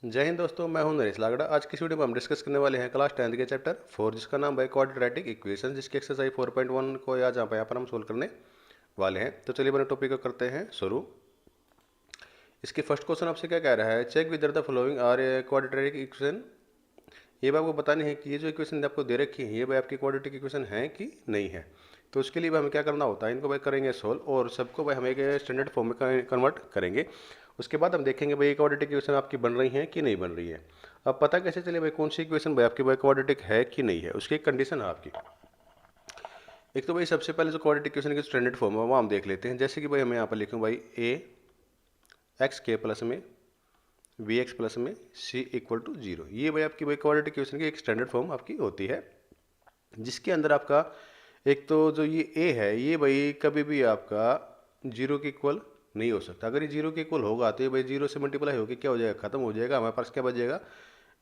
जय हिंद दोस्तों, मैं हूं नरेश लागड़ा। आज की वीडियो में हम डिस्कस करने वाले हैं क्लास 10 के चैप्टर 4 जिसका नाम है क्वाड्रेटिक इक्वेशन, जिसकी एक्सरसाइज 4.1 को आज यहाँ पर हम सोल्व करने वाले हैं। तो चलिए अपने टॉपिक को करते हैं शुरू। इसकी फर्स्ट क्वेश्चन आपसे क्या कह रहा है, check whether the following are quadratic equation. ये भाई आपको बतानी है कि ये जो इक्वेशन आपको दे रखी है ये भाई आपकी क्वाड्रेटिक इक्वेशन है कि नहीं है। तो उसके लिए भाई हमें क्या करना होता है, इनको भाई करेंगे सोल्व और सबको भाई हम एक स्टैंडर्ड फॉर्म में कन्वर्ट करेंगे। उसके बाद हम देखेंगे भाई क्वाड्रेटिक इक्वेशन आपकी बन रही है कि नहीं बन रही है। अब पता कैसे चले भाई कौन सी इक्वेशन भाई आपकी भाई क्वाड्रेटिक है कि नहीं है, उसकी एक कंडीशन है आपकी। एक तो भाई सबसे पहले जो क्वाड्रेटिक इक्वेशन की स्टैंडर्ड फॉर्म है वो हम देख लेते हैं। जैसे कि भाई हमें यहाँ पर लिखूँ भाई ए एक्स के प्लस में वी एक्स प्लस में सी इक्वल टू जीरो। ये भाई आपकी भाई क्वाड्रेटिक इक्वेशन की एक स्टैंडर्ड फॉर्म आपकी होती है, जिसके अंदर आपका एक तो जो ये ए है ये भाई कभी भी आपका जीरो के इक्वल नहीं हो सकता। अगर ये जीरो के इक्वल होगा तो ये भाई जीरो से मल्टीप्लाई होकर क्या हो जाएगा, खत्म हो जाएगा। हमारे पास क्या बचेगा,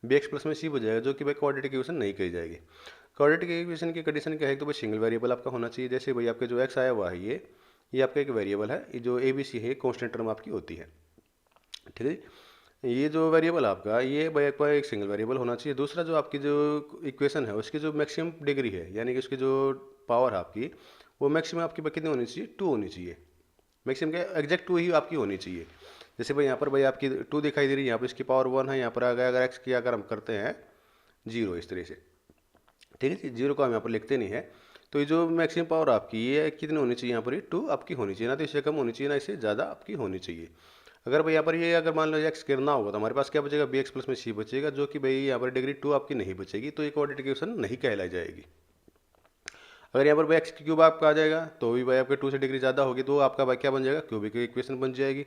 बी एक्स प्लस में सी बचेगा, जो कि भाई क्वाड्रेटिक इक्वेशन नहीं कही जाएगी। क्वाड्रेटिक इक्वेशन की कंडीशन क्या है, तो भाई सिंगल वेरिएबल आपका होना चाहिए। जैसे भाई आपके जो एक्स आया हुआ है ये आपका एक वेरिएबल है, ये जो ए बी सी है कॉन्स्टेंट टर्म आपकी होती है, ठीक है। ये जो वेरिएबल आपका ये भाई आपका एक सिंगल वेरिएबल होना चाहिए। दूसरा जो आपकी जो इक्वेशन है उसकी जो मैक्सिमम डिग्री है, यानी कि उसकी जो पावर है आपकी, वो मैक्सिमम आपकी कितनी होनी चाहिए, 2 होनी चाहिए। मैक्सिमम क्या, एग्जैक्ट 2 ही आपकी होनी चाहिए। जैसे भाई यहाँ पर भाई आपकी 2 दिखाई दे रही है, यहाँ पर इसकी पावर 1 है, यहाँ पर अगर एक्स की अगर हम करते हैं 0 इस तरह से, ठीक है जी। 0 को हम यहाँ पर लिखते नहीं है। तो ये जो मैक्सिमम पावर आपकी ये कितनी होनी चाहिए, यहाँ पर 2 आपकी होनी चाहिए, ना तो इससे कम होनी चाहिए ना इससे ज़्यादा आपकी होनी चाहिए। अगर भाई यहाँ पर ये अगर मान लो एक्स करना होगा तो हमारे पास क्या बचेगा, बी एक्स प्लस में सी बचेगा, जो कि भाई यहाँ पर डिग्री 2 आपकी नहीं बचेगी, तो ये क्वाड्रेटिक इक्वेशन नहीं कहलाई जाएगी। अगर यहाँ पर भाई एक्स क्यूब आपका आ जाएगा तो भी भाई आपके 2 से डिग्री ज़्यादा होगी, तो आपका भाई क्या बन जाएगा, क्यूबिक इक्वेशन बन जाएगी।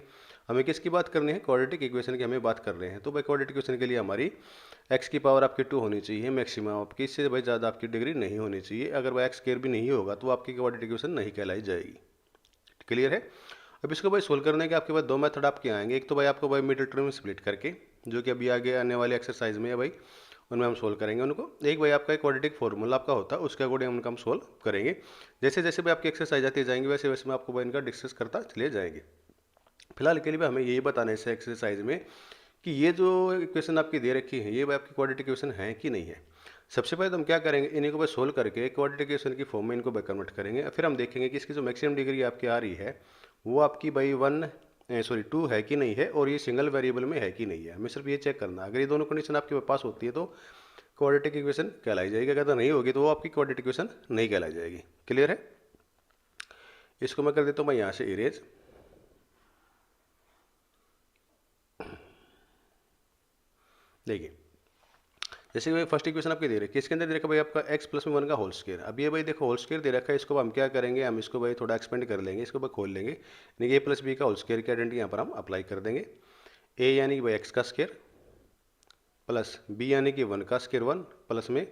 हमें किसकी बात करनी है, क्वाड्रेटिक इक्वेशन की हमें बात कर रहे हैं। तो भाई क्वाड्रेटिक इक्वेशन के लिए हमारी एक्स की पावर आपकी 2 होनी चाहिए मैक्सिमम आपकी, इससे भाई ज़्यादा आपकी डिग्री नहीं होनी चाहिए। अगर भाई एक्स स्क्वायर भी नहीं होगा तो आपकी क्वाड्रेटिक इक्वेशन नहीं कहलाई जाएगी। क्लियर है। अब इसको भाई सोल्व करने के आपके पास 2 मेथड आपके आएंगे। एक तो भाई आपको भाई मिडिल टर्म में स्प्लिट करके, जो कि अभी आगे आने वाले एक्सरसाइज में है भाई उनमें हम सोल्व करेंगे उनको। एक भाई आपका एक क्वाड्रेटिक फार्मूला आपका होता है, उसके अकॉर्डिंग उनका हम सोल्व करेंगे। जैसे जैसे भाई आपकी एक्सरसाइज आती जाएंगे वैसे वैसे मैं आपको भाई इनका डिस्कस करता चले जाएंगे। फिलहाल के लिए भाई हमें यही बताना है इस एक्सरसाइज में कि ये जो इक्वेशन आपकी दे रखी है ये भाई आपकी क्वाड्रेटिक इक्वेशन है कि नहीं है। सबसे पहले तो हम क्या करेंगे, इन्हीं को भाई सोल्व करके क्वाड्रेटिक इक्वेशन की फॉर्म में इनको भाई कन्वर्ट करेंगे। फिर हम देखेंगे कि इसकी जो मैक्सिमम डिग्री आपकी आ रही है वो आपकी भाई 2 है कि नहीं है, और ये सिंगल वेरिएबल में है कि नहीं है। हमें सिर्फ ये चेक करना है। अगर ये दोनों कंडीशन आपके पास होती है तो क्वाड्रेटिक इक्वेशन कहलाई जाएगी, अगर नहीं होगी तो वो आपकी क्वाड्रेटिक इक्वेशन नहीं कहलाई जाएगी। क्लियर है। इसको मैं कर देता हूँ मैं यहाँ से इरेज। देखिए जैसे कि भाई फर्स्ट इक्वेशन आपकी दे रखी है, इसके अंदर दे रखा भाई आपका x प्लस में 1 का होल स्क्वायर। अब ये भाई देखो होल स्क्वायर दे रखा है, इसको हम क्या करेंगे, हम इसको भाई थोड़ा एक्सपेंड कर लेंगे, इसको भाई खोल लेंगे, यानी कि a प्लस बी का होल स्क्वायर की आइडेंटिटी यहाँ पर हम अप्लाई कर देंगे। a यानी कि भाई एक्स का स्क्वायर प्लस b यानी कि 1 का स्क्वायर 1 प्लस में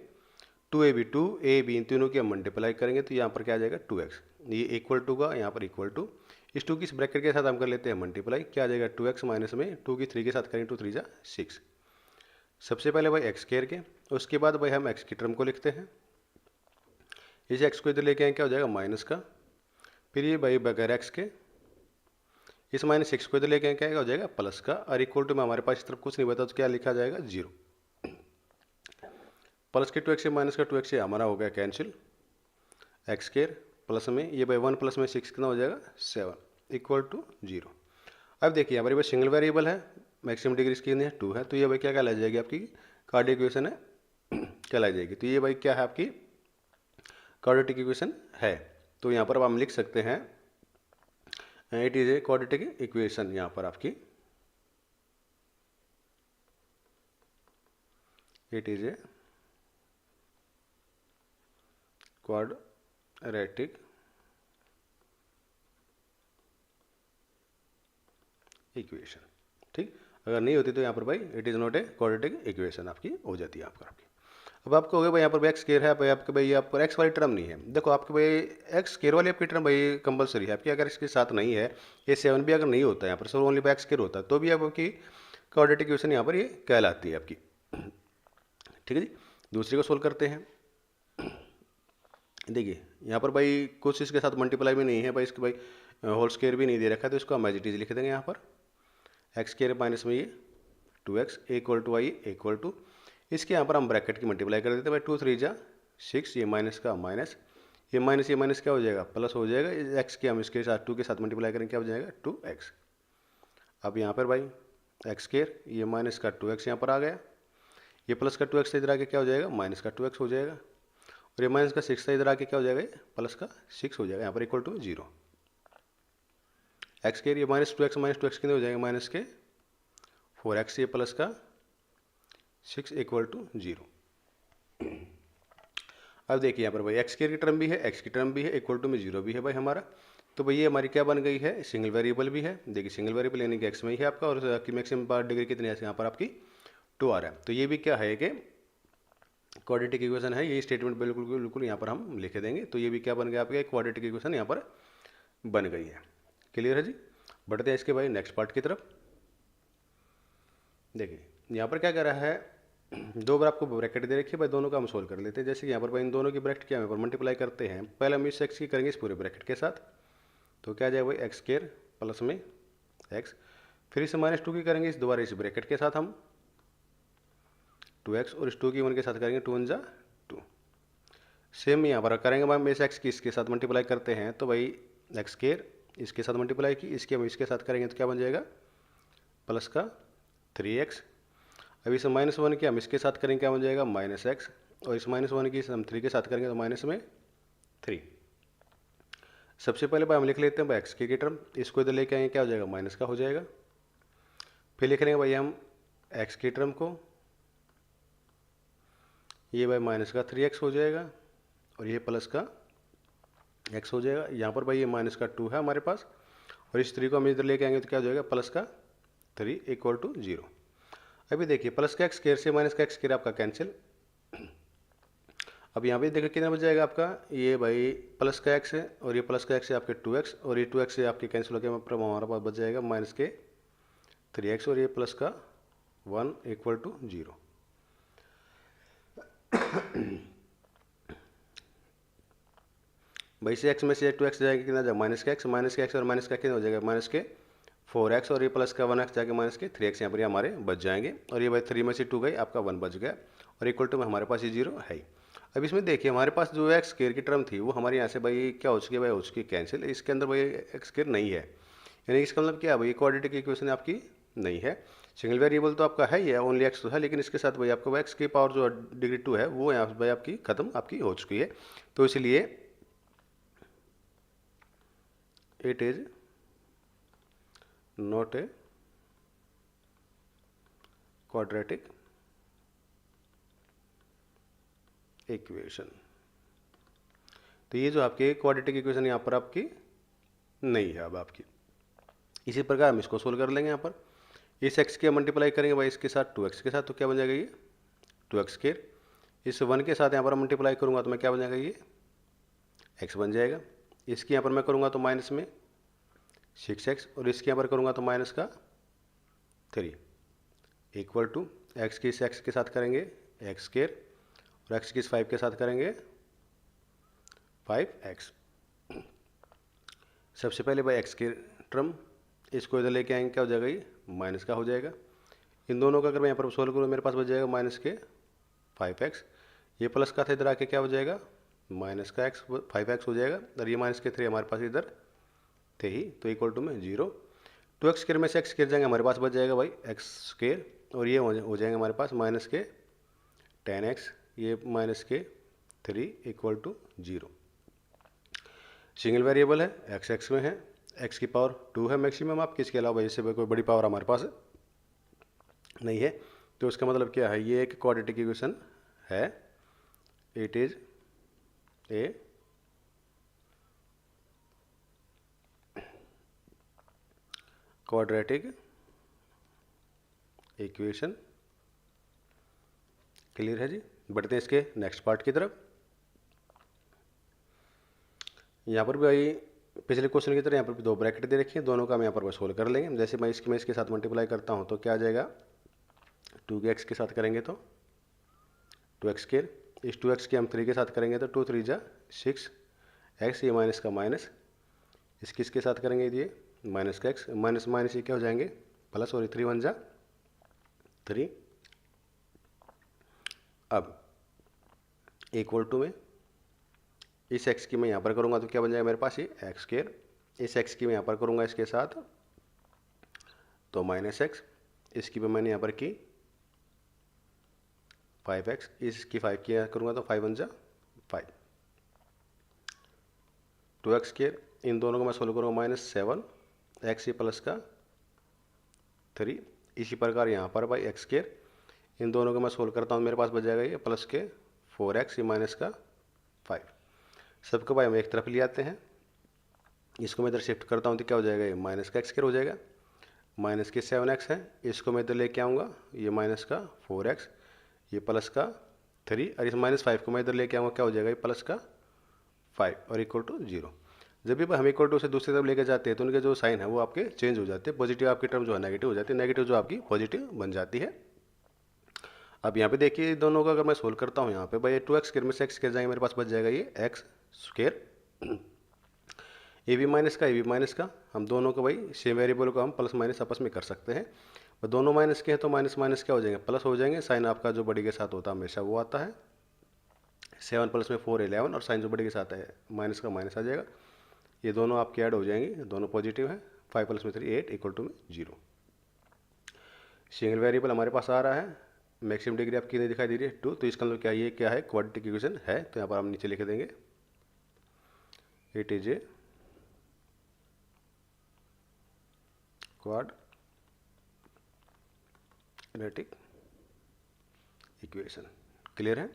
2ab इन तीनों की हम मल्टीप्लाई करेंगे तो यहाँ पर क्या आ जाएगा 2x। ये इक्वल टू का यहाँ पर इक्वल टू, इस 2 की इस ब्रैकेट के साथ हम कर लेते हैं मल्टीप्लाई, क्या आ जाएगा 2x माइनस में 2 की 3 के साथ करेंगे 2 3 जा 6। सबसे पहले भाई एक्स स्क्वायर के, उसके बाद भाई हम एक्स की टर्म को लिखते हैं, इस एक्स को इधर लेके आए क्या हो जाएगा माइनस का, फिर ये भाई बगैर एक्स के इस माइनस एक्स को इधर लेके आए क्या हो जाएगा प्लस का, और इक्वल टू में हमारे पास इस तरफ कुछ नहीं बता तो क्या लिखा जाएगा 0। प्लस के 2x से माइनस का 2x से हमारा हो गया कैंसिल, एक्स स्क्वायर प्लस में ये भाई 1 प्लस में 6 कितना हो जाएगा 7 इक्वल टू 0। अब देखिए हमारे पास सिंगल वेरिएबल है, मैक्सिमम डिग्री इसकी 2 है, तो ये भाई क्या कहलाई जाएगी आपकी कार्डिक इक्वेशन है कहलाई जाएगी। तो ये भाई क्या है आपकी क्वाड्रेटिक इक्वेशन है। तो यहाँ पर अब हम लिख सकते हैं it is a quadratic equation, यहाँ पर आपकी it is a quadratic equation. ठीक, अगर नहीं होती तो यहाँ पर भाई it is not a quadratic equation आपकी हो जाती है आपकी। अब आपको हो गया भाई यहाँ पर एक्स स्क्वायर है भाई आपके भाई यहाँ पर एक्स वाली टर्म नहीं है। देखो आपके भाई एक्स स्क्वायर वाली आपकी टर्म भाई कंपलसरी है आपकी, अगर इसके साथ नहीं है ये 7 भी अगर नहीं होता है यहाँ पर सिर्फ ओनली एक्स स्क्वायर होता है तो भी आपकी क्वाड्रेटिक इक्वेशन यहाँ पर ये कहलाती है आपकी। ठीक है जी। दूसरी को सोल्व करते हैं। देखिए यहाँ पर भाई कुछ इसके साथ मल्टीप्लाई भी नहीं है भाई, इसके भाई होल स्क्वायर भी नहीं दे रखा है, तो इसको हम एज इट इज लिख देंगे यहाँ पर एक्स स्क्वायर माइनस में ये 2x equal to I equal to, इसके यहाँ पर हम ब्रैकेट की मल्टीप्लाई कर देते हैं भाई, 2 3 जा 6, ये माइनस का माइनस, ये माइनस क्या हो जाएगा, प्लस हो जाएगा, x के हम इसके साथ 2 के साथ मल्टीप्लाई करेंगे, क्या हो जाएगा 2x। अब यहाँ पर भाई एक्स स्क्वायर, ये माइनस का 2x यहाँ पर आ गया, ये प्लस का 2x इधर आके क्या हो जाएगा, माइनस का 2x हो जाएगा, और ये माइनस का 6 इधर आके क्या हो जाएगा, प्लस का 6 हो जाएगा, यहाँ पर इक्वल टू 0। एक्स स्क्वायर, ये माइनस 2x कितने हो जाएगा, माइनस के 4x, ये प्लस का 6 इक्वल टू 0। अब देखिए यहाँ पर भाई एक्स स्क्वायर की टर्म भी है, एक्स की टर्म भी है, इक्वल टू में 0 भी है भाई हमारा, तो भाई ये हमारी क्या बन गई है, सिंगल वेरिएबल भी है। देखिए सिंगल वेरिएबल यानी कि एक्स में ही है आपका, और आपकी मैक्सिमम पावर डिग्री कितनी है, यहाँ पर आपकी 2 आ रहा है। तो ये भी क्या है कि क्वाड्रेटिक इक्वेशन है, ये स्टेटमेंट बिल्कुल बिल्कुल यहाँ पर हम लिख देंगे। तो ये भी क्या बन गया आपका, क्वाड्रेटिक इक्वेशन यहाँ पर बन गई है। क्लियर है जी। बढ़ते हैं इसके भाई नेक्स्ट पार्ट की तरफ। देखिए यहाँ पर क्या कर रहा है, दो बार आपको ब्रैकेट दे रखी है भाई, दोनों का हम सोल्व कर लेते हैं। जैसे कि यहाँ पर भाई इन दोनों की ब्रैकेट क्या है, यहाँ पर मल्टीप्लाई करते हैं, पहले हम इस एक्स की करेंगे इस पूरे ब्रैकेट के साथ, तो क्या आ जाएगा भाई एक्स स्क्वायर प्लस में एक्स, फिर इसे -2 की करेंगे इस दोबारा इस ब्रैकेट के साथ हम 2x, और इस 2 की 1 के साथ करेंगे 2 1 जा 2। सेम यहाँ पर करेंगे भाई, हम इस एक्स की इसके साथ मल्टीप्लाई करते हैं, तो भाई एक्स स्क्वायर इसके साथ मल्टीप्लाई की, इसके हम इसके साथ करेंगे तो क्या बन जाएगा, प्लस का 3x। अब इसे -1 की हम इसके साथ करेंगे, क्या बन जाएगा -x, और इस -1 की हम 3 के साथ करेंगे तो माइनस में 3। सबसे पहले भाई हम लिख लेते हैं भाई एक्स की टर्म, इसको इधर लेके आएंगे क्या हो जाएगा, माइनस का हो जाएगा। फिर लिख लेंगे भाई हम एक्स की टर्म को, ये भाई माइनस का 3x हो जाएगा, और ये प्लस का x हो जाएगा। यहाँ पर भाई ये माइनस का 2 है हमारे पास, और इस 3 को हम इधर लेके आएंगे तो क्या हो जाएगा, प्लस का 3 इक्वल टू 0। अभी देखिए प्लस का एक्स स्क्वायर से माइनस का एक्स स्क्वायर आपका कैंसिल। अब यहाँ पे देखिए कितना बच जाएगा आपका, ये भाई प्लस का एक्स है, और ये प्लस का एक्स है आपके 2x, और ये 2x से आपके कैंसिल हो गया, हमारा पास बच जाएगा माइनस के 3x, और ये प्लस का 1 इक्वल टू 0। भाई से x में से 2x जाएगा कितना जाएगा, माइनस का x और माइनस का कितना हो जाएगा, माइनस के 4x, और ये प्लस का 1x जाके माइनस के 3x यहाँ पर हमारे बच जाएंगे, और ये भाई 3 में से 2 गई, आपका 1 बच गया, और इक्वल टू में हमारे पास ये 0 है। अब इसमें देखिए हमारे पास जो एक्स स्क्वायर की टर्म थी वो हमारे यहाँ से भाई क्या हो चुकी है, भाई हो चुकी है कैंसिल, इसके अंदर भाई एक्स स्क्वायर नहीं है, यानी इसका मतलब क्या है भाई, क्वाड्रेटिक इक्वेशन आपकी नहीं है। सिंगल वेरिएबल तो आपका है ही है, ओनली एक्स तो है, लेकिन इसके साथ भाई आपको एक्स की पावर जो डिग्री 2 है वो यहाँ भाई आपकी खत्म आपकी हो चुकी है, तो इसलिए it is not a quadratic equation. तो ये जो आपके क्वाड्रेटिक इक्वेशन यहाँ पर आपकी नहीं है अब आपकी। इसी प्रकार हम इसको सोल्व कर लेंगे। यहाँ पर इस x के मल्टीप्लाई करेंगे भाई इसके साथ 2x के साथ, तो क्या बन जाएगा ये 2x स्क्वायर, इस 1 के साथ यहाँ पर मल्टीप्लाई करूँगा तो मैं क्या बन जाएगा, ये x बन जाएगा। इसके यहाँ पर मैं करूँगा तो माइनस में 6x, और इसके यहाँ पर करूँगा तो माइनस का 3 इक्वल टू एक्स की इस x के साथ करेंगे एक्स स्क्वायर, और x की इस 5 के साथ करेंगे 5x। सबसे पहले भाई x की टर्म, इसको इधर लेके आएंगे क्या हो जाएगा, ये माइनस का हो जाएगा। इन दोनों का अगर मैं यहाँ पर सोल्व करूँ मेरे पास बच जाएगा माइनस के 5x, ये प्लस का था इधर आके क्या हो जाएगा, माइनस का x 5x हो जाएगा, और ये माइनस के 3 हमारे पास इधर थे ही, तो इक्वल टू में 0। 2x स्क्वायर में से x स्क्वायर जाएंगे, हमारे पास बच जाएगा भाई x स्क्वायर, और ये हो जाएंगे हमारे पास माइनस के 10x, ये माइनस के 3 इक्वल टू 0। सिंगल वेरिएबल है, एक्स एक्स में है, एक्स की पावर 2 है मैक्सिमम आपकी, इसके अलावा इससे कोई बड़ी पावर हमारे पास नहीं है। तो इसका मतलब क्या है, ये एक क्वाड्रेटिक इक्वेशन है, it is a quadratic equation. Clear है जी। बढ़ते हैं इसके नेक्स्ट पार्ट की तरफ। यहाँ पर भी भाई पिछले क्वेश्चन की तरह यहाँ पर भी 2 ब्रैकेट दे रखी हैं, दोनों का हम यहाँ पर सोल्व कर लेंगे। जैसे मैं इसके साथ मल्टीप्लाई करता हूँ तो क्या आ जाएगा, 2 के एक्स के साथ करेंगे तो 2x स्क्वायर, इस 2x के हम 3 के साथ करेंगे तो 2 3 जा 6x, ये माइनस का माइनस, इसके साथ करेंगे ये माइनस का x, माइनस माइनस ये क्या हो जाएंगे प्लस, और 3 1 जा 3। अब इक्वल टू में इस x की मैं यहाँ पर करूँगा तो क्या बन जाएगा मेरे पास ये एक्स स्क्र, इस x की मैं यहाँ पर करूँगा इसके साथ तो -x, इसकी भी मैंने यहाँ पर की 5x, इसकी 5 की यहाँ करूँगा तो 5 बन जा 5, 2x स्क्र, इन दोनों को मैं सोल्व करूँगा -7 x प्लस का 3। इसी प्रकार यहाँ पर भाई x स्क्र, इन दोनों को मैं सोल्व करता हूँ, मेरे पास बच जाएगा ये प्लस के 4x, ये माइनस का 5। सबको भाई हम एक तरफ ले आते हैं, इसको मैं इधर शिफ्ट करता हूँ तो क्या हो जाएगा, ये माइनस का x स्क्र हो जाएगा, माइनस के 7x है, इसको मैं इधर लेके आऊँगा, ये माइनस का 4x, ये प्लस का 3, और इस -5 को मैं इधर लेके आऊँगा, क्या हो जाएगा, ये प्लस का 5 और इक्वल टू 0। जब भी हम इक्वल टू से दूसरी तरफ लेके जाते हैं तो उनके जो साइन है वो आपके चेंज हो जाते हैं, पॉजिटिव आपकी टर्म जो है नेगेटिव हो जाती है, नेगेटिव जो आपकी पॉजिटिव बन जाती है। अब यहाँ पे देखिए दोनों का अगर मैं सोल्व करता हूँ, यहाँ पे भाई 2x स्क्र में से x स्क्र जाएंगे, मेरे पास बच जाएगा ये x स्क्र, ए भी माइनस का, ए भी माइनस का, हम दोनों को भाई सेम वेरिएबल को हम प्लस माइनस आपस में कर सकते हैं, और दोनों माइनस के हैं तो माइनस माइनस क्या हो जाएंगे, प्लस हो जाएंगे, साइन आपका जो बड़ी के साथ होता है हमेशा वो आता है, 7 प्लस में 4 11, और साइन जो बड़ी के साथ है माइनस का माइनस आ जाएगा, ये दोनों आपके ऐड हो जाएंगे, दोनों पॉजिटिव है, 5 प्लस में 3 8 इक्वल टू में 0। सिंगल वेरिएबल हमारे पास आ रहा है, मैक्सिमम डिग्री आपकी नहीं दिखाई दे रही है 2, तो इसका मतलब क्या ये क्या है, क्वाड्रेटिक इक्वेशन है, तो यहाँ पर हम नीचे लिख देंगे it is a quadratic equation. Clear है।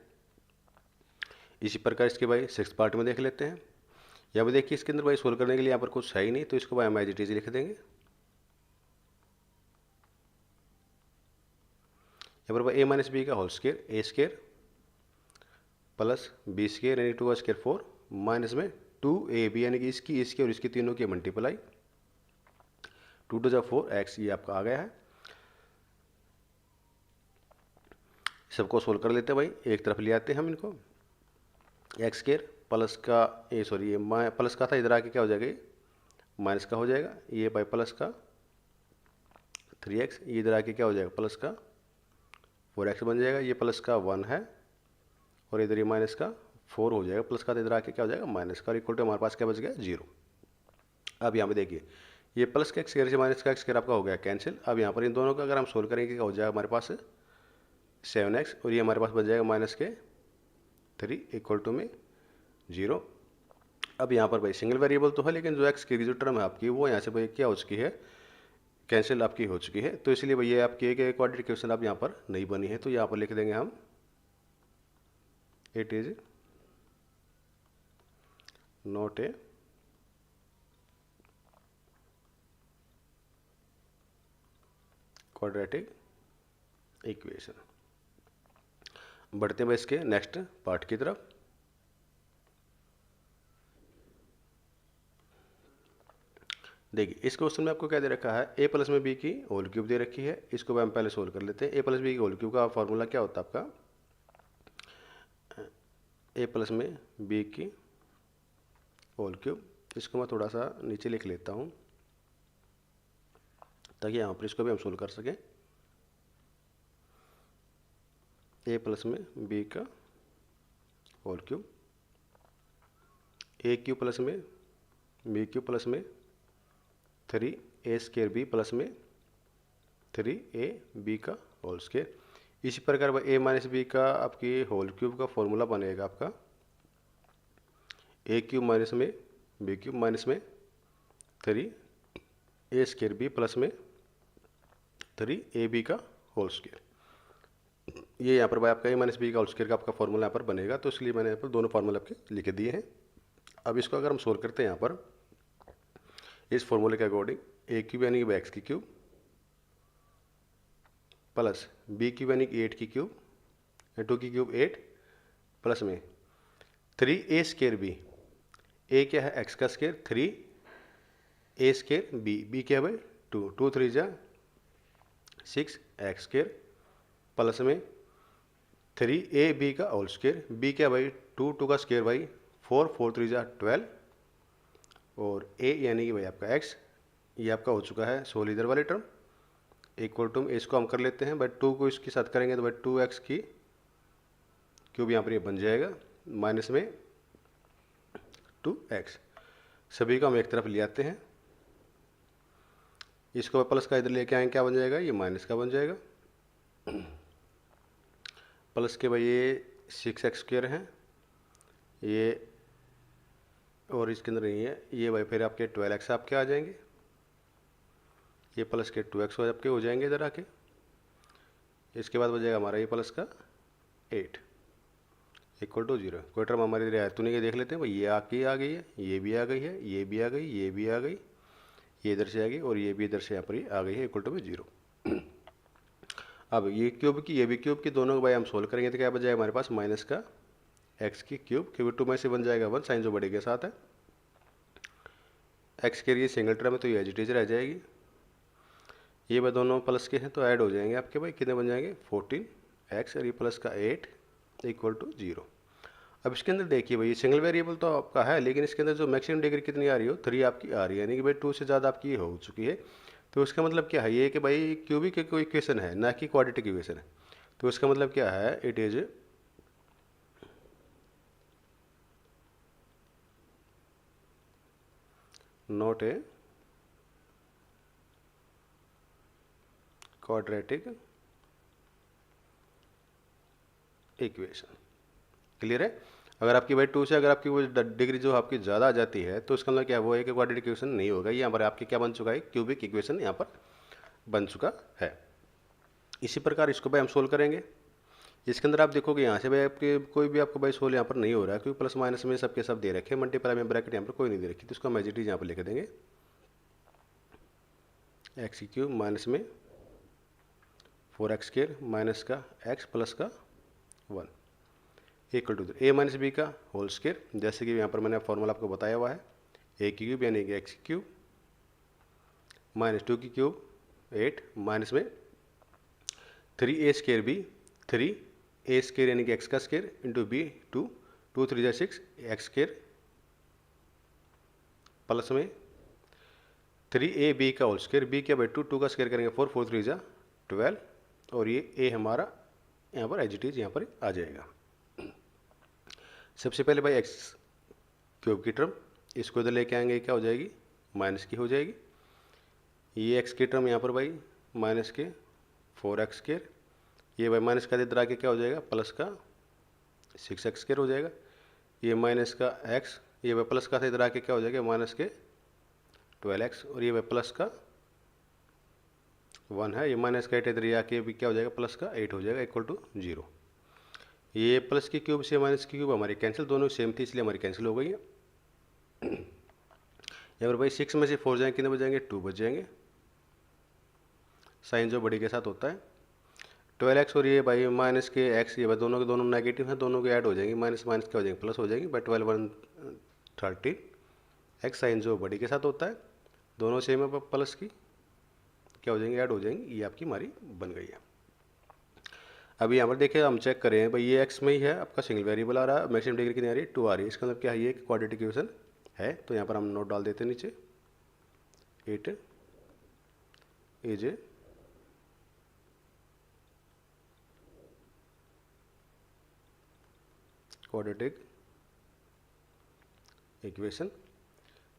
इसी प्रकार इसके भाई 6th पार्ट में देख लेते हैं। यहाँ पर देखिए इसके अंदर भाई सोल्व करने के लिए यहाँ पर कुछ है ही नहीं, तो इसको भाई हम एज इट इज लिख देंगे। यहाँ पर भाई a माइनस बी का होल स्क्र, ए स्क्र प्लस बी स्क्र यानी 2 स्क्र 4 माइनस में 2ab यानी कि इसकी और इसकी तीनों की मल्टीप्लाई 2 2 जा 4 x, ये आपका आ गया है। सबको सोल्व कर लेते हैं भाई, एक तरफ ले आते हैं हम इनको, एक्स स्क्र प्लस का ये सॉरी ये प्लस का था, इधर आके क्या हो जाएगा, ये माइनस का हो जाएगा, ये भाई प्लस का 3x, ये इधर आके क्या हो जाएगा, प्लस का 4x बन जाएगा, ये प्लस का 1 है, और इधर ये माइनस का 4 हो जाएगा, प्लस का तो इधर आके क्या हो जाएगा माइनस का, और इक्वल टू हमारे पास क्या बच गया 0। अब यहाँ पे देखिए ये प्लस का एक्स स्क्र से माइनस का एक्स स्क्र आपका हो गया कैंसिल। अब यहाँ पर इन दोनों का अगर हम सोल्व करेंगे क्या हो जाएगा हमारे पास 7x, और ये हमारे पास बच जाएगा माइनस के 3 इक्वल टू में 0। अब यहाँ पर भाई सिंगल वेरिएबल तो है, लेकिन जो एक्स की जो टर्म है आपकी वो यहाँ से भाई क्या हो चुकी है, कैंसिल आपकी हो चुकी है, तो इसलिए भैया आपकी एक क्वाड्रेटिक इक्वेशन अब यहाँ पर नहीं बनी है, तो यहाँ पर लिख देंगे हम it is not a quadratic equation. बढ़ते हैं इसके नेक्स्ट पार्ट की तरफ। देखिए इस क्वेश्चन में आपको क्या दे रखा है, a प्लस में b की होल क्यूब दे रखी है, इसको हम पहले सोल्व कर लेते हैं। a प्लस बी की होल क्यूब का फॉर्मूला क्या होता है आपका, a प्लस में b की होल क्यूब, इसको मैं थोड़ा सा नीचे लिख लेता हूँ ताकि यहाँ पर इसको भी हम सोल्व कर सकें। a प्लस में b का whole cube, a cube plus में b क्यूब प्लस में 3a स्क्र b प्लस में 3ab का होल स्क्र। इसी प्रकार a माइनस बी का आपकी होल क्यूब का फॉर्मूला बनेगा आपका a क्यूब माइनस में b क्यूब माइनस में 3a स्क्र b प्लस में 3ab का होल स्क्र। ये यहाँ पर भाई आपका a माइनस बी का होल स्क्र का आपका फॉर्मूला यहाँ पर बनेगा, तो इसलिए मैंने यहाँ पर दोनों फार्मूले आपके लिख दिए हैं। अब इसको अगर हम सोल्व करते हैं यहाँ पर इस फॉर्मूले के अकॉर्डिंग, ए क्यूब यानी कि एक्स की क्यूब प्लस बी क्यूब यानी कि 8 की क्यूब, 2 की क्यूब 8 प्लस में 3a स्क्र बी, ए क्या है एक्स का स्क्र, 3a स्क्र बी क्या है भाई 2, 2 3 जा 6 एक्स स्क्र प्लस में 3ab का होल स्क्र, बी क्या भाई 2 2 का स्क्र भाई 4 4 3 जा 12, और a यानी कि भाई आपका x, ये आपका हो चुका है 16 इधर वाली टर्म, इक्वल टू इसको हम कर लेते हैं बाई 2 को इसके साथ करेंगे तो बाई 2x की क्यूब यहाँ पर ये बन जाएगा, माइनस में 2x। सभी को हम एक तरफ ले आते हैं, इसको प्लस का इधर लेके आएंगे, क्या बन जाएगा, ये माइनस का बन जाएगा। प्लस के भाई ये 6x² है, ये और इसके अंदर नहीं है, ये भाई फिर आपके 12x आपके आ जाएंगे, ये प्लस के 2x आपके हो जाएंगे इधर आके। इसके बाद बचेगा हमारा ये प्लस का 8 इक्वल टू 0। कोई टर्म हमारी इधर आया तो नहीं, देख लेते हैं भाई, ये आके आ गई है, ये भी आ गई है, ये भी आ गई, ये भी आ गई, ये इधर से आ गई और ये भी इधर से यहाँ पर ही आ गई है, इक्वल टू 0। अब ये क्यूब की ये भी क्यूब की, दोनों को भाई हम सोल्व करेंगे तो क्या बच जाएगा हमारे पास, माइनस का x की क्यूब 2 में से बन जाएगा 1, साइन जो बड़े के साथ है। x के लिए सिंगल टर्म है तो ये एज इट इज रह जाएगी। ये भाई दोनों प्लस के हैं तो ऐड हो जाएंगे आपके भाई, कितने बन जाएंगे 14x और ये प्लस का 8 इक्वल टू 0। अब इसके अंदर देखिए भाई, सिंगल वेरिएबल तो आपका है, लेकिन इसके अंदर जो मैक्सिमम डिग्री कितनी आ रही हो, 3 आपकी आ रही है, यानी कि भाई 2 से ज़्यादा आपकी ये हो चुकी है। तो इसका मतलब क्या है, ये कि भाई क्यूबिक कोई इक्वेशन है ना कि क्वाड्रेटिक इक्वेशन है। तो इसका मतलब क्या है, it is not a quadratic equation. Clear है। अगर आपकी भाई 2 से अगर आपकी वो डिग्री जो आपकी ज़्यादा आ जाती है तो इसका मतलब क्या वो है कि क्वाड्रेटिक इक्वेशन नहीं होगा, यहाँ पर आपके क्या बन चुका है, क्यूबिक इक्वेशन यहाँ पर बन चुका है। इसी प्रकार इसको भाई हम सोल्व करेंगे। इसके अंदर आप देखोगे यहाँ से भाई आपके कोई भी आपको भाई सोल्व यहाँ पर नहीं हो रहा है, क्योंकि प्लस माइनस में सबके सब दे रखे हैं, मल्टीप्लाई में ब्रैकेट यहाँ पर कोई नहीं दे रखी, तो इसको हम एज इट इज यहाँ पर लिख देंगे, x क्यूब माइनस में 4x² माइनस का x प्लस का 1 equal to a minus b का होल स्क्वायर। जैसे कि यहाँ पर मैंने फॉर्मूला आपको बताया हुआ है, a की क्यूब यानी कि x क्यूब माइनस 2 की क्यूब 8 माइनस में 3a² b 3a² यानी कि x का square into b 2 2 3 6 x² plus में 3ab का होल स्क्वायर, b क्या भाई 2 2 का स्क्वायर करेंगे 4 4 3 12 और ये a हमारा यहाँ पर एज इट इज यहाँ पर आ जाएगा। सबसे पहले भाई x क्यूब की टर्म इसको इधर लेके आएंगे, क्या हो जाएगी, माइनस की हो जाएगी। ये x की टर्म यहाँ पर भाई माइनस के 4x², ये भाई माइनस का इधर आके क्या हो जाएगा, प्लस का 6x² हो जाएगा। ये माइनस का x, ये भाई प्लस का था इधर आके क्या हो जाएगा, माइनस के 12x और ये भाई प्लस का 1 है, ये माइनस का 8 इधर आके भी क्या हो जाएगा, प्लस का 8 हो जाएगा इक्वल टू 0। ये प्लस की क्यूब से माइनस की क्यूब हमारी कैंसिल, दोनों सेम थी इसलिए हमारी कैंसिल हो गई है। यहाँ पर भाई 6 में से 4 जाएंगे, कितने बच जाएंगे, 2 बच जाएंगे, साइन जो बड़ी के साथ होता है। 12x और ये भाई माइनस के x, ये भाई दोनों के दोनों नेगेटिव हैं, दोनों के ऐड हो जाएंगे, माइनस माइनस क्या हो जाएंगे, प्लस हो जाएंगे बाई 12 1 13 x, साइन जो बड़ी के साथ होता है, दोनों सेम है, प्लस की क्या हो जाएंगे, ऐड हो जाएंगे। ये आपकी हमारी बन गई है। अभी यहाँ पर देखिए हम चेक करें भाई, ये x में ही है आपका सिंगल वेरिएबल आ रहा है, मैक्सिमम डिग्री कितनी आ रही है, 2 आ रही है। इसका मतलब क्या है, ये क्वाड्रेटिक इक्वेशन है। तो यहाँ पर हम नोट डाल देते हैं नीचे, it is a quadratic equation.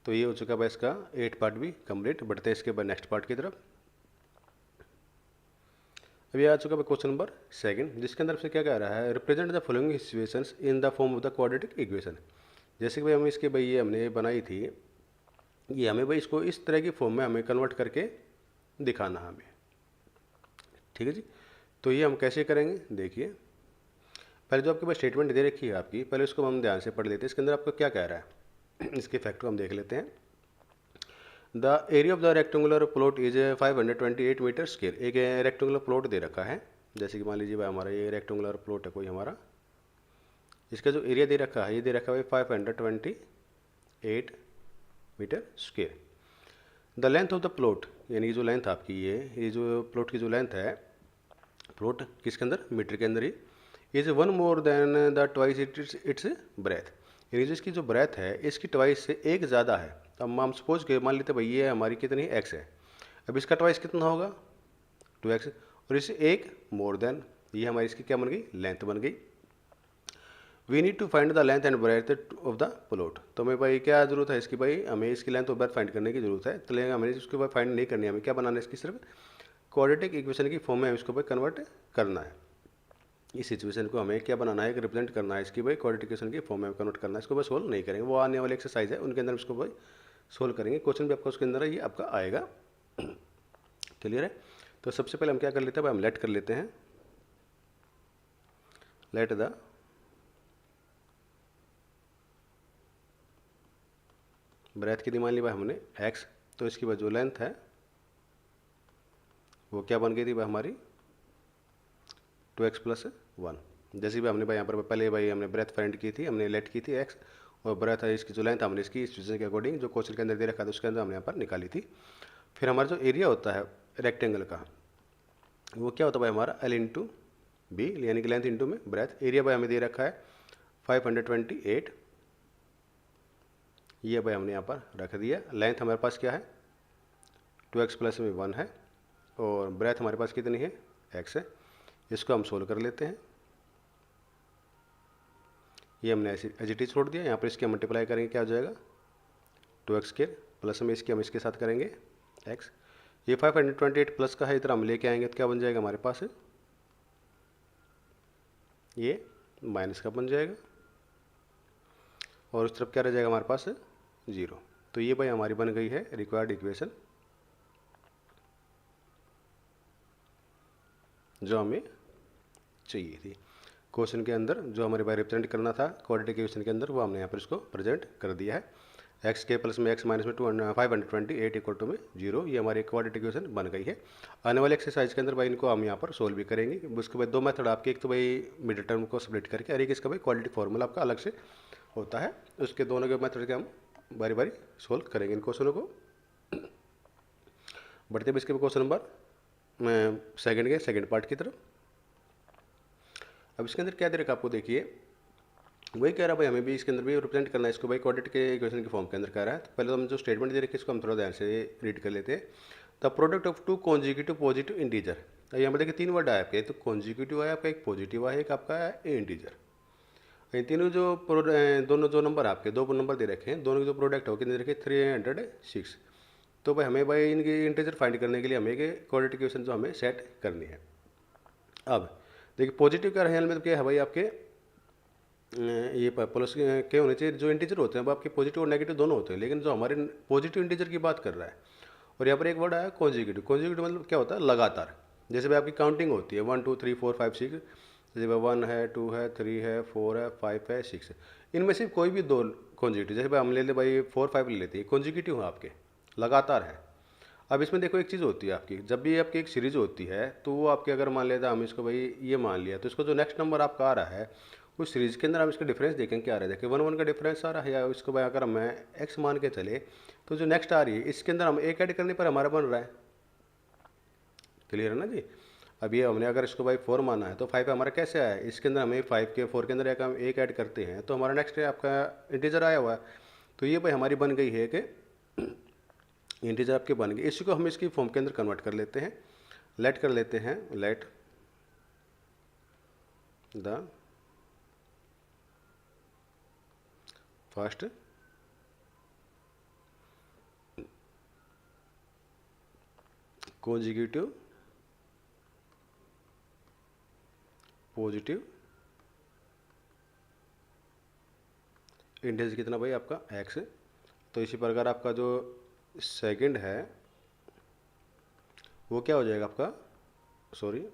तो ये हो चुका है इसका 8 पार्ट भी कंप्लीट। बढ़ते हैं इसके बाद नेक्स्ट पार्ट की तरफ। अभी आ चुका है क्वेश्चन नंबर 2, जिसके अंदर से क्या कह रहा है, represent the following situations in the form of the quadratic equation. जैसे कि भाई हम इसके भाई ये हमने बनाई थी, ये हमें भाई इसको इस तरह की फॉर्म में हमें कन्वर्ट करके दिखाना हमें, ठीक है जी। तो ये हम कैसे करेंगे, देखिए पहले जो आपके पास स्टेटमेंट दे रखी है आपकी, पहले उसको हम ध्यान से पढ़ लेते हैं। इसके अंदर आपको क्या कह रहा है, इसके फैक्ट को हम देख लेते हैं। The area of the rectangular plot is 528 meter square. एक रेक्टेंगुलर प्लॉट दे रखा है, जैसे कि मान लीजिए भाई हमारा ये रेक्टेंगुलर प्लॉट है कोई हमारा, इसका जो एरिया दे रखा है, ये दे रखा है 528 meter square. The length of the plot, यानी जो लेंथ आपकी ये जो प्लॉट की जो लेंथ है, प्लॉट किसके अंदर, मीटर के अंदर ही, is 1 more than the twice its breadth. यानी जो इसकी जो ब्रेथ है इसकी ट्वाइस से 1 ज़्यादा है। अब हम सपोज के मान लेते भाई ये हमारी कितनी x है, अब इसका ट्वाइस कितना होगा, 2x, और इससे एक मोर देन, ये हमारी इसकी क्या बन गई, लेंथ बन गई। We need to find the length and breadth of the plot. तो हमें भाई क्या जरूरत है इसकी, भाई हमें इसकी लेंथ और ब्रेथ फाइंड करने की जरूरत है। तो लेकिन हमें इसको भाई फाइंड नहीं करनी है, हमें क्या बनाना है, इसकी सिर्फ क्वाड्रेटिक इक्वेशन की फॉर्म में हमें इसको भाई कन्वर्ट करना है। इस सिचुएशन को हमें क्या बनाना है, रिप्रेजेंट करना है इसकी भाई क्वाड्रेटिक इक्वेशन की फॉर्म में कन्वर्ट करना है। इसको भाई सोल्व नहीं करेंगे, वो आने वाले एक्सरसाइज है उनके अंदर इसको भाई सोल्व करेंगे। क्वेश्चन भी आपका उसके अंदर है, ये आपका आएगा। क्लियर है। तो सबसे पहले हम क्या कर लेते हैं भाई, हम लेट कर लेते हैं, लेट द ब्रेथ की मान ली भाई हमने x, तो इसकी भाई जो लेंथ है वो क्या बन गई थी भाई हमारी 2x + 1। जैसे भी हमने भाई यहाँ पर पहले भाई हमने ब्रेथ फाइंड की थी, हमने लेट की थी x, और ब्रेथ है इसकी जो लेंथ हमने इसकी सिचुएशन के अकॉर्डिंग जो क्वेश्चन के अंदर दे रखा था उसके अंदर हमने यहाँ पर निकाली थी। फिर हमारा जो एरिया होता है रेक्टेंगल का वो क्या होता है भाई हमारा L × B, यानी कि लेंथ इंटू में ब्रेथ। एरिया भाई हमें दे रखा है 528, ये भाई हमने यहाँ पर रख दिया। लेंथ हमारे पास क्या है 2x + 1 है, और ब्रेथ हमारे पास कितनी है x है। इसको हम सोल्व कर लेते हैं। ये हमने ऐसे एज इट इज छोड़ दिया। यहाँ पर इसके मल्टीप्लाई करेंगे, क्या हो जाएगा 2x² प्लस में इसके हम इसके साथ करेंगे x। ये 528 प्लस का है, इधर हम लेके आएंगे तो क्या बन जाएगा हमारे पास, ये माइनस का बन जाएगा, और उस तरफ क्या रह जाएगा हमारे पास 0। तो ये भाई हमारी बन गई है रिक्वायर्ड इक्वेशन जो हमें चाहिए थी। क्वेश्चन के अंदर जो हमारे भाई रिप्रेजेंट करना था क्वाड्रेटिक इक्वेशन के अंदर, वो हमने यहाँ पर इसको प्रेजेंट कर दिया है। x के प्लस में x माइनस में 528 = में 0, ये हमारी क्वाड्रेटिक इक्वेशन बन गई है। आने वाले एक्सरसाइज के अंदर भाई इनको हम यहाँ पर सोल्व भी करेंगे। उसके बाद दो मेथड आपके, एक तो भाई मिड टर्म को स्प्लिट करके, और एक इसका भाई क्वाड्रेटिक फॉर्मूला आपका अलग से होता है। उसके दोनों के मेथड के हम बारी बारी सोल्व करेंगे इन क्वेश्चनों को। बढ़ते हुए इसके क्वेश्चन नंबर सेकंड के सेकंड पार्ट की तरफ। अब इसके अंदर क्या दे रखा आपको, देखिए वही कह रहा भाई हमें भी इसके अंदर भी रिप्रेजेंट करना है इसको भाई क्वाड्रेटिक के इक्वेशन के फॉर्म के अंदर कह रहा है। तो पहले तो हम जो स्टेटमेंट दे रखे इसको हम थोड़ा ध्यान से रीड कर लेते हैं। The product of 2 consecutive positive integer. यहाँ पर देखिए 3 वर्ड आया आपके, तो कॉन्जिक्यूटिव है आपका, एक पॉजिटिव है, एक आपका है इंटीजर। इन तीनों जो दोनों जो नंबर आपके दो नंबर दे रखे हैं, दोनों के जो प्रोडक्ट हो कितने रखे 306। तो भाई हमें भाई इनकी इंटीजर फाइंड करने के लिए हमें क्वाड्रेटिक इक्वेशन जो हमें सेट करनी है। अब देखिए पॉजिटिव का रहने में तो क्या है भाई आपके ये प्लस के होने चाहिए। जो इंटीजर होते हैं वो आपके पॉजिटिव और नेगेटिव दोनों होते हैं, लेकिन जो हमारे पॉजिटिव इंटीजर की बात कर रहा है, और यहाँ पर एक वर्ड आया कॉन्जिक्यूटिव। कॉन्जिक्यूटिव मतलब क्या होता है, लगातार। जैसे भाई आपकी काउंटिंग होती है 1 2 3 4 5 6, जैसे भाई 1 है 2 है 3 है 4 है 5 है 6 है, इनमें से कोई भी दो कॉन्जिक्यूटिव, जैसे भाई हम ले ले भाई 4 5 ले लेते हैं, कॉन्जिक्यूटिव है आपके, लगातार है। अब इसमें देखो एक चीज़ होती है आपकी, जब भी आपकी एक सीरीज होती है तो वो आपके अगर मान लेता हम इसको भाई ये मान लिया, तो इसको जो नेक्स्ट नंबर आपका आ रहा है उस सीरीज के अंदर हम इसका डिफरेंस देखें क्या आ रहा है। देखिए 1 1 का डिफरेंस आ रहा है, या इसको भाई अगर हमें x मान के चले तो जो नेक्स्ट आ रही है इसके अंदर हम एक ऐड करने पर हमारा बन रहा है। क्लियर है ना जी। अब ये हमने अगर इसको भाई 4 माना है तो 5 हमारा कैसे आया है, इसके अंदर हमें 5 के 4 के अंदर हम एक ऐड करते हैं तो हमारा नेक्स्ट आपका इंटीजर आया हुआ है। तो ये भाई हमारी बन गई है कि इंटीजर आपके बन गई। इसी को हम इसकी फॉर्म के अंदर कन्वर्ट कर लेते हैं, लेट कर लेते हैं, let the first consecutive positive integer कितना भाई आपका x। तो इसी प्रकार आपका जो सेकंड है वो क्या हो जाएगा आपका, सॉरी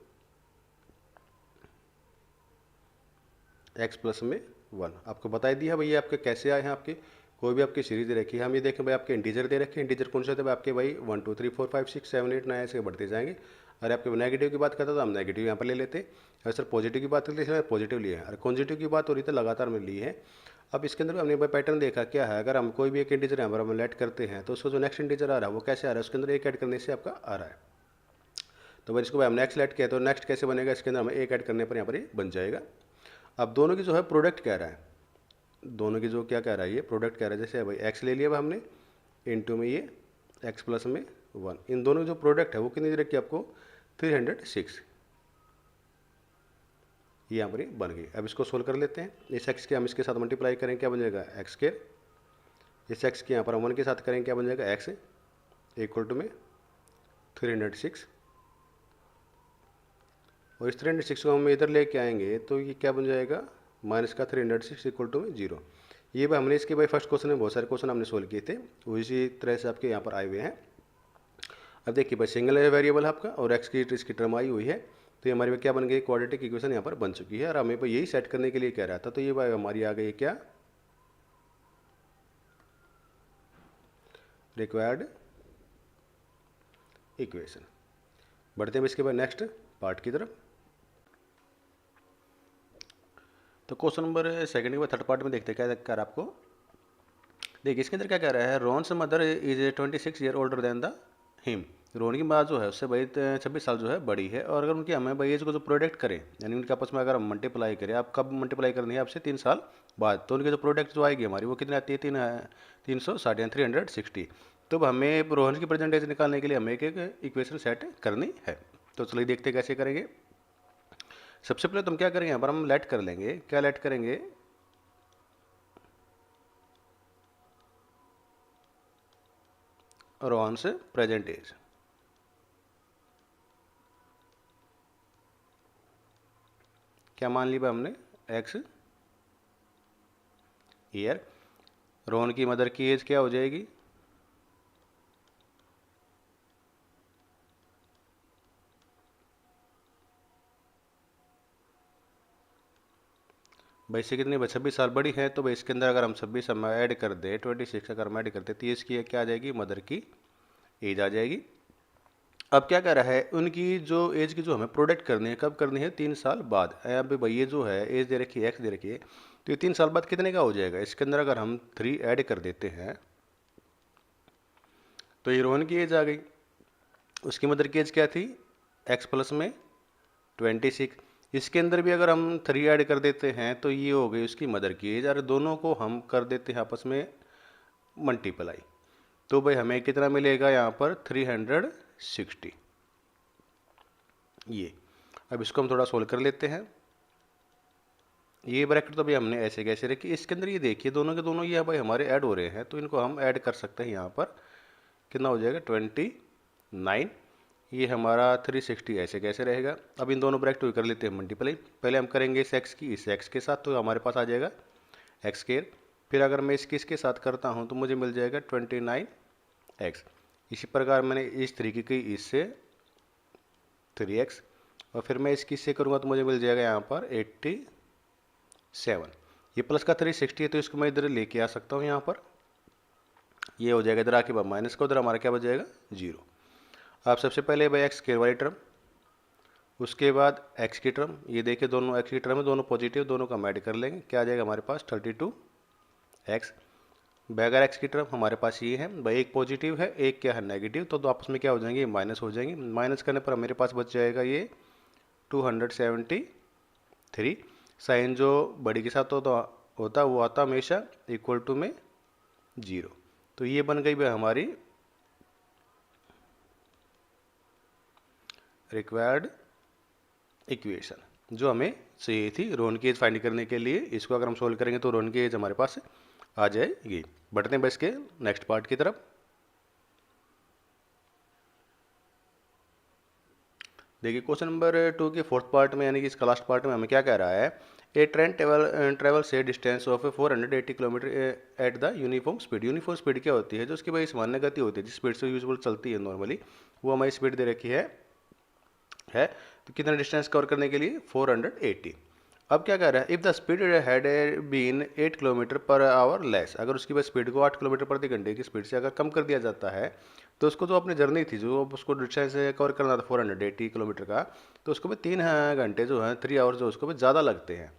x प्लस में 1। आपको बता दिया है भैया आपके कैसे आए हैं, आपके कोई भी आपकी सीरीज दे रखी है, हम ये देखें भाई आपके इंटीजर दे रखे हैं। इंटीजर कौन से होते हैं आपके भाई 1 2 3 4 5 6 7 8 9 ऐसे बढ़ते जाएंगे। अरे आपके नेगेटिव की बात करते तो हम नेगेटिव यहाँ पर ले लेते, अगर सर पॉजिटिव की बात करते हैं पॉजिटिव लिए, अरे पॉजिटिव की बात हो रही तो लगातार में ली है। अब इसके अंदर हमने भाई पैटर्न देखा क्या है, अगर हम कोई भी एक इंटीजर यहाँ पर हम ऐड करते हैं तो उसको जो नेक्स्ट इंटीजर आ रहा है वो कैसे आ रहा है, उसके अंदर एक ऐड करने से आपका आ रहा है। तो भाई इसको भाई हम नेक्स्ट ऐड किया तो नेक्स्ट कैसे बनेगा, इसके अंदर हमें एक ऐड करने पर यहाँ पर ये बन जाएगा। अब दोनों की जो है प्रोडक्ट कह रहा है, दोनों की जो क्या कह रहा है ये प्रोडक्ट कह रहा है, जैसे भाई x ले लिया भाई हमने इनटू में ये x प्लस में 1, इन दोनों जो प्रोडक्ट है वो कितनी दे रखी है आपको 306, ये यहाँ पर ही बन गई। अब इसको सोल्व कर लेते हैं। इस एक्स के हम इसके साथ मल्टीप्लाई करें, क्या बन जाएगा एक्स स्क्वायर। इस एक्स के यहाँ पर हम 1 के साथ करें, क्या बन जाएगा एक्स इक्वल टू में 306, और इस 306 को हम इधर लेके आएंगे तो ये क्या बन जाएगा माइनस का 306 इक्वल टू में 0। ये भाई हमने इसके भाई फर्स्ट क्वेश्चन में बहुत सारे क्वेश्चन हमने सोल्व किए थे, उसी तरह से आपके यहाँ पर आए हुए हैं। अब देखिए भाई सिंगल वेरिएबल आपका और एक्स की इसकी टर्म आई हुई है, तो ये हमारी में क्या बन गई क्वाड्रेटिक इक्वेशन यहाँ पर बन चुकी है। और हमें यही सेट करने के लिए कह रहा था, तो ये भाई हमारी आ गई क्या रिक्वायर्ड इक्वेशन। बढ़ते हैं इसके बाद नेक्स्ट पार्ट की तरफ। तो क्वेश्चन नंबर सेकंड के बाद थर्ड पार्ट में देखते हैं क्या कह रहा है आपको। देखिए इसके अंदर क्या कह रहा है, Ron's mother is 26 year older than the him. Ron की माँ जो है उससे भाई 26 साल जो है बड़ी है, और अगर उनकी हमें भाई एज को जो प्रोडक्ट करें, यानी उनके आपस में अगर हम मल्टीप्लाई करें, आप कब मल्टीप्लाई करनी है आपसे 3 साल बाद, तो उनकी जो प्रोडक्ट जो आएगी हमारी वो कितनी आती है 360 360। तो अब हमें रोहन की प्रेजेंट एज निकालने के लिए हमें एक इक्वेशन सेट करनी है। तो चलिए देखते कैसे करेंगे। सबसे पहले तो हम क्या करेंगे, यहाँ पर हम लेट कर लेंगे, क्या लेट करेंगे रोहन से प्रेजेंट एज। क्या मान लिया हमने एक्स ईयर। रोहन की मदर की एज क्या हो जाएगी भाई से कितनी 26 साल बड़ी है, तो भाई इसके अंदर अगर हम 26 हम ऐड कर दें 26 अगर हम ऐड करते तो इसकी क्या आ जाएगी मदर की एज आ जाएगी। अब क्या कह रहा है उनकी जो एज की जो हमें प्रोडक्ट करनी है कब करनी है 3 साल बाद। अब भाई ये जो है एज दे रखी है एक्स दे रखी है, तो ये 3 साल बाद कितने का हो जाएगा, इसके अंदर अगर हम 3 ऐड कर देते हैं तो ये रोहन की एज आ गई। उसकी मदर की एज क्या थी एक्स प्लस में 26। इसके अंदर भी अगर हम 3 ऐड कर देते हैं तो ये हो गई उसकी मदर की एज, और दोनों को हम कर देते हैं आपस में मल्टीप्लाई, तो भाई हमें कितना मिलेगा यहाँ पर 360 ये। अब इसको हम थोड़ा सोल्व कर लेते हैं। ये ब्रैकेट तो भाई हमने ऐसे कैसे रखी, इसके अंदर ये देखिए दोनों के दोनों ये भाई हमारे ऐड हो रहे हैं, तो इनको हम ऐड कर सकते हैं। यहाँ पर कितना हो जाएगा 29, ये हमारा 360 ऐसे कैसे रहेगा। अब इन दोनों ब्रैकेट को कर लेते हैं मल्टीप्लाई। पहले हम करेंगे इस एक्स की इस एक्स के साथ, तो हमारे पास आ जाएगा एक्स स्क्वायर। फिर अगर मैं इसके साथ करता हूँ तो मुझे मिल जाएगा 29x। इसी प्रकार मैंने इस तरीके की इससे 3x, और फिर मैं इसकी इससे करूँगा तो मुझे मिल जाएगा यहाँ पर 87। ये प्लस का 360 है तो इसको मैं इधर लेके आ सकता हूँ यहाँ पर, ये हो जाएगा इधर आके बाद माइनस का उधर हमारा क्या बच जाएगा 0। आप सबसे पहले भाई एक्स स्क्वायर वाली टर्म, उसके बाद एक्स की टर्म, ये देखिए दोनों एक्स की टर्म है दोनों पॉजिटिव, दोनों का हम ऐड कर लेंगे, क्या आ जाएगा हमारे पास 32x। बगैर एक्स की टर्म हमारे पास ये है भाई, एक पॉजिटिव है एक क्या है नेगेटिव, तो दो आपस में क्या हो जाएंगे माइनस हो जाएंगे। माइनस करने पर मेरे पास बच जाएगा ये 273। साइन जो बड़ी के साथ होता वो आता हमेशा इक्वल टू में 0। तो ये बन गई भाई हमारी रिक्वायर्ड इक्वेशन जो हमें चाहिए थी रोहन की एज फाइंड करने के लिए। इसको अगर हम सोल्व करेंगे तो रोहन की एज हमारे पास आ जाएगी। बढ़ते हैं बस के नेक्स्ट पार्ट की तरफ। देखिए क्वेश्चन नंबर 2 के फोर्थ पार्ट में यानी कि इसका लास्ट पार्ट में हमें क्या कह रहा है, ए ट्रेन ट्रेवल से distance of 480 kilometre at the uniform speed. Uniform speed क्या होती है, जो उसकी भाई सामान्य गति होती है जिस स्पीड से यूजुअल चलती है नॉर्मली, वो हमारी स्पीड दे रखी है। तो कितना डिस्टेंस कवर करने के लिए 480। अब क्या कह रहा है, if the speed had been 8 kilometer per hour less, अगर उसकी बस स्पीड को 8 किलोमीटर प्रति घंटे की स्पीड से अगर कम कर दिया जाता है, तो उसको जो अपनी जर्नी थी जो उसको डिस्टेंस कवर करना था 480 किलोमीटर का, तो उसको भी 3 घंटे जो है 3 आवर जो उसको भी ज़्यादा लगते हैं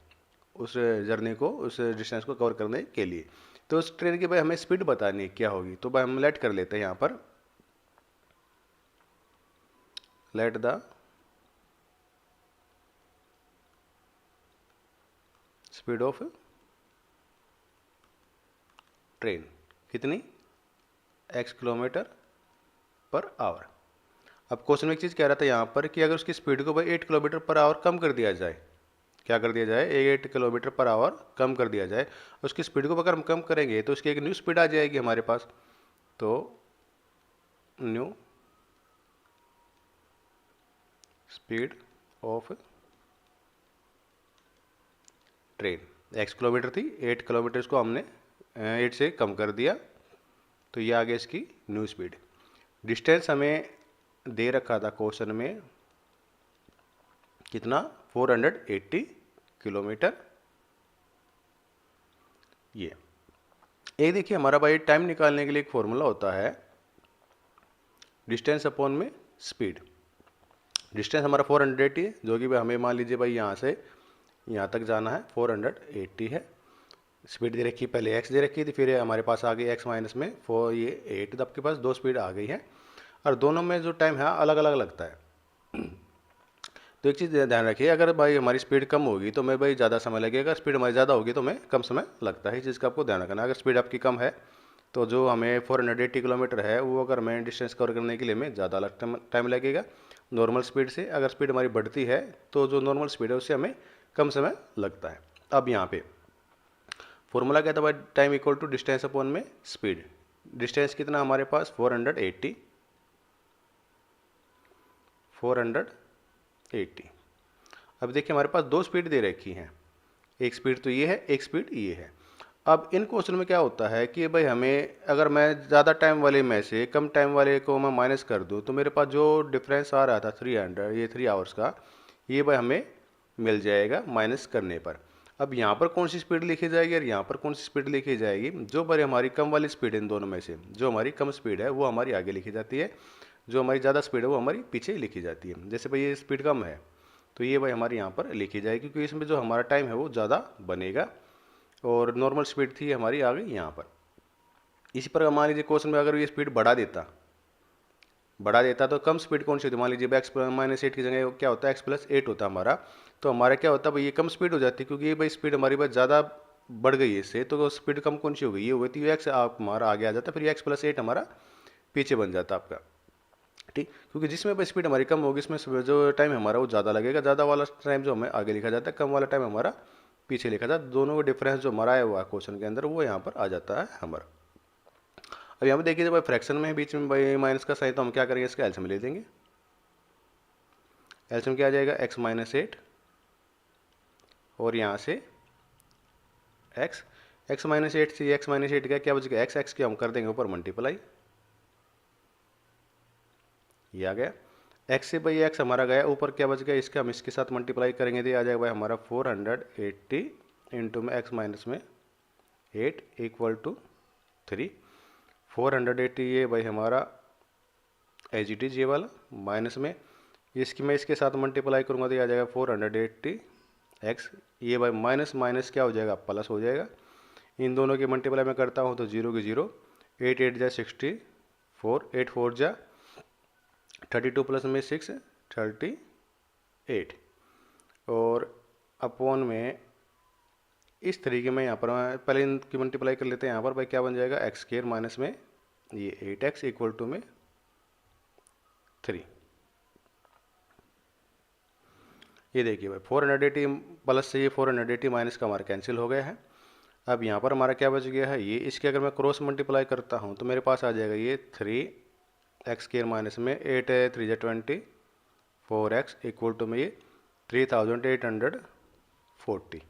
उस जर्नी को उस डिस्टेंस को कवर करने के लिए। तो उस ट्रेन की भाई हमें स्पीड बतानी है क्या होगी, तो भाई हम लेट कर लेते हैं यहाँ पर, let the speed of train कितनी x किलोमीटर पर आवर। अब क्वेश्चन में एक चीज़ कह रहा था यहाँ पर कि अगर उसकी स्पीड को भाई 8 किलोमीटर पर आवर कम कर दिया जाए, क्या कर दिया जाए, 8 किलोमीटर पर आवर कम कर दिया जाए, उसकी स्पीड को अगर हम कम करेंगे तो उसकी एक न्यू स्पीड आ जाएगी हमारे पास। तो new speed of train, x kilometre थी, 8 किलोमीटर इसको हमने 8 से कम कर दिया, तो ये आ गया इसकी न्यू स्पीड। डिस्टेंस हमें दे रखा था क्वेश्चन में कितना, 480 किलोमीटर। ये देखिए हमारा भाई टाइम निकालने के लिए एक फॉर्मूला होता है, डिस्टेंस अपॉन में स्पीड। डिस्टेंस हमारा 480 है, जो कि हमें मान लीजिए भाई यहाँ से यहाँ तक जाना है, 480 है। स्पीड दे रखी, पहले x दे रखी थी, फिर हमारे पास आ गई x माइनस में 4, ये 8, तो आपके पास दो स्पीड आ गई है और दोनों में जो टाइम है अलग अलग लगता है। तो एक चीज़ ध्यान रखिए, अगर भाई हमारी स्पीड कम होगी तो मैं भाई ज़्यादा समय लगेगा, स्पीड हमारी ज़्यादा होगी तो हमें कम समय लगता है। इस चीज़ का आपको ध्यान रखना। अगर स्पीड आपकी कम है तो जो हमें 480 किलोमीटर है वो अगर हमें डिस्टेंस कवर करने के लिए हमें ज़्यादा टाइम लगेगा नॉर्मल स्पीड से। अगर स्पीड हमारी बढ़ती है तो जो नॉर्मल स्पीड है उससे हमें कम समय लगता है। अब यहाँ पे फॉर्मूला क्या था भाई, time equal to distance upon में स्पीड। डिस्टेंस कितना हमारे पास 480, अब देखिए हमारे पास दो स्पीड दे रखी हैं, एक स्पीड तो ये है, एक स्पीड ये है। अब इन क्वेश्चन में क्या होता है कि भाई हमें अगर मैं ज़्यादा टाइम वाले में से कम टाइम वाले को मैं माइनस कर दूं तो मेरे पास जो डिफरेंस आ रहा था 300, ये 3 आवर्स का, ये भाई हमें मिल जाएगा माइनस करने पर। अब यहाँ पर कौन सी स्पीड लिखी जाएगी और यहाँ पर कौन सी स्पीड लिखी जाएगी, जो भाई हमारी कम वाली स्पीड है इन दोनों में से, जो हमारी कम स्पीड है वो हमारी आगे लिखी जाती है, जो हमारी ज़्यादा स्पीड है वो हमारी पीछे लिखी जाती है। जैसे भाई ये स्पीड कम है तो ये भाई हमारी यहाँ पर लिखी जाएगी क्योंकि इसमें जो हमारा टाइम है वो ज़्यादा बनेगा, और नॉर्मल स्पीड थी हमारी आ गई यहाँ पर। इसी प्रकार मान लीजिए क्वेश्चन में अगर ये स्पीड बढ़ा देता तो कम स्पीड कौन सी होती है, मान लीजिए एक्स माइनस 8 की जगह क्या होता है x प्लस 8 होता है हमारा, तो हमारा क्या होता है भाई ये कम स्पीड हो जाती है क्योंकि ये भाई स्पीड हमारी बात ज़्यादा बढ़ गई है इससे, तो स्पीड कम कौन सी हो गई, ये हुई थी एक्स, आप हमारा आगे आ जाता है, फिर एक्स प्लस 8 हमारा पीछे बन जाता आपका। ठीक, क्योंकि जिसमें भाई स्पीड हमारी कम होगी इसमें जो टाइम हमारा वो ज़्यादा लगेगा, ज़्यादा वाला टाइम जो हमें आगे लिखा जाता है, कम वाला टाइम हमारा पीछे लिखा जाता है। दोनों का डिफरेंस जो हमारा आया हुआ है क्वेश्चन के अंदर वो यहाँ पर आ जाता है हमारा। अब यहाँ पे देखिए जब भाई फ्रैक्शन में बीच में भाई माइनस का साइन, तो हम क्या करेंगे, इसका एलसीएम ले लेंगे। एलसीएम क्या आ जाएगा, x माइनस 8 और यहाँ से x माइनस 8 से x माइनस 8 का क्या बचेगा, x के हम कर देंगे ऊपर मल्टीप्लाई, ये आ गया। x से भाई x हमारा गया, ऊपर क्या बच गया, इसका हम इसके साथ मल्टीप्लाई करेंगे तो आ जाएगा भाई हमारा 480 इंटू में x माइनस में 8 इक्वल टू 3। 480 ये भाई हमारा एज इट इज ये वाला, माइनस में इसकी मैं इसके साथ मल्टीप्लाई करूँगा तो आ जाएगा 480 x, ये भाई माइनस माइनस क्या हो जाएगा, प्लस हो जाएगा। इन दोनों की मल्टीप्लाई मैं करता हूँ तो 0 की 0, 8 8 जा 64, 8 4 जा 32 प्लस में 6 38, और अपॉन में इस तरीके में यहाँ पर पहले इनकी मल्टीप्लाई कर लेते हैं। यहाँ पर भाई क्या बन जाएगा, एक्स स्क्वायर माइनस में ये 8x इक्वल टू में 3। ये देखिए भाई 480 प्लस से ये 480 माइनस का हमारा कैंसिल हो गया है। अब यहाँ पर हमारा क्या बच गया है, ये इसके अगर मैं क्रॉस मल्टीप्लाई करता हूँ तो मेरे पास आ जाएगा ये 3x स्क्वायर माइनस में 8 3 20 4x इक्वल टू में ये 3840।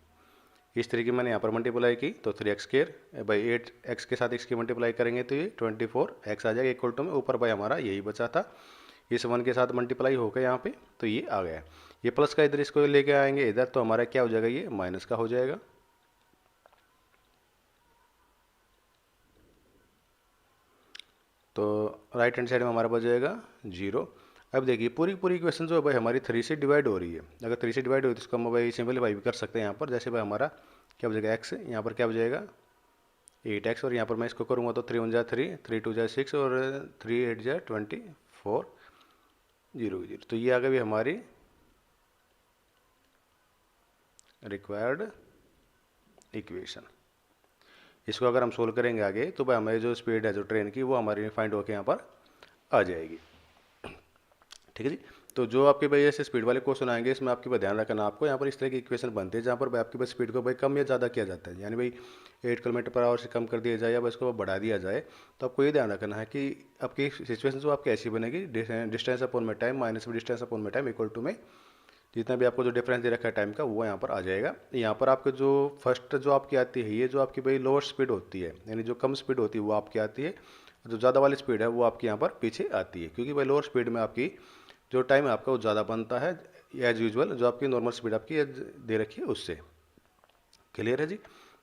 इस तरीके मैंने यहाँ पर मल्टीप्लाई की तो 3x स्क्वायर बाई 8x के साथ x की मल्टीप्लाई करेंगे तो ये 24x आ जाएगा इक्वल टू में, ऊपर भाई हमारा यही बचा था, इस 1 के साथ मल्टीप्लाई हो गया यहाँ पे तो ये आ गया। ये प्लस का इधर इसको लेके आएंगे इधर तो हमारा क्या हो जाएगा, ये माइनस का हो जाएगा। तो राइट हैंड साइड में हमारा बच जाएगा 0। अब देखिए पूरी पूरी इक्वेशन जो है भाई हमारी 3 से डिवाइड हो रही है, अगर 3 से डिवाइड हो तो इसको हम भाई सिंपलीफाई भी कर सकते हैं यहाँ पर। जैसे भाई हमारा क्या बचेगा x, यहाँ पर क्या बचेगा 8x, और यहाँ पर मैं इसको करूँगा तो 3 1 जा 3, 3 2 जा 6 और 3 8 जा 24, 0 0। तो ये आ गई हमारी रिक्वायर्ड इक्वेशन। इसको अगर हम सोल्व करेंगे आगे तो भाई हमारी जो स्पीड है जो ट्रेन की वो हमारी फाइंड होकर यहाँ पर आ जाएगी। ठीक है जी। तो जो आपके भाई ऐसे स्पीड वाले क्वेश्चन आएंगे इसमें आपके पास ध्यान रखना, आपको यहाँ पर इस तरह की इक्वेशन बनते हैं जहाँ पर भाई आपके पास स्पीड को भाई कम या ज़्यादा किया जाता है, यानी भाई 8 किलोमीटर पर आवर से कम कर दिया जाए या बस इसको बढ़ा दिया जाए। तो आपको ये ध्यान रखना है कि आपकी सिचुएशन जो आपकी ऐसी बनेगी, डिस्टेंस अपॉन में टाइम माइनस डिस्टेंस अपॉन में टाइम इक्वल टू में जितना भी आपको जो डिफरेंस दे रखा है टाइम का वो यहाँ पर आ जाएगा। यहाँ पर आपके जो फर्स्ट जो आपकी आती है ये जो आपकी भाई लोअर स्पीड होती है, यानी जो कम स्पीड होती है वो आपकी आती है, जो ज़्यादा वाली स्पीड है वो आपकी यहाँ पर पीछे आती है, क्योंकि भाई लोअर स्पीड में आपकी जो टाइम है आपका वो ज़्यादा बनता है एज यूजुअल जो आपकी नॉर्मल स्पीड आपकी दे रखी है उससे। क्लियर है जी।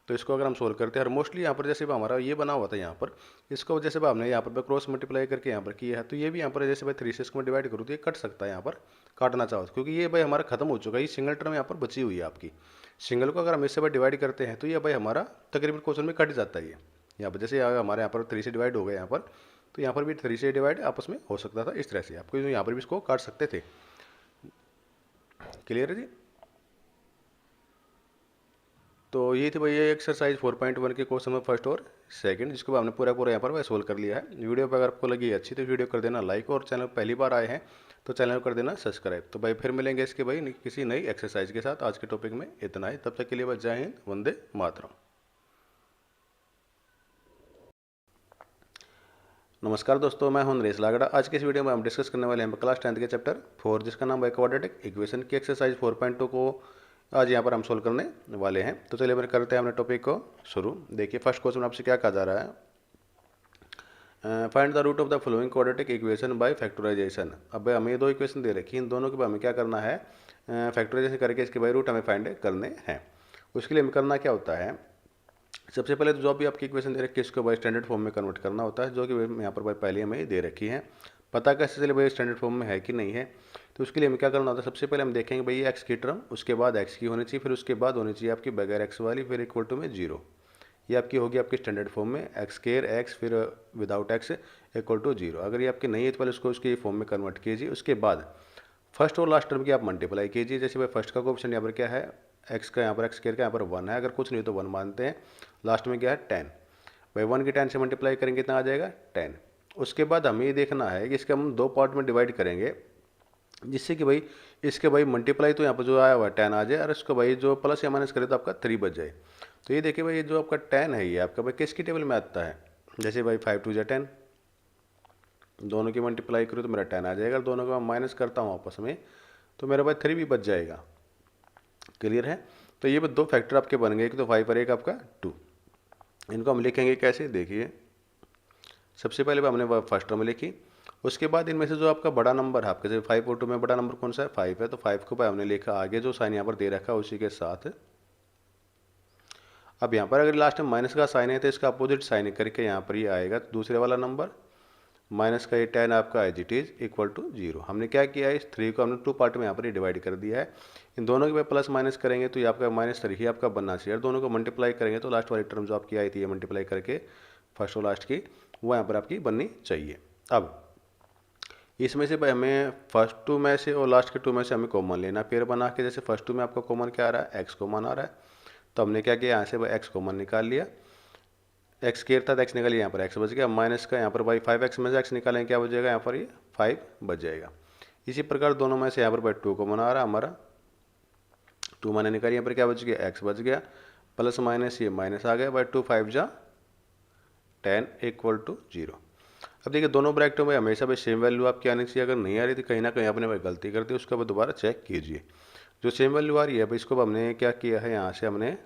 तो इसको अगर हम सोल्व करते हैं और मोस्टली यहाँ पर जैसे हमारा ये बना हुआ था यहाँ पर, इसको जैसे हमने यहाँ पर क्रॉस मल्टीप्लाई करके यहाँ पर किया है, तो ये भी यहाँ पर जैसे भाई 3 से इसको मैं डिवाइड करूँ तो ये कट सकता है यहाँ पर काटना चाहो, क्योंकि ये भाई हमारा खत्म हो चुका है, ये सिंगल टर्म यहाँ पर बची हुई है आपकी। सिंगल को अगर हम इससे भाई डिवाइड करते हैं तो ये भाई हमारा तकरीबन क्वेश्चन में कट जाता है ये यहाँ पर, जैसे हमारे यहाँ पर 3 से डिवाइड हो गया यहाँ पर, तो यहाँ पर भी 3 से डिवाइड आपस में हो सकता था इस तरह से, आपको यहाँ पर भी इसको काट सकते थे। क्लियर है जी। तो ये थी भाई ये एक्सरसाइज 4.1 के क्वेश्चन में फर्स्ट और सेकंड, जिसको हमने पूरा यहाँ पर वह सोल्व कर लिया है। वीडियो पर अगर आपको लगी अच्छी तो वीडियो कर देना लाइक, और चैनल पहली बार आए हैं तो चैनल कर देना सब्सक्राइब। तो भाई फिर मिलेंगे इसके भाई किसी नई एक्सरसाइज के साथ। आज के टॉपिक में इतना ही, तब तक के लिए बस जय हिंद, वंदे मातरम। नमस्कार दोस्तों, मैं हूं नरेश लागड़ा। आज के इस वीडियो में हम डिस्कस करने वाले हैं क्लास 10th के चैप्टर 4 जिसका नाम है क्वाड्रेटिक इक्वेशन की एक्सरसाइज 4.2 को आज यहाँ पर हम सोल्व करने वाले हैं। तो चलिए फिर करते हैं अपने टॉपिक को शुरू। देखिए फर्स्ट क्वेश्चन आपसे क्या कहा जा रहा है, find the root of the following quadratic equation by factorisation. अब हमें ये दो इक्वेशन दे रखी हैं, इन दोनों के बाद हमें क्या करना है, फैक्टराइजेशन करके इसके बाय रूट हमें फाइंड करने हैं। उसके लिए हमें करना क्या होता है, सबसे पहले तो जो भी आपकी इक्वेशन दे रखी है इसको भाई स्टैंडर्ड फॉर्म में कन्वर्ट करना होता है, जो कि यहाँ पर भाई पहले हमें दे रखी है। पता कैसे चले भाई स्टैंडर्ड फॉर्म में है कि नहीं है, तो उसके लिए हमें क्या करना होता है, सबसे पहले हम देखेंगे भाई एक्स की टर्म, उसके बाद एक्स की होनी चाहिए, फिर उसके बाद होनी चाहिए आपकी बगैर एक्स वाली, फिर इक्वल टू में 0। ये आपकी होगी आपकी स्टैंडर्ड फॉर्म में एक्स केयर एक्स फिर विदाउट एक्स इक्वल टू 0। अगर ये आपकी नहीं है तो पहले उसको उसके फॉर्म में कन्वर्ट कीजिए। उसके बाद फर्स्ट और लास्ट टर्म की आप मल्टीप्लाई कीजिए। जैसे भाई फर्स्ट का ऑप्शन यहाँ पर क्या है, एक्स का यहाँ पर एक्स केयर का यहाँ पर 1 है, अगर कुछ नहीं तो 1 मानते हैं। लास्ट में क्या है 10, भाई 1 की 10 से मल्टीप्लाई करेंगे कितना आ जाएगा 10। उसके बाद हमें ये देखना है कि इसके हम दो पार्ट में डिवाइड करेंगे, जिससे कि भाई इसके भाई मल्टीप्लाई तो यहाँ पर जो आया हुआ 10 आ जाए, और इसको भाई जो प्लस या माइनस करे तो आपका 3 बच जाए। तो ये देखिए भाई ये जो आपका 10 है ये आपका भाई किसकी टेबल में आता है, जैसे भाई 5 2 10, दोनों की मल्टीप्लाई करूँ तो मेरा 10 आ जाएगा, दोनों का माइनस करता हूँ आपस में तो मेरा भाई 3 भी बच जाएगा। क्लियर है। तो ये दो फैक्टर आपके बन गए, एक तो 5 और एक आपका 2। इनको हम लिखेंगे कैसे, देखिए सबसे पहले हमने फर्स्ट टर्म लिखी, उसके बाद इनमें से जो आपका बड़ा नंबर है आपके, जैसे 5 और 2 में बड़ा नंबर कौन सा है 5 है, तो 5 को भाई हमने लिखा आगे जो साइन यहाँ पर दे रखा है उसी के साथ। अब यहाँ पर अगर लास्ट में माइनस का साइन है तो इसका अपोजिट साइन करके यहाँ पर ये आएगा दूसरे वाला नंबर, माइनस का ये 10 आपका as it is equal to 0। हमने क्या किया है, इस 3 को हमने 2 पार्ट में यहाँ पर डिवाइड कर दिया है। इन दोनों के प्लस माइनस करेंगे तो ये आपका -3 ही आपका बनना चाहिए, और दोनों को मल्टीप्लाई करेंगे तो लास्ट वाली टर्म जो आपकी आई थी ये मल्टीप्लाई करके फर्स्ट और लास्ट की वो यहाँ पर आपकी बननी चाहिए। अब इसमें से भाई हमें फर्स्ट 2 में से और लास्ट के 2 में से हमें कॉमन लेना, पेयर बना के जैसे फर्स्ट 2 में आपका कॉमन क्या आ रहा है, एक्स कॉमन आ रहा है, तो हमने क्या किया यहाँ से भाई एक्स कॉमन निकाल लिया, एक्स केयर था एक्स निकालिए, यहाँ पर एक्स बच गया, माइनस का यहाँ पर भाई 5x में से एक्स निकालेंगे क्या बचेगा, यहाँ पर ये 5 बच जाएगा। इसी प्रकार दोनों में से यहाँ पर भाई 2 कॉमन आ रहा है हमारा, 2 मैंने निकाली, यहाँ पर क्या बच गया एक्स बच गया, प्लस माइनस ये माइनस आ गया, भाई 2 5 जा 10 इक्वल टू 0। अब देखिए दोनों ब्रैकेटों में हमेशा भाई सेम वैल्यू आपकी आनी चाहिए, अगर नहीं आ रही तो कहीं ना कहीं आपने भाई गलती कर दी, उसका भाई दोबारा चेक कीजिए। जो सेम वैल्यू आ रही है भाई इसको हमने क्या किया है, यहाँ से हमने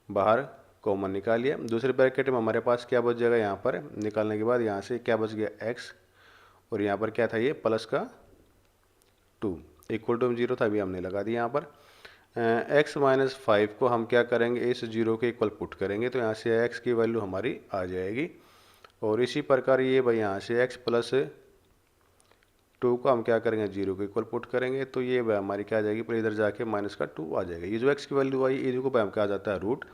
बाहर कॉमन निकाल लिया। दूसरे ब्रैकेट में हमारे पास क्या बच जाएगा, यहाँ पर निकालने के बाद यहाँ से क्या बच गया एक्स, और यहाँ पर क्या था ये प्लस का 2 इक्वल टू 0 था, अभी हमने लगा दिया यहाँ पर। एक्स माइनस 5 को हम क्या करेंगे, इस 0 के इक्वल पुट करेंगे तो यहाँ से एक्स की वैल्यू हमारी आ जाएगी, और इसी प्रकार ये भाई यहाँ से एक्स प्लस 2 को हम क्या करेंगे 0 के इक्वल पुट करेंगे तो ये भाई हमारी क्या आ जाएगी, पर इधर जाके माइनस का 2 आ जाएगा। ये जो एक्स की वैल्यू आई इसी को भाई हम क्या आ जाता है रूट,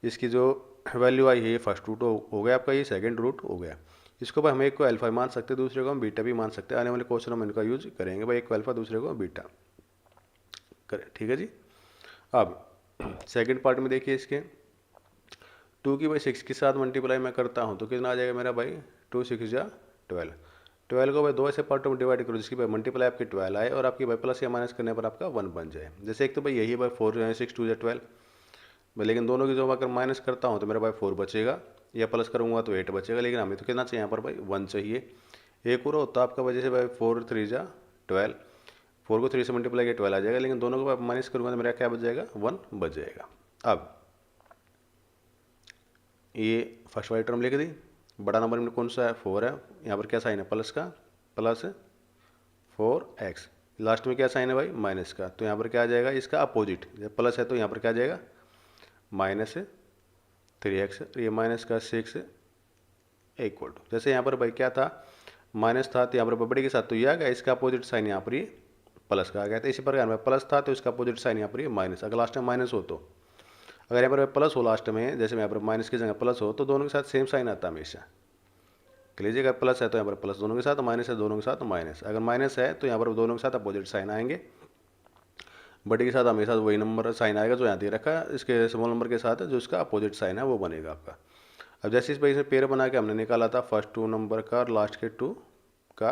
इसकी जो वैल्यू आई है ये फर्स्ट रूट हो गया आपका, ये सेकंड रूट हो गया। इसको भाई हम एक को अल्फा मान सकते हैं, दूसरे को हम बीटा भी मान सकते हैं। आने वाले क्वेश्चन में इनका यूज करेंगे भाई, एक को अल्फा दूसरे को बीटा करें, ठीक है जी। अब सेकंड पार्ट में देखिए इसके 2 की भाई 6 के साथ मल्टीप्लाई मैं करता हूँ तो कितना आ जाएगा मेरा भाई 2 6 जा 12, 12 को भाई 2 ऐसे पार्टों में डिवाइड करो जिसकी भाई मल्टीप्लाई आपकी 12 आए और आपकी भाई प्लस या माइनस करने पर आपका 1 बन जाए। जैसे एक तो भाई यही भाई 4 6 2 12, लेकिन दोनों की जो अगर माइनस करता हूँ तो मेरा भाई 4 बचेगा, या प्लस करूँगा तो 8 बचेगा, लेकिन हमें तो कितना चाहिए यहाँ पर भाई 1 चाहिए। एक पूरा होता आपका वजह से भाई 4 3 जा 12, 4 को 3 से मल्टीप्लाई किया 12 आ जाएगा, लेकिन दोनों को माइनस करूँगा तो मेरा क्या बच जाएगा 1 बच जाएगा। अब ये फर्स्ट वाली टर्म लिख दी, बड़ा नंबर में कौन सा है 4 है, यहाँ पर क्या साइन है प्लस का, प्लस 4x, लास्ट में क्या साइन है भाई माइनस का, तो यहाँ पर क्या आ जाएगा इसका अपोजिट, जब प्लस है तो यहाँ पर क्या आ जाएगा -3x, ये माइनस का 6 इक्वल टू, जैसे यहाँ पर भाई क्या था माइनस था तो यहाँ पर बड़े के साथ तो ये आ गया, इसका अपोजिट साइन यहाँ पर ये प्लस का आ गया, तो इसी प्रकार में प्लस था तो इसका अपोजिट साइन यहाँ पर ये माइनस, अगर लास्ट में माइनस हो तो, अगर यहाँ पर प्लस हो लास्ट में, जैसे यहाँ पर माइनस की जगह प्लस हो तो दोनों के साथ सेम साइन आता है हमेशा। लीजिए अगर प्लस है तो यहाँ पर प्लस दोनों के साथ, माइनस है दोनों के साथ माइनस, अगर माइनस है तो यहाँ पर दोनों के साथ अपोजिट साइन आएंगे, बड़े के साथ हमेशा वही नंबर साइन आएगा जो यहाँ दे रखा है, इसके स्मॉल नंबर के साथ जो इसका अपोजिट साइन है वो बनेगा आपका। अब जैसे इस से पेयर बना के हमने निकाला था फर्स्ट 2 नंबर का और लास्ट के 2 का,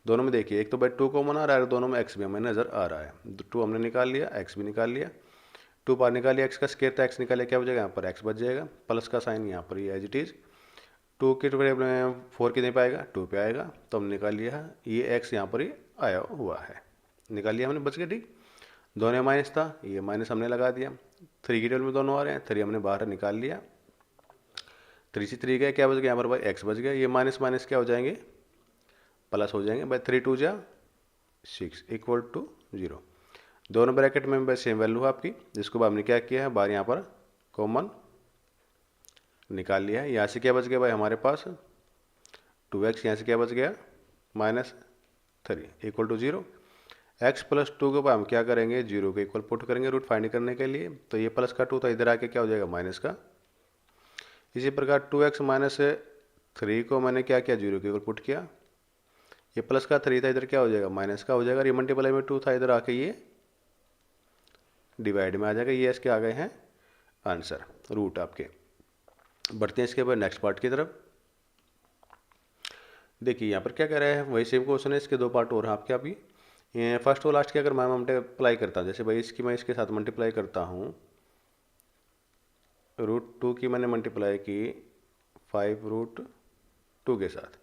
दोनों में देखिए एक तो भाई 2 कॉमन आ रहा है, दोनों में एक्स भी हमें नज़र आ रहा है, 2 हमने निकाल लिया, एक्स भी निकाल लिया, 2 बाहर निकाल लिया, एक्स का स्क्वायर था, एक्स निकालिए क्या बचेगा यहाँ पर एक्स बच जाएगा, प्लस का साइन यहाँ पर ये एज इट इज़, 2 के 4 कितने पे आएगा 2 पे आएगा, तो हमने निकाल लिया है ये एक्स यहाँ पर ही आया हुआ है, निकाल लिया हमने, बच गया ठीक। दोनों में माइनस था, ये माइनस हमने लगा दिया, 3 की टेबल में दोनों आ रहे हैं, 3 हमने बाहर निकाल लिया, 3 से 3 गया क्या बच गया यहाँ पर भाई एक्स बच गया, ये माइनस माइनस क्या हो जाएंगे प्लस हो जाएंगे भाई, 3 2 जा 6 इक्वल टू 0, दोनों ब्रैकेट में भाई सेम वैल्यू है आपकी, जिसको बाद हमने क्या किया है बाहर यहाँ पर कॉमन निकाल लिया है, यहाँ से क्या बच गया भाई हमारे पास 2x, यहाँ से क्या बच गया -3 इक्वल टू 0, x प्लस 2 को हम क्या करेंगे 0 के इक्वल पुट करेंगे रूट फाइंड करने के लिए, तो ये प्लस का 2 था इधर आके क्या हो जाएगा माइनस का, इसी प्रकार 2x माइनस 3 को मैंने क्या किया 0 के इक्वल पुट किया, ये प्लस का 3 था इधर क्या हो जाएगा माइनस का हो जाएगा, ये मल्टीप्लाई में 2 था इधर आके ये डिवाइड में आ जाएगा, ये इसके आ गए हैं आंसर रूट आपके। बढ़ते हैं इसके बाद नेक्स्ट पार्ट की तरफ, देखिए यहाँ पर क्या कह रहा है वही सेम क्वेश्चन है, इसके 2 पार्ट और हैं आपके अभी, फर्स्ट और लास्ट की अगर मैं मल्टीप्लाई करता हूँ, जैसे भाई इसकी मैं इसके साथ मल्टीप्लाई करता हूँ, √2 की मैंने मल्टीप्लाई की 5√2 के साथ,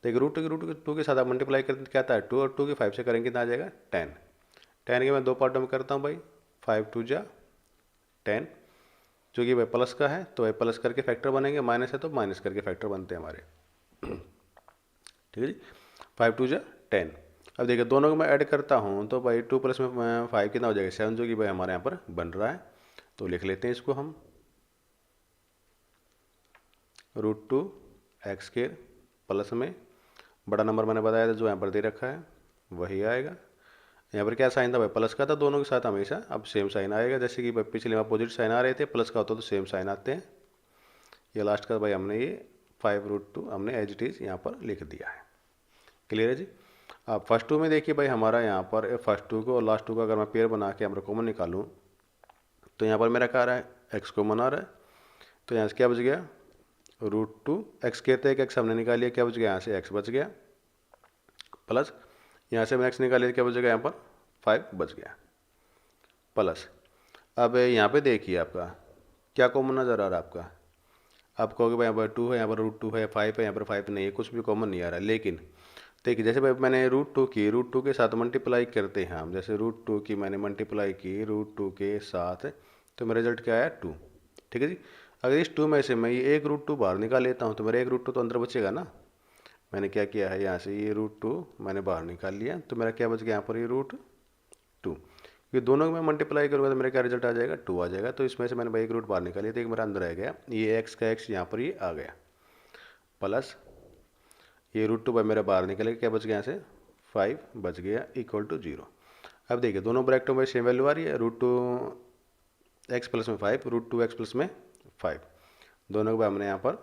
देखिए √2 के साथ आप मल्टीप्लाई करते क्या आता है 2 और 2 के 5 से करेंगे कितना आ जाएगा 10, 10 के मैं 2 पार्टों में करता हूँ भाई 5 2 जा 10, जो कि भाई प्लस का है तो भाई प्लस करके फैक्टर बनेंगे, माइनस है तो माइनस करके फैक्टर बनते हैं हमारे, ठीक है जी, 5 2 जा 10। अब देखिए दोनों को मैं ऐड करता हूँ तो भाई 2 प्लस में 5 कितना हो जाएगा 7, जो कि भाई हमारे यहाँ पर बन रहा है, तो लिख लेते हैं इसको हम √2 एक्स के प्लस में बड़ा नंबर मैंने बताया था जो यहाँ पर दे रखा है वही आएगा, यहाँ पर क्या साइन था भाई प्लस का था, दोनों के साथ हमेशा अब सेम साइन आएगा, जैसे कि भाई पिछले में अपोजिट साइन आ रहे थे, प्लस का होता तो सेम साइन आते हैं, ये लास्ट का भाई हमने ये 5√2 हमने एज इट इज़ यहाँ पर लिख दिया है, क्लियर है जी। अब फर्स्ट 2 में देखिए भाई हमारा यहाँ पर फर्स्ट 2 को और लास्ट 2 को अगर मैं पेयर बना के हमारा कॉमन निकालूँ तो यहाँ पर मेरा क्या आ रहा है एक्स कॉमन आ रहा है, तो यहाँ से क्या बच गया √2 एक्स कहते हैं कि एक्स हमने निकाल लिया, क्या बच गया यहाँ से एक्स बच गया, प्लस यहाँ से मैं एक्स निकाल लिया क्या बचेगा यहाँ पर 5 बच गया, प्लस अब यहाँ पे देखिए आपका क्या कॉमन नज़र आ रहा है आपका, आप कहोगे भाई यहाँ पर 2 है, यहाँ पर √2 है, 5 है, यहाँ पर 5 नहीं है, कुछ भी कॉमन नहीं आ रहा, लेकिन देखिए जैसे भाई मैंने √2 के साथ मल्टीप्लाई करते हैं हम, जैसे √2 की मैंने मल्टीप्लाई की √2 के साथ तो मेरा रिजल्ट क्या आया 2, ठीक है जी। अगर इस 2 में से मैं ये एक √2 बाहर निकाल लेता हूँ तो मेरा एक √2 तो अंदर बचेगा ना, मैंने क्या किया है यहाँ से ये √2 मैंने बाहर निकाल लिया, तो मेरा क्या बच गया यहाँ पर ये √2, ये दोनों को मैं मल्टीप्लाई करूँगा तो मेरा क्या रिजल्ट आ जाएगा 2 आ जाएगा, तो इसमें से मैंने भाई एक रूट बाहर निकाल लिया तो एक मेरा अंदर आ गया, ये एक्स का एक्स यहाँ पर ये आ गया, प्लस ये √2 भाई मेरा बाहर निकलेगा, क्या बच गया यहाँ से 5 बच गया इक्वल टू 0। अब देखिए दोनों ब्रैकेटों में सेम वैल्यू आ रही है, √2 एक्स प्लस में 5 √2 एक्स प्लस में 5, दोनों को हमने यहाँ पर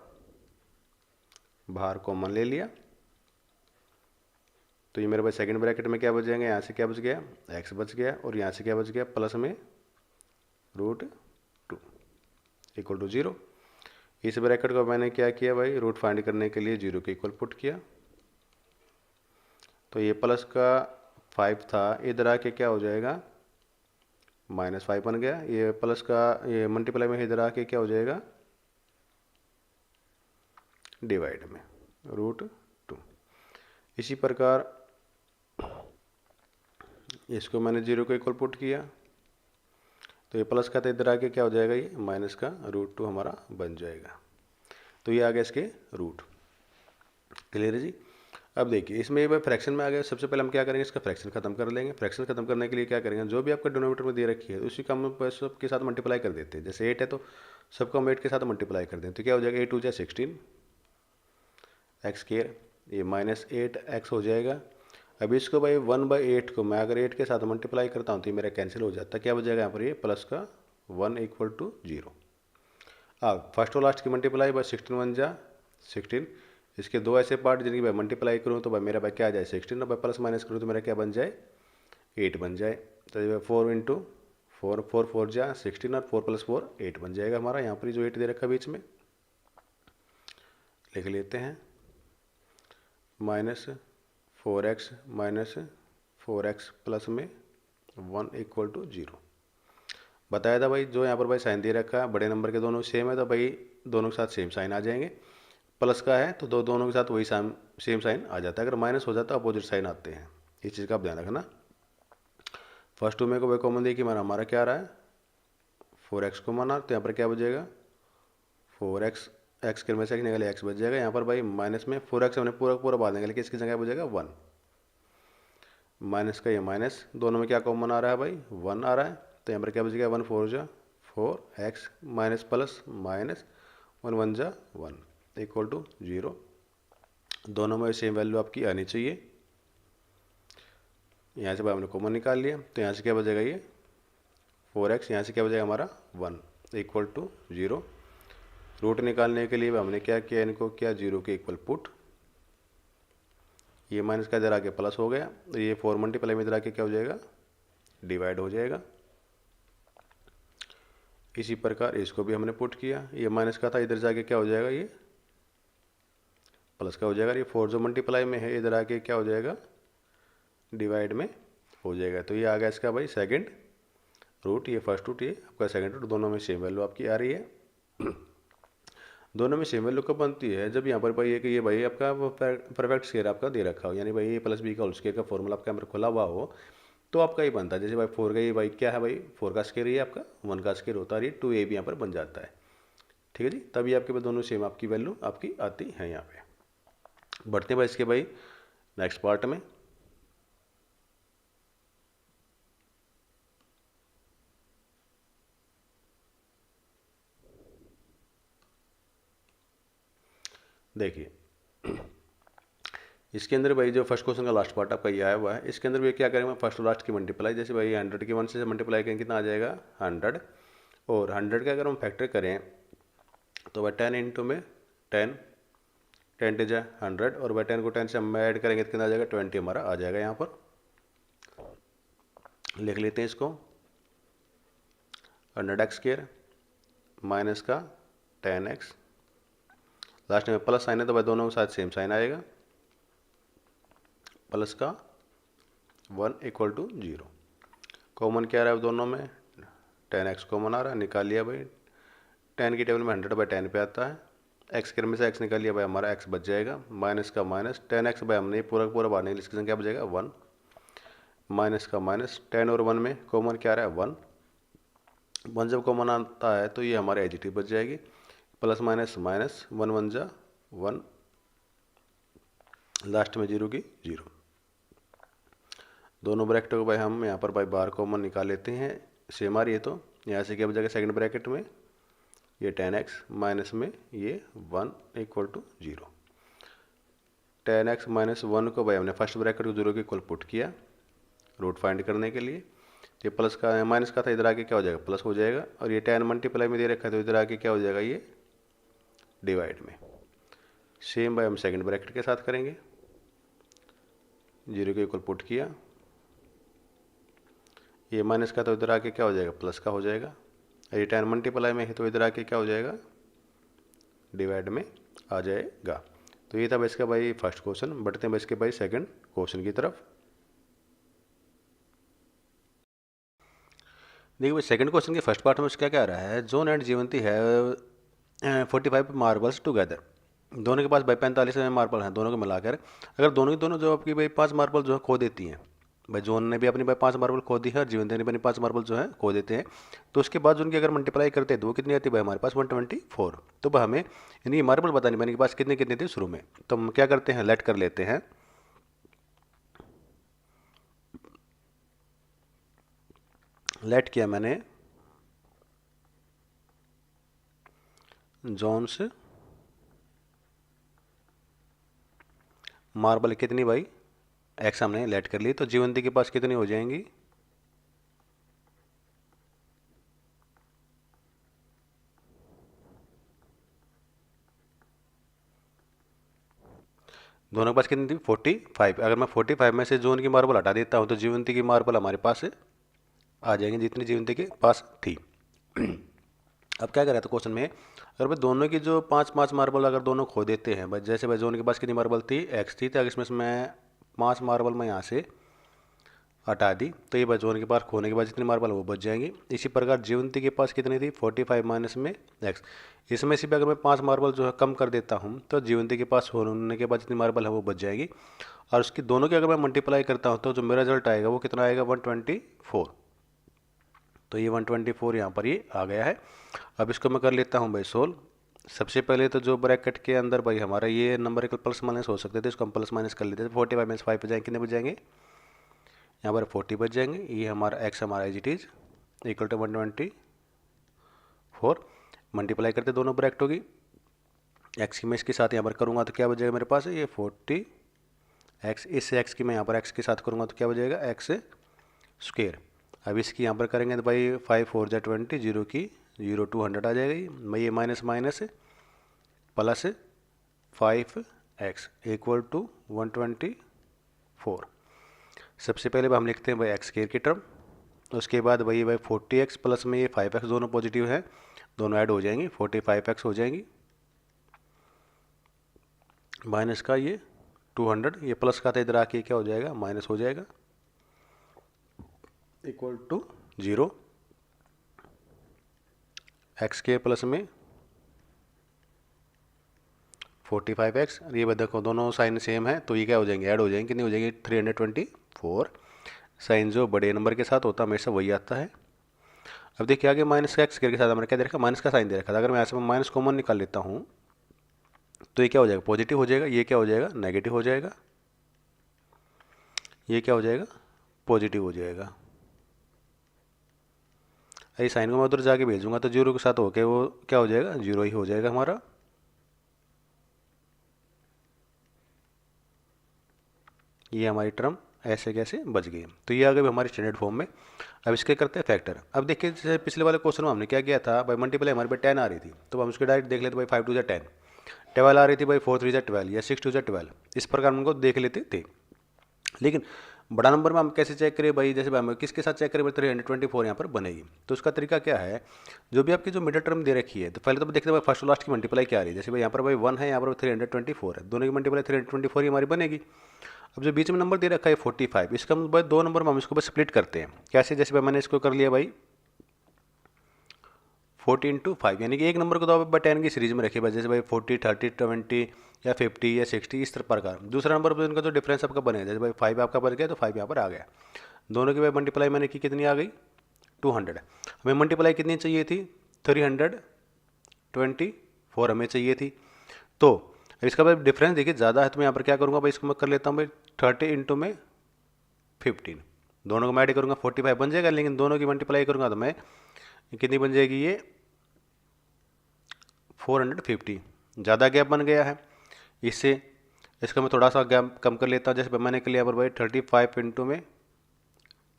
बाहर कॉमन ले लिया, तो ये मेरे पास सेकंड ब्रैकेट में क्या बच जाएंगे, यहाँ से क्या बच गया एक्स बच गया और यहाँ से क्या बच गया प्लस में √2 इक्वल टू 0। इस ब्रैकेट को मैंने क्या किया भाई रूट फाइंड करने के लिए 0 के इक्वल पुट किया, तो ये प्लस का 5 था, इधर आके क्या हो जाएगा -5 बन गया। ये प्लस का ये मल्टीप्लाई में इधर आके क्या हो जाएगा डिवाइड में √2। इसी प्रकार इसको मैंने 0 को इक्वल पुट किया, तो ये प्लस का तो इधर आके क्या हो जाएगा ये माइनस का √2 हमारा बन जाएगा। तो ये आ गया इसके रूट। क्लियर है जी। अब देखिए इसमें ये फ्रैक्शन में आ गया। सबसे पहले हम क्या करेंगे, इसका फ्रैक्शन खत्म कर लेंगे। फ्रैक्शन खत्म करने के लिए क्या करेंगे, जो भी आपका डिनोमिनेटर में दे रखी है उसी का हम सबके साथ मल्टीप्लाई कर देते हैं। जैसे 8 है तो सबको हम 8 के साथ मल्टीप्लाई कर दें, तो क्या हो जाएगा 8 × 2 = 16 x², ये -8x हो जाएगा। अब इसको भाई 1/8 को मैं अगर 8 के साथ मल्टीप्लाई करता हूँ तो ये मेरा कैंसिल हो जाता है। क्या हो जाएगा यहाँ पर ये प्लस का 1 = 0। अब फर्स्ट और लास्ट की मल्टीप्लाई भाई 16 × 1 = 16। इसके दो ऐसे पार्ट जिनकी भाई मल्टीप्लाई करूँ तो भाई मेरा भाई क्या आ जाए 16, और भाई प्लस माइनस करूँ तो मेरा क्या बन जाए 8 बन जाए। तो 4 × 4 4 4 = 16 और 4 + 4 8 बन जाएगा हमारा। यहाँ पर जो 8 दे रखा बीच में लिख लेते हैं, -4x -4x प्लस में 1 = 0। बताया था भाई जो यहाँ पर भाई साइन दे रखा है बड़े नंबर के दोनों सेम है, तो भाई दोनों के साथ सेम साइन आ जाएंगे। प्लस का है तो दोनों के साथ वही सेम साइन आ जाता है। अगर माइनस हो जाता है अपोजिट साइन आते हैं। इस चीज़ का आप ध्यान रखना। फर्स्ट टू में को भाई कॉमन देखिए हमारा क्या आ रहा है 4x कॉमन आ, तो यहाँ पर क्या बचेगा 4x, x के में से निकले x बच जाएगा। यहाँ पर भाई माइनस में 4x हमने पूरा बाहर देंगे, लेकिन इसकी जगह बचेगा 1। माइनस का ये माइनस, दोनों में क्या कॉमन आ रहा है भाई 1 आ रहा है, तो यहाँ पर क्या बचेगा 1 4 × 4x माइनस प्लस माइनस 1 1 × 1 = 0। दोनों में सेम वैल्यू आपकी आनी चाहिए। यहाँ से भाई हमने कॉमन निकाल लिया, तो यहाँ से क्या बचेगा ये 4x, यहाँ से क्या बचेगा हमारा 1 = 0। रूट निकालने के लिए हमने क्या किया, इनको क्या 0 के इक्वल पुट, ये माइनस का इधर आके प्लस हो गया, तो ये 4 मल्टीप्लाई में इधर आके क्या हो जाएगा डिवाइड हो जाएगा। इसी प्रकार इसको भी हमने पुट किया, ये माइनस का था इधर जाके क्या हो जाएगा ये प्लस का हो जाएगा। ये 4 जो मल्टीप्लाई में है इधर आके क्या हो जाएगा डिवाइड में हो जाएगा। तो ये आ गया इसका भाई सेकंड रूट, ये फर्स्ट रूट, ये आपका सेकंड रूट। दोनों में सेम वैल्यू आपकी आ रही है। दोनों में सेम वैल्यू कब बनती है, जब यहाँ पर भाई ये कि ये भाई आपका परफेक्ट स्क्वायर आपका दे रखा हो, यानी भाई ए प्लस बी का होल स्क्वायर का फॉर्मूला आपका यहाँ पर खुला हुआ हो, तो आपका ये बनता है। जैसे भाई 4 का ये भाई क्या है भाई 4 का स्क्वायर ये आपका 1 का स्क्वायर होता है, ये 2a भी यहाँ पर बन जाता है। ठीक है जी, तभी आपके पास दोनों सेम आपकी वैल्यू आपकी आती है। यहाँ पे बढ़ते हैं भाई इसके भाई नेक्स्ट पार्ट में। देखिए इसके अंदर भाई जो फर्स्ट क्वेश्चन का लास्ट पार्ट आपका ये आया हुआ है, इसके अंदर भी क्या करेंगे फर्स्ट और लास्ट की मल्टीप्लाई। जैसे भाई 100 की 1 से मल्टीप्लाई करेंगे कितना आ जाएगा 100, और 100 का अगर हम फैक्टर करें तो भाई 10 इंटू में 10 10 × 100, और भाई 10 को 10 से हम ऐड करेंगे तो कितना आ जाएगा 20 हमारा आ जाएगा। यहाँ पर लिख लेते हैं इसको 100x² माइनस का 10x, लास्ट में प्लस साइन है तो भाई दोनों के साथ सेम साइन आएगा, प्लस का 1 = 0। कॉमन क्या आ रहा है दोनों में 10x कॉमन आ रहा है, निकाल लिया भाई। 10 की टेबल में 100/10 पे आता है, x के में से x निकाल लिया भाई हमारा x बच जाएगा, माइनस का माइनस 10x भाई हमने पूरा बाहर निकल, इसकी संख्या बचेगा 1, माइनस का माइनस 10 और 1 में कॉमन क्या आ रहा है 1 जब कॉमन आता है तो ये हमारे एजिटिव बच जाएगी, प्लस माइनस माइनस 1 1 × 1, लास्ट में 0 की 0। दोनों ब्रैकेटों को भाई हम यहाँ पर भाई बाहर कॉमन निकाल लेते हैं, सेम आ रही है। तो यहाँ से क्या बचेगा सेकंड ब्रैकेट में ये 10x माइनस में ये 1 = 0। 10x माइनस 1 को भाई हमने फर्स्ट ब्रैकेट को 0 के इक्वल पुट किया रूट फाइंड करने के लिए। ये प्लस का माइनस का था इधर आके क्या हो जाएगा प्लस हो जाएगा, और ये 10 मल्टीप्लाई में दे रखा है तो इधर आके क्या हो जाएगा ये डिवाइड में। सेम भाई हम सेकंड ब्रैकेट के साथ करेंगे, 0 के इक्वल पुट किया, ये माइनस का तो इधर आके क्या हो जाएगा प्लस का हो जाएगा, ये 10 मल्टीप्लाई में है तो इधर आके क्या हो जाएगा डिवाइड में आ जाएगा। तो ये था भाई इसका भाई फर्स्ट क्वेश्चन। बढ़ते हैं भाई इसके भाई सेकंड क्वेश्चन की तरफ। देखिए भाई सेकंड क्वेश्चन के फर्स्ट पार्ट में उसका क्या रहा है, जॉन एंड जीवंती है 45 मार्बल्स टुगेदर। दोनों के पास भाई 45 मार्बल हैं, दोनों को मिलाकर अगर दोनों की दोनों जो आपकी भाई 5 मार्बल जो है खो देती हैं, भाई जॉन ने भी अपनी भाई 5 मार्बल खो दी है और जीवंती ने भी अपनी 5 मार्बल जो है खो देते हैं, तो उसके बाद जो उनकी अगर मल्टीप्लाई करते हैं तो वो कितनी आती है भाई हमारे पास 124। तो भाई हमें इनकी मार्बल बतानी भाई इनके पास कितनी कितनी थी शुरू में, तो हम क्या करते हैं लेट कर लेते हैं। लेट किया मैंने जॉन्स मार्बल कितनी भाई एक्स हमने लेट कर ली, तो जीवंती के पास कितनी हो जाएंगी, दोनों के पास कितनी थी 45। अगर मैं 45 में से जोन की मार्बल हटा देता हूँ तो जीवंती की मार्बल हमारे पास आ जाएंगे जितनी जीवंती के पास थी। अब क्या करें तो क्वेश्चन में अगर भाई दोनों की जो 5 5 मार्बल अगर दोनों खो देते हैं भाई, जैसे भाई जोन के पास कितनी मार्बल थी एक्स थी, तो अगर इसमें से मैं 5 मार्बल मैं यहाँ से हटा दी तो ये भाई जोन के पास खोने के बाद जितनी मार्बल वो बच जाएंगी। इसी प्रकार जीवंती के पास कितनी थी 45 माइनस में एक्स, इसमें से भी अगर मैं 5 मार्बल जो है कम कर देता हूँ तो जीवंती के पास होने के बाद जितनी मार्बल है वो बच जाएगी, और उसकी दोनों की अगर मैं मल्टीप्लाई करता हूँ तो जो मेरा रिजल्ट आएगा वो कितना आएगा 124। तो ये 124 यहाँ पर ये आ गया है। अब इसको मैं कर लेता हूँ भाई सोल्व। सबसे पहले तो जो ब्रैकेट के अंदर भाई हमारा ये नंबर एक प्लस माइनस हो सकते थे, इसको हम प्लस माइनस कर लेते थे। 45 माइनस 5 बच जाएंगे, कितने बच जाएंगे यहाँ पर 40 बच जाएंगे। ये हमारा एक्स हमारा as it is equal to 124 multiply करते दोनों ब्रैकेट होगी। एक्स की मैं इसके साथ यहाँ पर करूँगा तो क्या बचेगा मेरे पास ये 40 एक्स, इस एक्स की मैं यहाँ पर एक्स के साथ करूँगा तो क्या बचेगा एक्स स्क्वेयर। अब इसकी यहाँ पर करेंगे तो भाई 5 4 जा 20, जीरो की 0 200 आ जाएगी। मैं ये minus minus plus 5x equal to 124। सबसे पहले हम लिखते हैं भाई एक्स स्क्वायर की टर्म, उसके बाद भाई 40x प्लस में ये 5x दोनों पॉजिटिव है, दोनों ऐड हो जाएंगी 45x हो जाएंगी, माइनस का ये 200, ये प्लस का था इधर आके क्या हो जाएगा माइनस हो जाएगा, इक्वल टू 0। एक्स के प्लस में 45x, ये देखो दोनों साइन सेम है तो ये क्या हो जाएंगे ऐड हो जाएंगे, कितनी हो जाएगी 324। साइन जो बड़े नंबर के साथ होता है हमेशा वही आता है। अब देखिए आगे माइनस का एक्स के साथ हमारे क्या दे रखा माइनस का साइन दे रखा था, अगर मैं ऐसे में माइनस कॉमन निकाल लेता हूँ तो ये क्या हो जाएगा पॉजिटिव हो जाएगा, ये क्या हो जाएगा नेगेटिव हो जाएगा, ये क्या हो जाएगा पॉजिटिव हो जाएगा। ये साइन को मैं उधर जाके भेजूंगा तो जीरो के साथ होके वो क्या हो जाएगा जीरो ही हो जाएगा हमारा। ये हमारी टर्म ऐसे कैसे बच गई, तो ये आ गई हमारी स्टैंडर्ड फॉर्म में। अब इसके करते हैं फैक्टर। अब देखिए जैसे पिछले वाले क्वेश्चन में हमने क्या किया था भाई मल्टीप्लाई हमारे पास 10 आ रही थी तो हम उसके डायरेक्ट देख लेते भाई 5 2 जा 10, 12 आ रही थी भाई 4 3 जा 12 या 6 2 जा 12, इस प्रकार हम उनको देख लेते थे। लेकिन बड़ा नंबर में हम कैसे चेक करें भाई, जैसे भाई हम किसके साथ चेक करें भाई 324 यहाँ पर बनेगी, तो उसका तरीका क्या है, जो भी आपकी जो मिडिल टर्म दे रखी है तो पहले तो देखते हैं भाई फर्स्ट लास्ट की मल्टीप्लाई क्या आ रही है, जैसे भाई यहाँ पर भाई 1 है यहाँ पर 324 है, दोनों की मल्टीप्लाई 324 ही हमारी बनेगी। अब जो बीच में नंबर दे रखा है 45, इसका हम भाई दो नंबर में हम इसको भाई स्प्लिट करते हैं कैसे, जैसे भाई मैंने इसको कर लिया भाई 40 इंटू 5, यानी कि एक नंबर को तो आप 10 की सीरीज में रखिए भाई, जैसे भाई 40 30 20 या 50 या 60 इस तरह प्रकार। दूसरा नंबर पर इनका जो डिफरेंस आपका बनेगा, जैसे भाई 5 आपका बन गया तो 5 यहाँ पर आ गया, दोनों की भाई मल्टीप्लाई मैंने की कितनी आ गई 200। हमें मल्टीप्लाई कितनी चाहिए थी 324 हमें चाहिए थी। तो इसका भाई डिफरेंस देखिए ज़्यादा है तो मैं यहाँ पर क्या करूँगा भाई इसको मैं कर लेता हूँ भाई 30 इंटू में 15, दोनों को मैं ऐड करूँगा 45 बन जाएगा, लेकिन दोनों की मल्टीप्लाई करूँगा तो मैं कितनी बन जाएगी ये 450, ज़्यादा गैप बन गया है। इससे इसका मैं थोड़ा सा गैप कम कर लेता हूँ, जैसे मैंने कर लिया पर भाई 35 इंटू में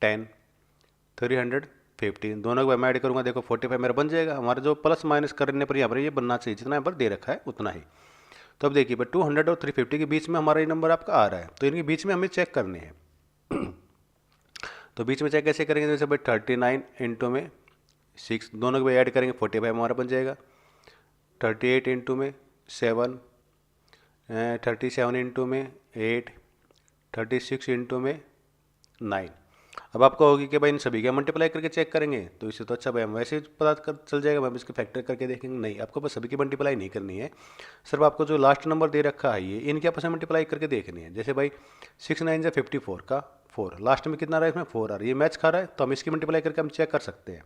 10 350, दोनों को मैं ऐड करूँगा देखो 45 मेरा बन जाएगा। हमारा जो प्लस माइनस करने पर यहाँ पर ये बनना चाहिए जितना यहाँ पर दे रखा है उतना ही। तो अब देखिए भाई 200 और 350 के बीच में हमारा ये नंबर आपका आ रहा है, तो इनके बीच में हमें चेक करने हैं। तो बीच में चेक कैसे करेंगे, जैसे भाई 39 इंटू में 6, दोनों को भाई ऐड करेंगे 45 हमारा बन जाएगा। 38 इंटू में 7, 37 इंटू में 8, 36 इंटू में 9। अब आपको होगी कि भाई इन सभी का मल्टीप्लाई करके चेक करेंगे, तो इससे तो अच्छा भाई हम वैसे ही पता कर चल जाएगा, हम इसके फैक्टर करके देखेंगे। नहीं, आपको बस सभी की मल्टीप्लाई नहीं करनी है, सिर्फ आपको जो लास्ट नंबर दे रखा है ये इनके आपस में मल्टीप्लाई करके देखनी है। जैसे भाई 6 9 जा 54 का 4, लास्ट में कितना आ रहा है इसमें 4 आ रहा है, ये मैच खा रहा है, तो हम इसकी मल्टीप्लाई करके हम चेक कर सकते हैं।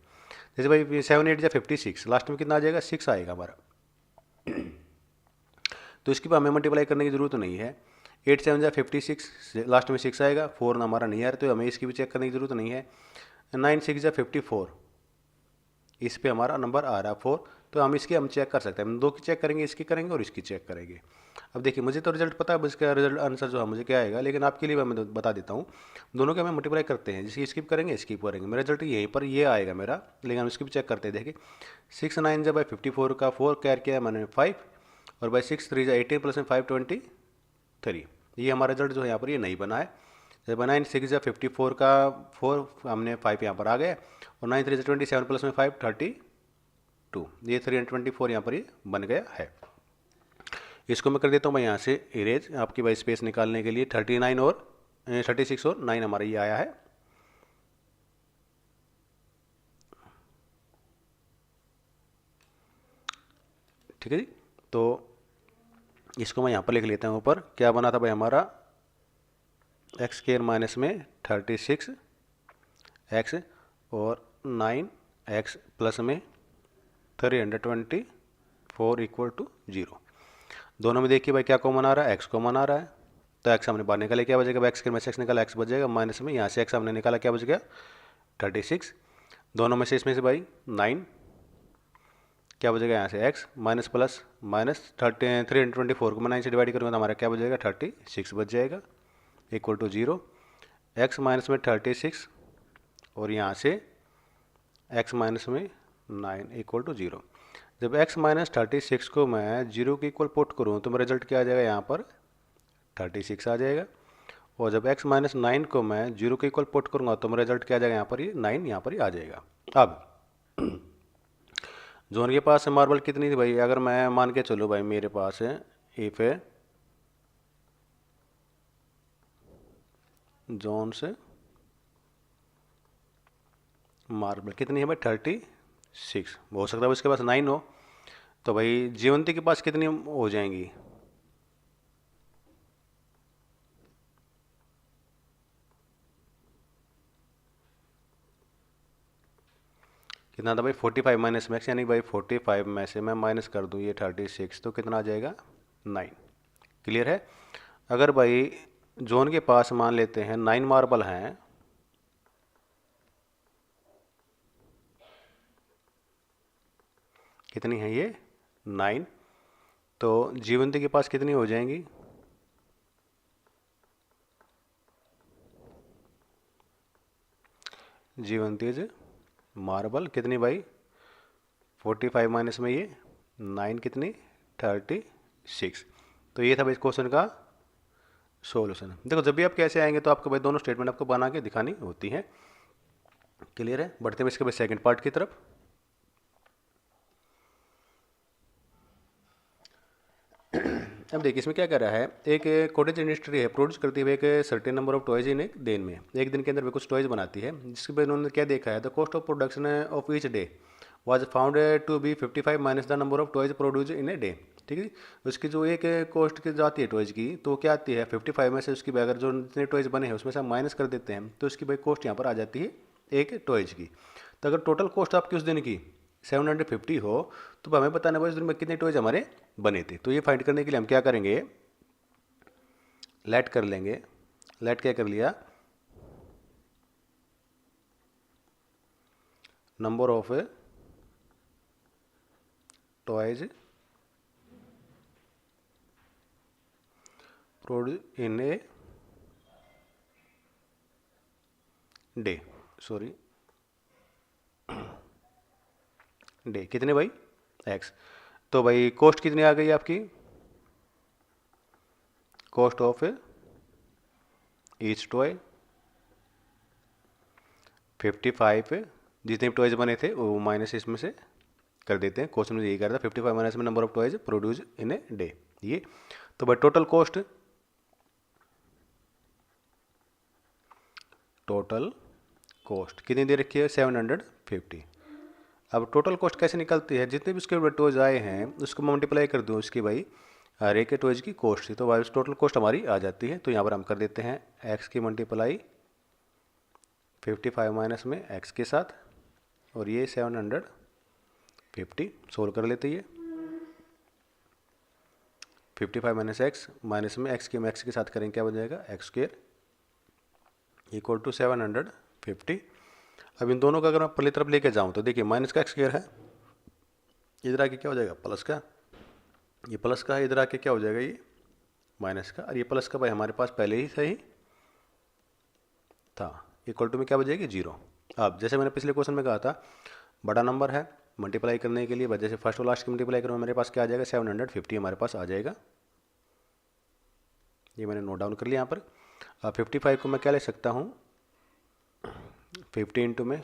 जैसे भाई 7 8 जा 56, लास्ट में कितना आ जाएगा 6 आएगा हमारा, तो इसकी हमें मल्टीप्लाई करने की जरूरत नहीं है। 8 7 जा 56, लास्ट में 6 आएगा, 4 ना हमारा नहीं आ रहा, तो हमें इसकी भी चेक करने की जरूरत नहीं है। 9 6 जा 54, इस पे हमारा नंबर आ रहा है 4, तो हम इसकी हम चेक कर सकते हैं। हम दो की चेक करेंगे, इसकी करेंगे और इसकी चेक करेंगे। अब देखिए मुझे तो रिजल्ट पता है, इसका रिजल्ट आंसर जो है मुझे क्या आएगा, लेकिन आपके लिए मैं बता देता हूँ। दोनों के हमें मल्टीप्लाई करते हैं, जिसकी स्किप करेंगे स्किप करेंगे, मेरा रिजल्ट यहीं पर ये आएगा मेरा, लेकिन हम इसकी भी चेक करते हैं। देखिए 6 9 जब 54 का 4 कैर किया है मैंने 5, और बाई 6 3 जा 18 प्लस में 5 23, ये हमारा रिजल्ट जो है यहाँ पर ये नहीं बना है। जब बना 6 जा 54 का 4, हमने 5 यहाँ पर आ गए, और 9 3 जा 27 प्लस में 5 32, ये 324 यहाँ पर ये बन गया है। इसको मैं कर देता हूँ मैं यहाँ से इरेज, आपकी भाई स्पेस निकालने के लिए। 39 और 36 और 9 हमारा ये आया है। ठीक है जी, तो इसको मैं यहाँ पर लिख लेता हूँ। ऊपर क्या बना था भाई हमारा, एक्स स्क्वायर माइनस में 36 एक्स और 9 एक्स प्लस में 324 इक्वल टू 0। दोनों में देखिए भाई क्या कॉमन आ रहा है, एक्स कॉमन आ रहा है, तो एक्स हमने बाहर निकाले, क्या बचेगा, एक्स के में से एक्स निकाला, एक्स बचेगा, माइनस में यहाँ से एक्स हमने निकाला, क्या बच गया 36। दोनों में से इसमें से भाई 9, क्या बचेगा यहाँ से एक्स, माइनस प्लस माइनस 324 को मैं 9 से डिवाइड करूँगा तो हमारा क्या बचेगा 36 बच जाएगा, इक्वल टू 0। एक्स माइनस में 36 और यहाँ से एक्स माइनस में 9 इक्वल टू 0। जब x माइनस 36 को मैं 0 के इक्वल पुट करूँ तो मेरा रिजल्ट क्या आ जाएगा, यहाँ पर 36 आ जाएगा। और जब x माइनस 9 को मैं 0 के इक्वल पुट करूँगा तो मेरा रिजल्ट क्या आ जाएगा, यहाँ पर ये 9 यहाँ पर ही आ जाएगा। अब जोन के पास मार्बल कितनी थी भाई, अगर मैं मान के चलूँ भाई मेरे पास है इफ जोन से मार्बल कितनी है भाई 36, हो सकता है उसके पास 9 हो, तो भाई जीवंती के पास कितनी हो जाएंगी, कितना था भाई 45 माइनस मैक्स, यानी भाई 45 में से मैं माइनस कर दूँ ये 36, तो कितना आ जाएगा 9। क्लियर है। अगर भाई जोन के पास मान लेते हैं 9 मार्बल हैं, कितनी है ये 9, तो जीवंती के पास कितनी हो जाएंगी, जीवंती मार्बल कितनी भाई 45 माइनस में ये 9 कितनी 36। तो ये था भाई क्वेश्चन का सॉल्यूशन। देखो जब भी आप कैसे आएंगे तो आपको भाई दोनों स्टेटमेंट आपको बना के दिखानी होती है। क्लियर है। बढ़ते हैं इसके बाद सेकंड पार्ट की तरफ। अब देखिए इसमें क्या कर रहा है, एक कॉटेज इंडस्ट्री है, प्रोड्यूस करती है एक सर्टेन नंबर ऑफ टॉयज इन एक दिन में, एक दिन के अंदर वे कुछ टॉयज बनाती है, जिसके बाद उन्होंने क्या देखा है, the cost of production of each day was found to be 55 minus the number of toys produce in a day. ठीक है, उसकी जो एक कॉस्ट की जाती है टॉयज की, तो क्या आती है 55 में से उसकी अगर जो जितने टॉयज बने हैं उसमें से हम माइनस कर देते हैं, तो उसकी भाई कॉस्ट यहाँ पर आ जाती है एक टॉयज की। तो अगर टोटल कॉस्ट आपकी उस दिन की 750 हो, तो हमें बताना भाई उस दिन में कितने टॉयज हमारे बने थे। तो ये फाइंड करने के लिए हम क्या करेंगे, लेट कर लेंगे। लेट क्या कर लिया, number of toys produce in a day, sorry day, कितने भाई एक्स। तो भाई कॉस्ट कितनी आ गई आपकी, कॉस्ट ऑफ ईच टॉय 55, जितने भी टॉयज बने थे वो माइनस इसमें से कर देते हैं। क्वेश्चन में यही कर रहा था 55 माइनस में number of toys produce in a day, ये। तो भाई टोटल कॉस्ट टोटल कॉस्ट कितनी दे रखी है 750। अब टोटल कॉस्ट कैसे निकलती है, जितने भी उसके टॉयज आए हैं उसको मल्टीप्लाई कर दो उसकी भाई हर एक के टॉयज की कॉस्ट थी, तो भाई टोटल कॉस्ट हमारी आ जाती है। तो यहाँ पर हम कर देते हैं एक्स की मल्टीप्लाई 55 माइनस में एक्स के साथ और ये 750 सोल्व कर लेते हैं। 55 माइनस एक्स माइनस में एक्स के साथ करेंगे क्या बन जाएगा एक्स स्क्वेयर इक्वल टू 750। अब इन दोनों का अगर मैं पहली तरफ लेके जाऊँ तो देखिए माइनस का एक्स स्क्वेयर है, इधर आके क्या हो जाएगा प्लस का, ये प्लस का है, इधर आके क्या हो जाएगा ये माइनस का, और ये प्लस का भाई हमारे पास पहले ही सही था, इक्वल टू में क्या बचेगी 0। अब जैसे मैंने पिछले क्वेश्चन में कहा था बड़ा नंबर है मल्टीप्लाई करने के लिए, जैसे फर्स्ट और लास्ट की मल्टीप्लाई करूँ मेरे पास क्या आ जाएगा 750 हमारे पास आ जाएगा। ये मैंने नोट डाउन कर लिया यहाँ पर। अब 55 को मैं क्या ले सकता हूँ 50 इंटू में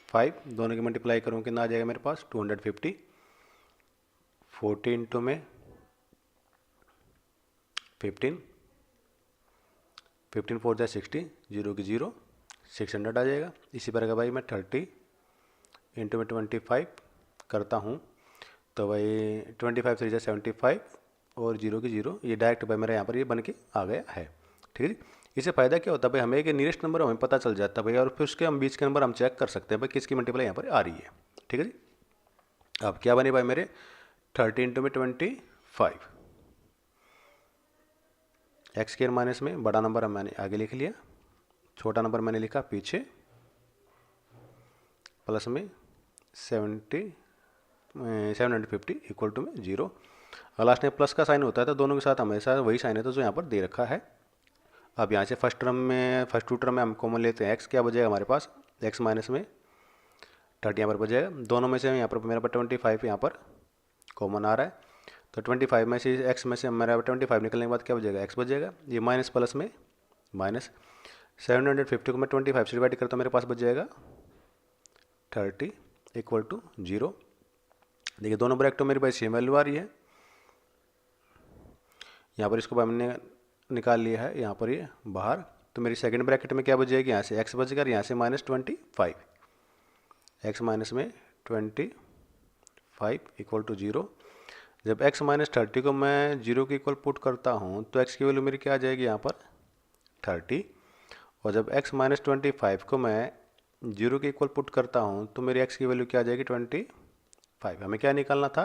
5 दोनों की मल्टीप्लाई करूँ कितना आ जाएगा मेरे पास 250। 40 इंटू में 15 15 4 जा 60 0 की 0 600 आ जाएगा। इसी प्रकार भाई मैं 30 इंटू में 25 करता हूँ तो भाई 25 3 जा 75 और 0 की 0 ये डायरेक्ट भाई मेरा यहाँ पर ये बन के आ गया है। ठीक है जी। इससे फ़ायदा क्या होता है भाई हमें एक नियरेस्ट नंबर हमें पता चल जाता है भाई, और फिर उसके हम बीच के नंबर हम चेक कर सकते हैं भाई किसकी मल्टीप्लाई यहाँ पर आ रही है। ठीक है जी। अब क्या बने भाई मेरे 30 इंटू में 25 एक्स स्क्वायर माइनस में बड़ा नंबर मैंने आगे लिख लिया, छोटा नंबर मैंने लिखा पीछे, प्लस में 750 इक्वल टू में 0। और लास्ट में प्लस का साइन होता है तो दोनों के साथ हमेशा वही साइन है तो जो यहाँ पर दे रखा है। अब यहाँ से फर्स्ट टू टर्म में हम कॉमन लेते हैं, एक्स क्या बचेगा हमारे पास एक्स माइनस में 30 यहाँ पर बचेगा, दोनों में से यहाँ पर मेरे पास 25 यहाँ पर कॉमन आ रहा है तो 25 में से एक्स में से मेरा 25 निकलने के बाद क्या बचेगा एक्स बचेगा, ये माइनस प्लस में माइनस 750 को मैं 25 से डिवाइड करता हूँ मेरे पास बच जाएगा 30 इक्वल टू 0। देखिए दोनों ब्रैकेट मेरे पास सेम वैल्यू आ रही है, यहाँ पर इसको हमने निकाल लिया है यहाँ पर ये बाहर, तो मेरी सेकंड ब्रैकेट में क्या बच जाएगी यहाँ से एक्स बचेगा और यहाँ से माइनस 25 एक्स माइनस में 25 इक्वल टू 0। जब x माइनस 30 को मैं 0 के इक्वल पुट करता हूँ तो x की वैल्यू मेरी क्या आ जाएगी यहाँ पर 30, और जब x माइनस 25 को मैं 0 के इक्वल पुट करता हूँ तो मेरी x की वैल्यू क्या आ जाएगी 25। हमें क्या निकालना था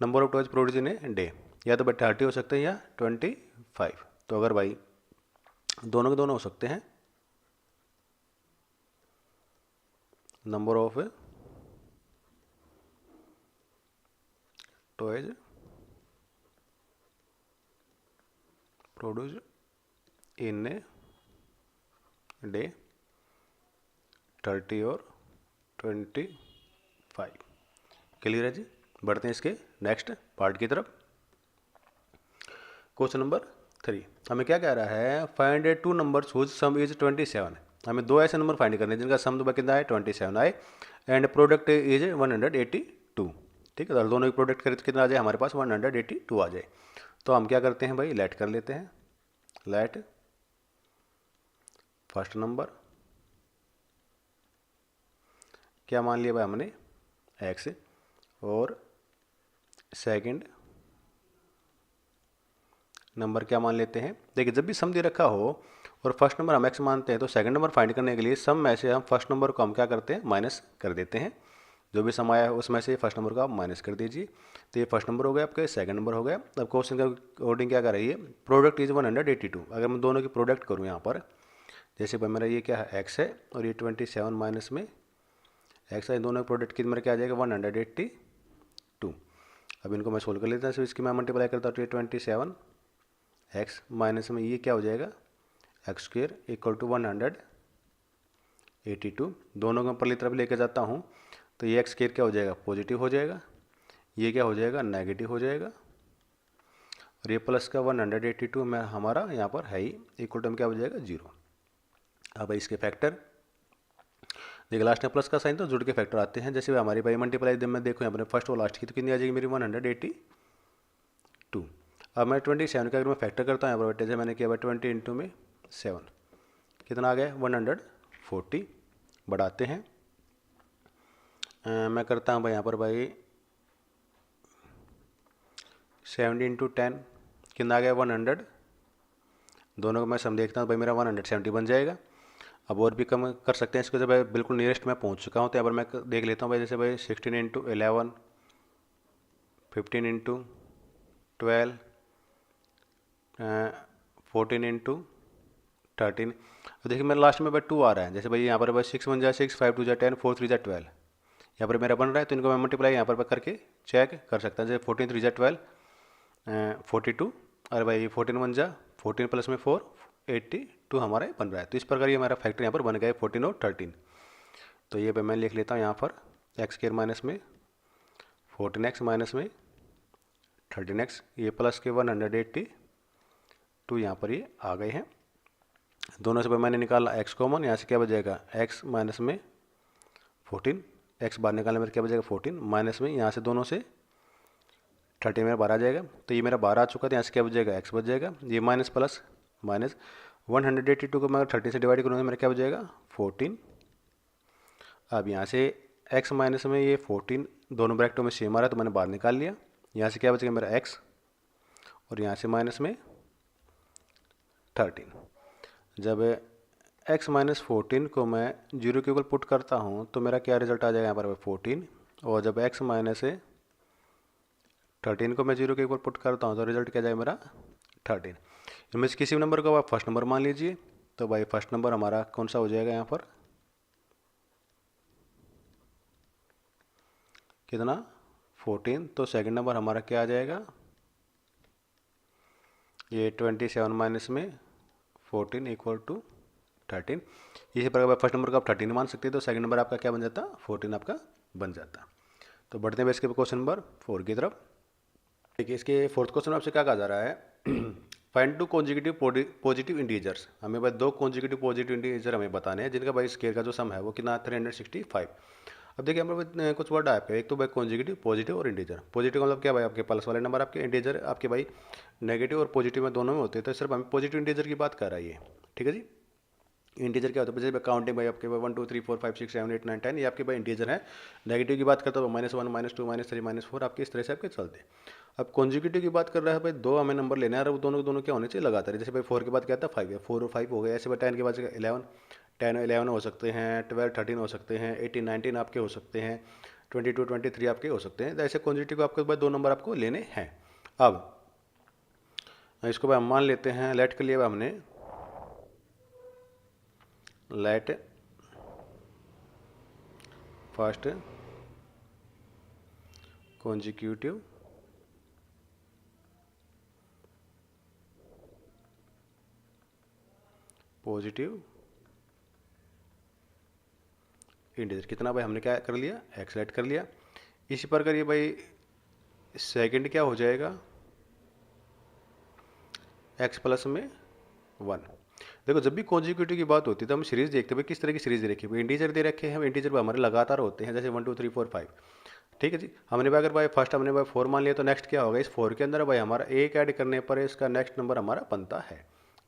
number of toys produce in a day, या तो भाई 30 हो सकते हैं या 25। तो अगर भाई दोनों के दोनों हो सकते हैं number of toys produce in a day 30 और 25। क्लियर है जी। बढ़ते हैं इसके नेक्स्ट पार्ट की तरफ। क्वेश्चन नंबर 3 हमें क्या कह रहा है find two numbers whose sum is 27। हमें दो ऐसे नंबर फाइंड करने हैं जिनका सम तो कितना है 27 आए एंड प्रोडक्ट इज 182। ठीक है, तो दोनों की प्रोडक्ट करें तो कितना आ जाए हमारे पास 182 आ जाए। तो हम क्या करते हैं भाई लेट कर लेते हैं, लेट फर्स्ट नंबर क्या मान लिया भाई हमने x, और सेकंड नंबर क्या मान लेते हैं। देखिए जब भी सम दे रखा हो और फर्स्ट नंबर हम x मानते हैं तो सेकंड नंबर फाइंड करने के लिए सम में से हम फर्स्ट नंबर को हम क्या करते हैं माइनस कर देते हैं, जो भी सम आया है उसमें से फर्स्ट नंबर को आप माइनस कर दीजिए। तो ये फर्स्ट नंबर हो गया आपका, सेकंड नंबर हो गया। अब क्वेश्चन का अकॉर्डिंग क्या कर रही है प्रोडक्ट इज 182। अगर मैं दोनों की प्रोडक्ट करूँ यहाँ पर, जैसे भाई मेरा ये क्या है x है और ये 27 माइनस में x है, दोनों प्रोडक्ट की मेरा क्या आ जाएगा 182। अब इनको मैं सोल्व कर लेता हूँ, इसकी मैं मल्टीप्लाई करता हूँ तो ये 27 x माइनस में ये क्या हो जाएगा एक्स स्क्वेयर इक्वल टू 182। दोनों को पहली तरफ लेके जाता हूँ तो ये एक्स स्क्वेयर क्या हो जाएगा पॉजिटिव हो जाएगा, ये क्या हो जाएगा नेगेटिव हो जाएगा, और ये प्लस का 182 में हमारा यहाँ पर है ही इक्वल टू में क्या हो जाएगा 0। अब इसके फैक्टर देखिए लास्ट में प्लस का साइन तो जुड़ के फैक्टर आते हैं, जैसे हमारी भाई मल्टीप्लाई में देखो यहाँ पर फर्स्ट और लास्ट की तो कितनी आ जाएगी मेरी 182। अब मैं 27 का अगर मैं फैक्टर करता हूँ यहाँ पर जैसे मैंने किया 20 इंटू में 7 कितना आ गया 40 बढ़ाते हैं। मैं करता हूँ भाई यहाँ पर भाई 70 इंटू 10 कितना आ गया 100। दोनों को मैं सम देखता हूँ भाई, मेरा 170 बन जाएगा। अब और भी कम कर सकते हैं इसको, जब भाई बिल्कुल नियरेस्ट मैं पहुँच चुका हूँ तो यहाँ पर मैं देख लेता हूँ भाई, जैसे भाई 16 इंटू 11, 15 इंटू 12, 14 इंटू 13। अब देखिए मेरा लास्ट में भाई 2 आ रहा है, जैसे भाई यहाँ पर भाई 6 1 जा 6, 5 2 जा 10, 4 3 जा 12, यहाँ पर मेरा बन रहा है। तो इनको मैं मल्टीप्लाई यहाँ पर करके चेक कर सकता हूँ। जैसे 14 3 जा 12, 42, अरे भाई 14 1 जा 14 प्लस में 4, 82 हमारा बन रहा है। तो इस प्रकार ये हमारा फैक्टर यहाँ पर बन गया 14 और 13। तो ये मैं लिख लेता हूँ यहाँ पर एक्स स्क्वायर माइनस में 14x माइनस में 13x, ये प्लस के 182 यहाँ पर ये आ गए हैं। दोनों से मैंने निकाला x कॉमन, यहाँ से क्या बचेगा x माइनस में 14, x बाहर निकालने में क्या बचेगा 14, माइनस में यहाँ से दोनों से 30 मेरा 12 आ जाएगा। तो ये मेरा 12 आ चुका था, यहाँ से क्या बचेगा x बच जाएगा। ये माइनस प्लस माइनस 182 को मैं 30 से डिवाइड करूँगा मेरा क्या बचेगा 14। अब यहाँ से x माइनस में ये 14 दोनों ब्रैकेटों में सेम आ रहा है तो मैंने बाहर निकाल लिया। यहाँ से क्या बचेगा मेरा x और यहाँ से माइनस में 13। जब x माइनस 14 को मैं 0 के ऊपर पुट करता हूँ तो मेरा क्या रिजल्ट आ जाएगा यहाँ पर 14, और जब x माइनस 13 को मैं 0 के ऊपर पुट करता हूँ तो रिजल्ट क्या जाएगा मेरा 13। इनमें से किसी भी नंबर को आप फर्स्ट नंबर मान लीजिए। तो भाई फर्स्ट नंबर हमारा कौन सा हो जाएगा यहाँ पर, कितना 14। तो सेकंड नंबर हमारा क्या आ जाएगा, ये 27 माइनस में 14 इक्वल टू 13। इसी प्रकार फर्स्ट नंबर को आप 13 मान सकते हैं, तो सेकंड नंबर आपका क्या बन जाता 14 आपका बन जाता। तो बढ़ते हैं इसके क्वेश्चन नंबर 4 की तरफ। देखिए इसके फोर्थ क्वेश्चन में आपसे क्या कहा जा रहा है, फाइंड 2 कॉन्जिक्यूटिव पॉजिटिव इंटीजर्स। हमें भाई 2 कॉन्जिक्यूटिव पॉजिटिव इंटीजर हमें बताने हैं जिनका भाई स्केयर का जो सम है वो कितना 365। अब देखिए हमारे कुछ वर्ड आए पे, एक तो भाई कॉन्जिक्यूटिव पॉजिटिव और इंटीजर। पॉजिटिव मतलब क्या भाई आपके प्लस वाले नंबर, आपके इंटीजर आपके भाई नेगेटिव और पॉजिटिव में दोनों में होते हैं। तो सिर्फ हमें पॉजिटिव इंटीजर की बात कर रहा है ये, ठीक है जी। इंटीजर क्या होता है, जैसे काउंटिंग भाई आपके 1 2 3 4 5 6 7 8 9 10 ये आपके भाई इंटीजर है। नेगेटिव की बात करता हूँ -1 -2 -3 -4 आपके इस तरह से आपके चलते हैं। अब कॉन्जिक्यूटिव की बात कर रहा है भाई, 2 हमें नंबर लेना है और दोनों दोनों क्या होने चाहिए लगातार। जैसे भाई 4 के बाद क्या था 5 है, 4 और 5 हो गया। ऐसे भाई 10 के बाद 11, 10 11 हो सकते हैं, 12 13 हो सकते हैं, 18 19 आपके हो सकते हैं, 22 23 आपके हो सकते हैं। तो ऐसे कॉन्जिक्यूटिव आपके भाई 2 नंबर आपको लेने हैं। अब इसको भाई हम मान लेते हैं, लेट के लिए हमने let first consecutive positive integer कितना भाई हमने क्या कर लिया एक्स लेट कर लिया। इसी प्रकार ये भाई सेकंड क्या हो जाएगा x प्लस में 1। देखो जब भी कॉन्जिक्यूटिव की बात होती है तो हम सीरीज देखते हैं भाई किस तरह की सीरीज दे रखी है। इंटीजर दे रखे हैं, इंटीजर पर हमारे लगातार होते हैं, जैसे 1 2 3 4 5, ठीक है जी। हमने भाई अगर भाई फर्स्ट हमने भाई 4 मान लिया तो नेक्स्ट क्या होगा, इस 4 के अंदर भाई हमारा एक ऐड करने पर इसका नेक्स्ट नंबर हमारा बनता है,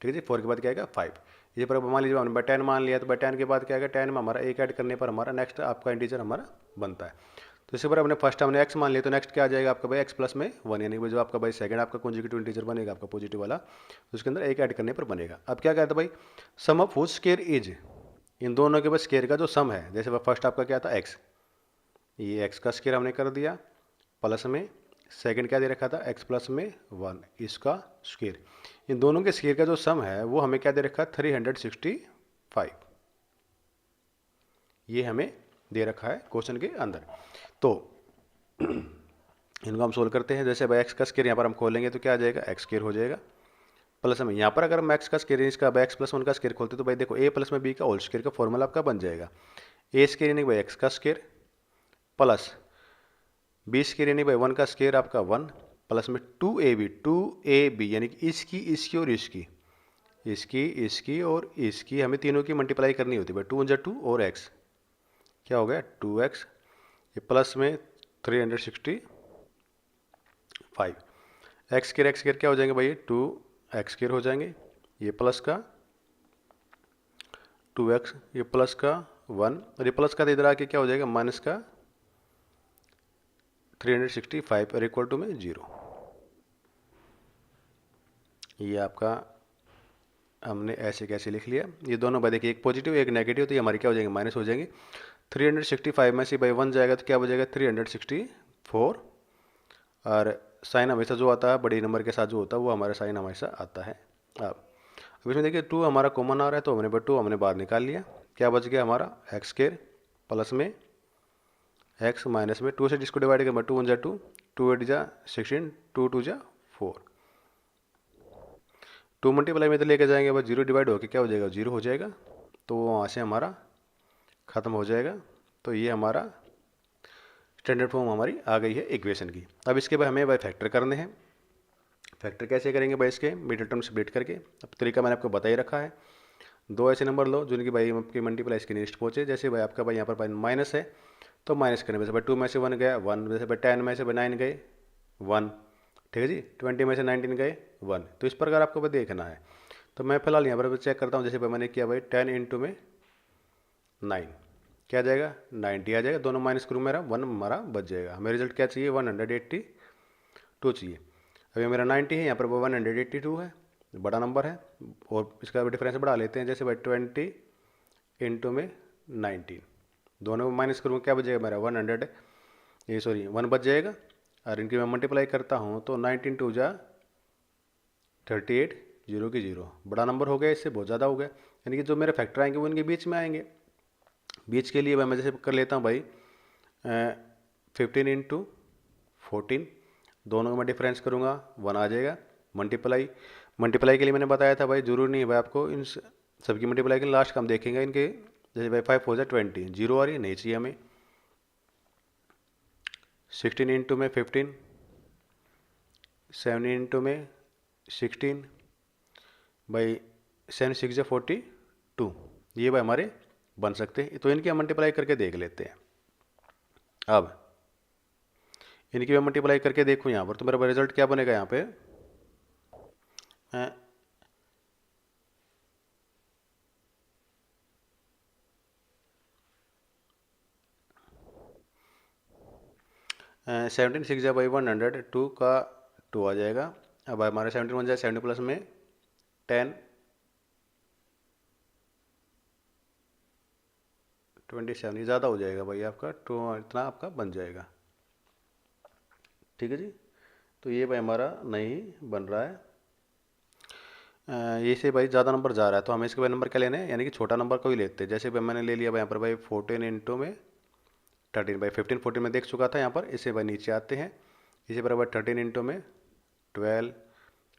ठीक है जी। 4 के बाद क्या आएगा 5। इसी पर मान लीजिए हमने 10 मान लिया तो 10 के बाद क्या आएगा 10 में हमारा एक ऐड करने पर हमारा नेक्स्ट आपका इंटीजर हमारा बनता है। तो इसी पर हमने फर्स्ट हमने x मान लिया तो नेक्स्ट क्या आ जाएगा आपका भाई x प्लस में 1, यानी जो आपका भाई सेकंड आपका कॉन्जिक्यूटिव इंटीजर बनेगा आपका पॉजिटिव वाला, तो उसके अंदर एक ऐड करने पर बनेगा। अब क्या कहता है भाई सम ऑफ व्हिच स्क्वायर इज, इन दोनों के बस स्क्वायर का जो सम है, जैसे फर्स्ट आपका क्या था x, ये x का स्क्वायर हमने कर दिया प्लस में सेकंड क्या दे रखा था x प्लस में 1 इसका स्क्वायर, इन दोनों के स्क्वायर का जो सम है वो हमें क्या दे रखा है 365, ये हमें दे रखा है क्वेश्चन के अंदर। तो इनको हम सोल्व करते हैं। जैसे भाई एक्स का स्क्वायर यहाँ पर हम खोलेंगे तो क्या आ जाएगा एक्स स्क्वायर हो जाएगा प्लस में यहाँ पर अगर हम एक्स का स्क्वायर इसका एक्स प्लस 1 का स्क्वायर खोलते तो भाई देखो ए प्लस में बी का होल स्क्वायर का फॉर्मूला आपका बन जाएगा। ए स्क्वायर यानी भाई एक्स का स्क्वायर प्लस बी स्क्वायर यानी भाई 1 का स्क्वायर आपका 1 प्लस में 2ab यानी कि इसकी और इसकी और इसकी हमें तीनों की मल्टीप्लाई करनी होती है भाई 2 × 2 और x क्या हो गया 2x, ये प्लस में 365, एक्स स्क्वायर क्या हो जाएंगे भाई 2x स्क्वायर हो जाएंगे, ये प्लस का 2x, ये प्लस का 1 और ये प्लस का तो इधर आके क्या हो जाएगा माइनस का 365 और इक्वल टू में 0। ये आपका हमने ऐसे कैसे लिख लिया। ये दोनों बाई देखिए एक पॉजिटिव एक नेगेटिव, तो ये हमारी क्या हो जाएंगे माइनस हो जाएंगे। 365 में से बाई 1 जाएगा तो क्या हो जाएगा 364, और साइन हमेशा जो आता है बड़ी नंबर के साथ जो होता है वो हमारा साइन हमेशा आता है। अब इसमें देखिए 2 हमारा कॉमन आ रहा है तो हमने 2 हमने बाहर निकाल लिया। क्या बच गया हमारा एक्स स्क्वायर प्लस में एक्स माइनस में 2 से जिसको डिवाइड करें 2 1 जा 2, 2 8 जा 16, 2 2 जा 4, 2 मल्टीप्लाई में तो लेके जाएंगे बस 0 डिवाइड होकर क्या हो जाएगा 0 हो जाएगा, तो वहाँ से हमारा ख़त्म हो जाएगा। तो ये हमारा स्टैंडर्ड फॉर्म हमारी आ गई है इक्वेशन की। अब इसके बाद हमें भाई फैक्टर करने हैं। फैक्टर कैसे करेंगे भाई इसके मिडिल टर्म स्प्लिट करके। अब तरीका मैंने आपको बता ही रखा है। 2 ऐसे नंबर लो जिनकी भाई आपकी मल्टीप्लाई इसके नियरेस्ट पहुँचे। जैसे भाई आपका भाई यहाँ पर भाई माइनस है तो माइनस करने में से भाई 2 में से 1 गया 1, जैसे भाई 10 में से भाई 9 गए 1, ठीक है जी। 20 में से 19 गए 1, तो इस प्रकार आपको भाई देखना है। तो मैं फिलहाल यहाँ पर चेक करता हूँ। जैसे भाई मैंने किया भाई 10 इंटू में 9 क्या आ जाएगा 90 आ जाएगा। दोनों माइनस करूँ मेरा 1 हमारा बच जाएगा। हमें रिजल्ट क्या चाहिए 182 चाहिए। अभी मेरा 90 है, यहाँ पर 182 है, बड़ा नंबर है। और इसका डिफरेंस बढ़ा लेते हैं। जैसे भाई 20 इंटू में 19 दोनों में माइनस करूँ क्या बचेगा मेरा 1 बच जाएगा। और इनकी मैं मल्टीप्लाई करता हूँ तो 19 2 जा 38, 0 की 0, बड़ा नंबर हो गया, इससे बहुत ज़्यादा हो गया। यानी कि जो मेरे फैक्टर आएंगे वो इनके बीच में आएंगे। बीच के लिए मैं जैसे कर लेता हूँ भाई 15 इंटू 14, दोनों का मैं डिफरेंस करूँगा 1 आ जाएगा। मल्टीप्लाई के लिए मैंने बताया था भाई जरूरी नहीं है भाई आपको इन सबकी मल्टीप्लाई के लिए लास्ट का हम देखेंगे इनके। जैसे भाई 5 हो जाए 20, 0 आ रही है नहीं चाहिए हमें। 16 इंटू में 15, 7 इंटू में 16 भाई 7 6 जा 42, ये भाई हमारे बन सकते हैं। तो इनकी हम मल्टीप्लाई करके देख लेते हैं। अब इनकी मैं मल्टीप्लाई करके देखूँ यहाँ पर तो मेरा रिजल्ट क्या बनेगा यहाँ पे 17 6 जा बाई 102 का 2 आ जाएगा। अब हमारे 17 1 जाए 70 प्लस में 10 27, ये ज़्यादा हो जाएगा भाई आपका 2, इतना आपका बन जाएगा, ठीक है जी। तो ये भाई हमारा नहीं बन रहा है। ये से भाई ज़्यादा नंबर जा रहा है तो हमें इसके भाई नंबर क्या लेने हैं, यानी कि छोटा नंबर को ही लेते हैं। जैसे भाई मैंने ले लिया भाई यहाँ पर भाई 14 इंटू में 13 भाई 15 14 में देख चुका था यहाँ पर। इसे भाई नीचे आते हैं, इसी पर भाई 13 इंटू में 12,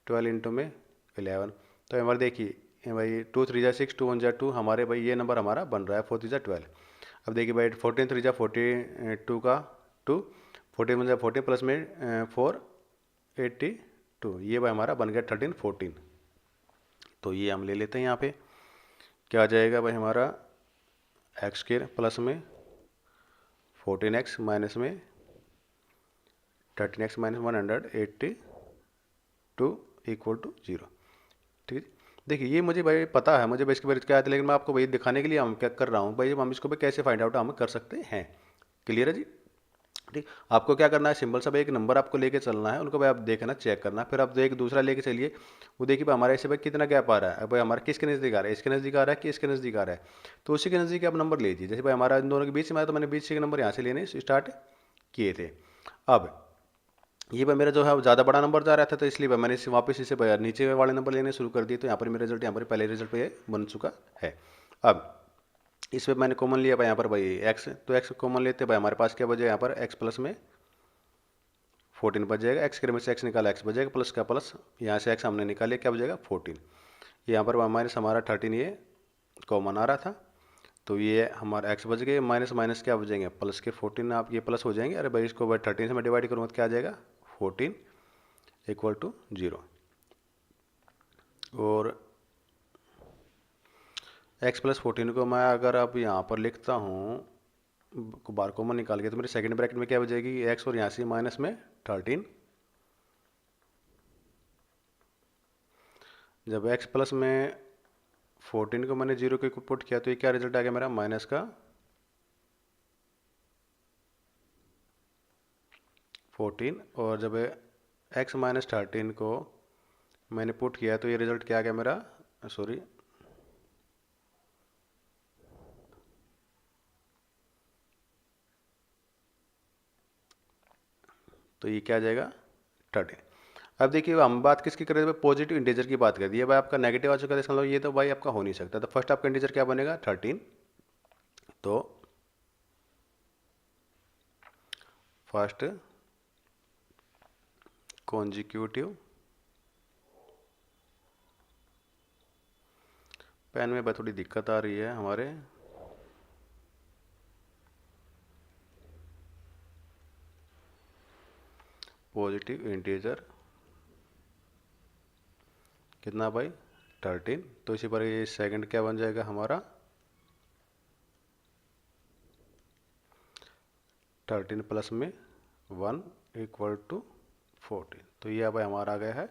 12 इंटू में 11। तो हमारे देखिए भाई 2 3 जा 6, 2 1 जा 2, हमारे भाई ये नंबर हमारा बन रहा है 4 3 जा 12। अब देखिए भाई 14 3 जा 42 का 2, 14 1 जा 14 प्लस में 4 82, ये भाई हमारा बन गया 13 14। तो ये हम ले लेते हैं यहाँ पे। क्या आ जाएगा भाई हमारा एक्स स्क्वायर प्लस में 14x माइनस में 13x माइनस 182 इक्वल टू 0, ठीक है। देखिए ये मुझे भाई पता है, मुझे भाई इसके बारे में क्या आता है, लेकिन मैं आपको भाई दिखाने के लिए हम क्या कर रहा हूँ भाई, हम इसको भाई कैसे फाइंड आउट हम कर सकते हैं। क्लियर है जी, ठीक। आपको क्या करना है सिंपल सा भाई एक नंबर आपको लेके चलना है, उनको भाई आप देखना चेक करना, फिर आप एक दूसरा लेके चलिए। वो देखिए भाई हमारे ऐसे भाई कितना गैप आ रहा है, भाई हमारा किसके नज़दीक आ रहा है, इसके नज़दीक आ रहा है कि इसके नज़दीक आ रहा है, तो उसी के नज़दीक आप नंबर लीजिए। जैसे भाई हमारा इन दोनों के बीच में आया तो मैंने बीच के नंबर यहाँ से लेने स्टार्ट किए थे। अब ये भाई मेरा जो है ज़्यादा बड़ा नंबर जा रहा था तो इसलिए भाई मैंने इसे वापस इसे नीचे वाले नंबर लेने शुरू कर दिए। तो यहाँ पर मेरा रिजल्ट यहाँ पर पहले रिजल्ट पे बन चुका है। अब इसमें मैंने कॉमन लिया भाई यहाँ पर भाई एक्स, तो एक्स कॉमन लेते भाई हमारे पास क्या बचे यहाँ पर एक्स प्लस में 14 बच जाएगा। एक्स के में से एक्स निकाला एक्स बचेगा, प्लस का प्लस, यहाँ से एक्स हमने निकाले क्या बचेगा 14। यहाँ पर माइनस हमारा 13 ये कॉमन आ रहा था तो ये हमारा एक्स बच गए, माइनस माइनस क्या बचेंगे प्लस के 14, आप ये प्लस हो जाएंगे। अरे भाई इसको भाई 13 से मैं डिवाइड करूँगा तो क्या आ जाएगा 14 इक्वल टू 0। और एक्स प्लस 14 को मैं अगर अब यहाँ पर लिखता हूँ बार कॉमन निकाल के तो मेरे सेकंड ब्रैकेट में क्या बचेगी एक्स और यहाँ से माइनस में 13। जब एक्स प्लस में 14 को मैंने 0 के पुट किया तो ये क्या रिजल्ट आ गया मेरा, माइनस का 14। और जब x माइनस 13 को मैंने पुट किया तो ये रिजल्ट क्या आ गया मेरा, सॉरी तो ये क्या आ जाएगा 13। अब देखिए हम बात किसकी कर रहे थे, पॉजिटिव इंटीजर की बात कर दी है भाई, आपका नेगेटिव आ चुका है, मतलब ये तो भाई आपका हो नहीं सकता। तो फर्स्ट आपका इंटीजर क्या बनेगा 13, तो फर्स्ट कॉन्जिक्यूटिव, पेन में थोड़ी दिक्कत आ रही है हमारे, पॉजिटिव इंटीजर कितना भाई 13। तो इसी पर ये सेकंड क्या बन जाएगा हमारा 13 प्लस में 1 इक्वल टू 14। तो ये भाई हमारा आ गया है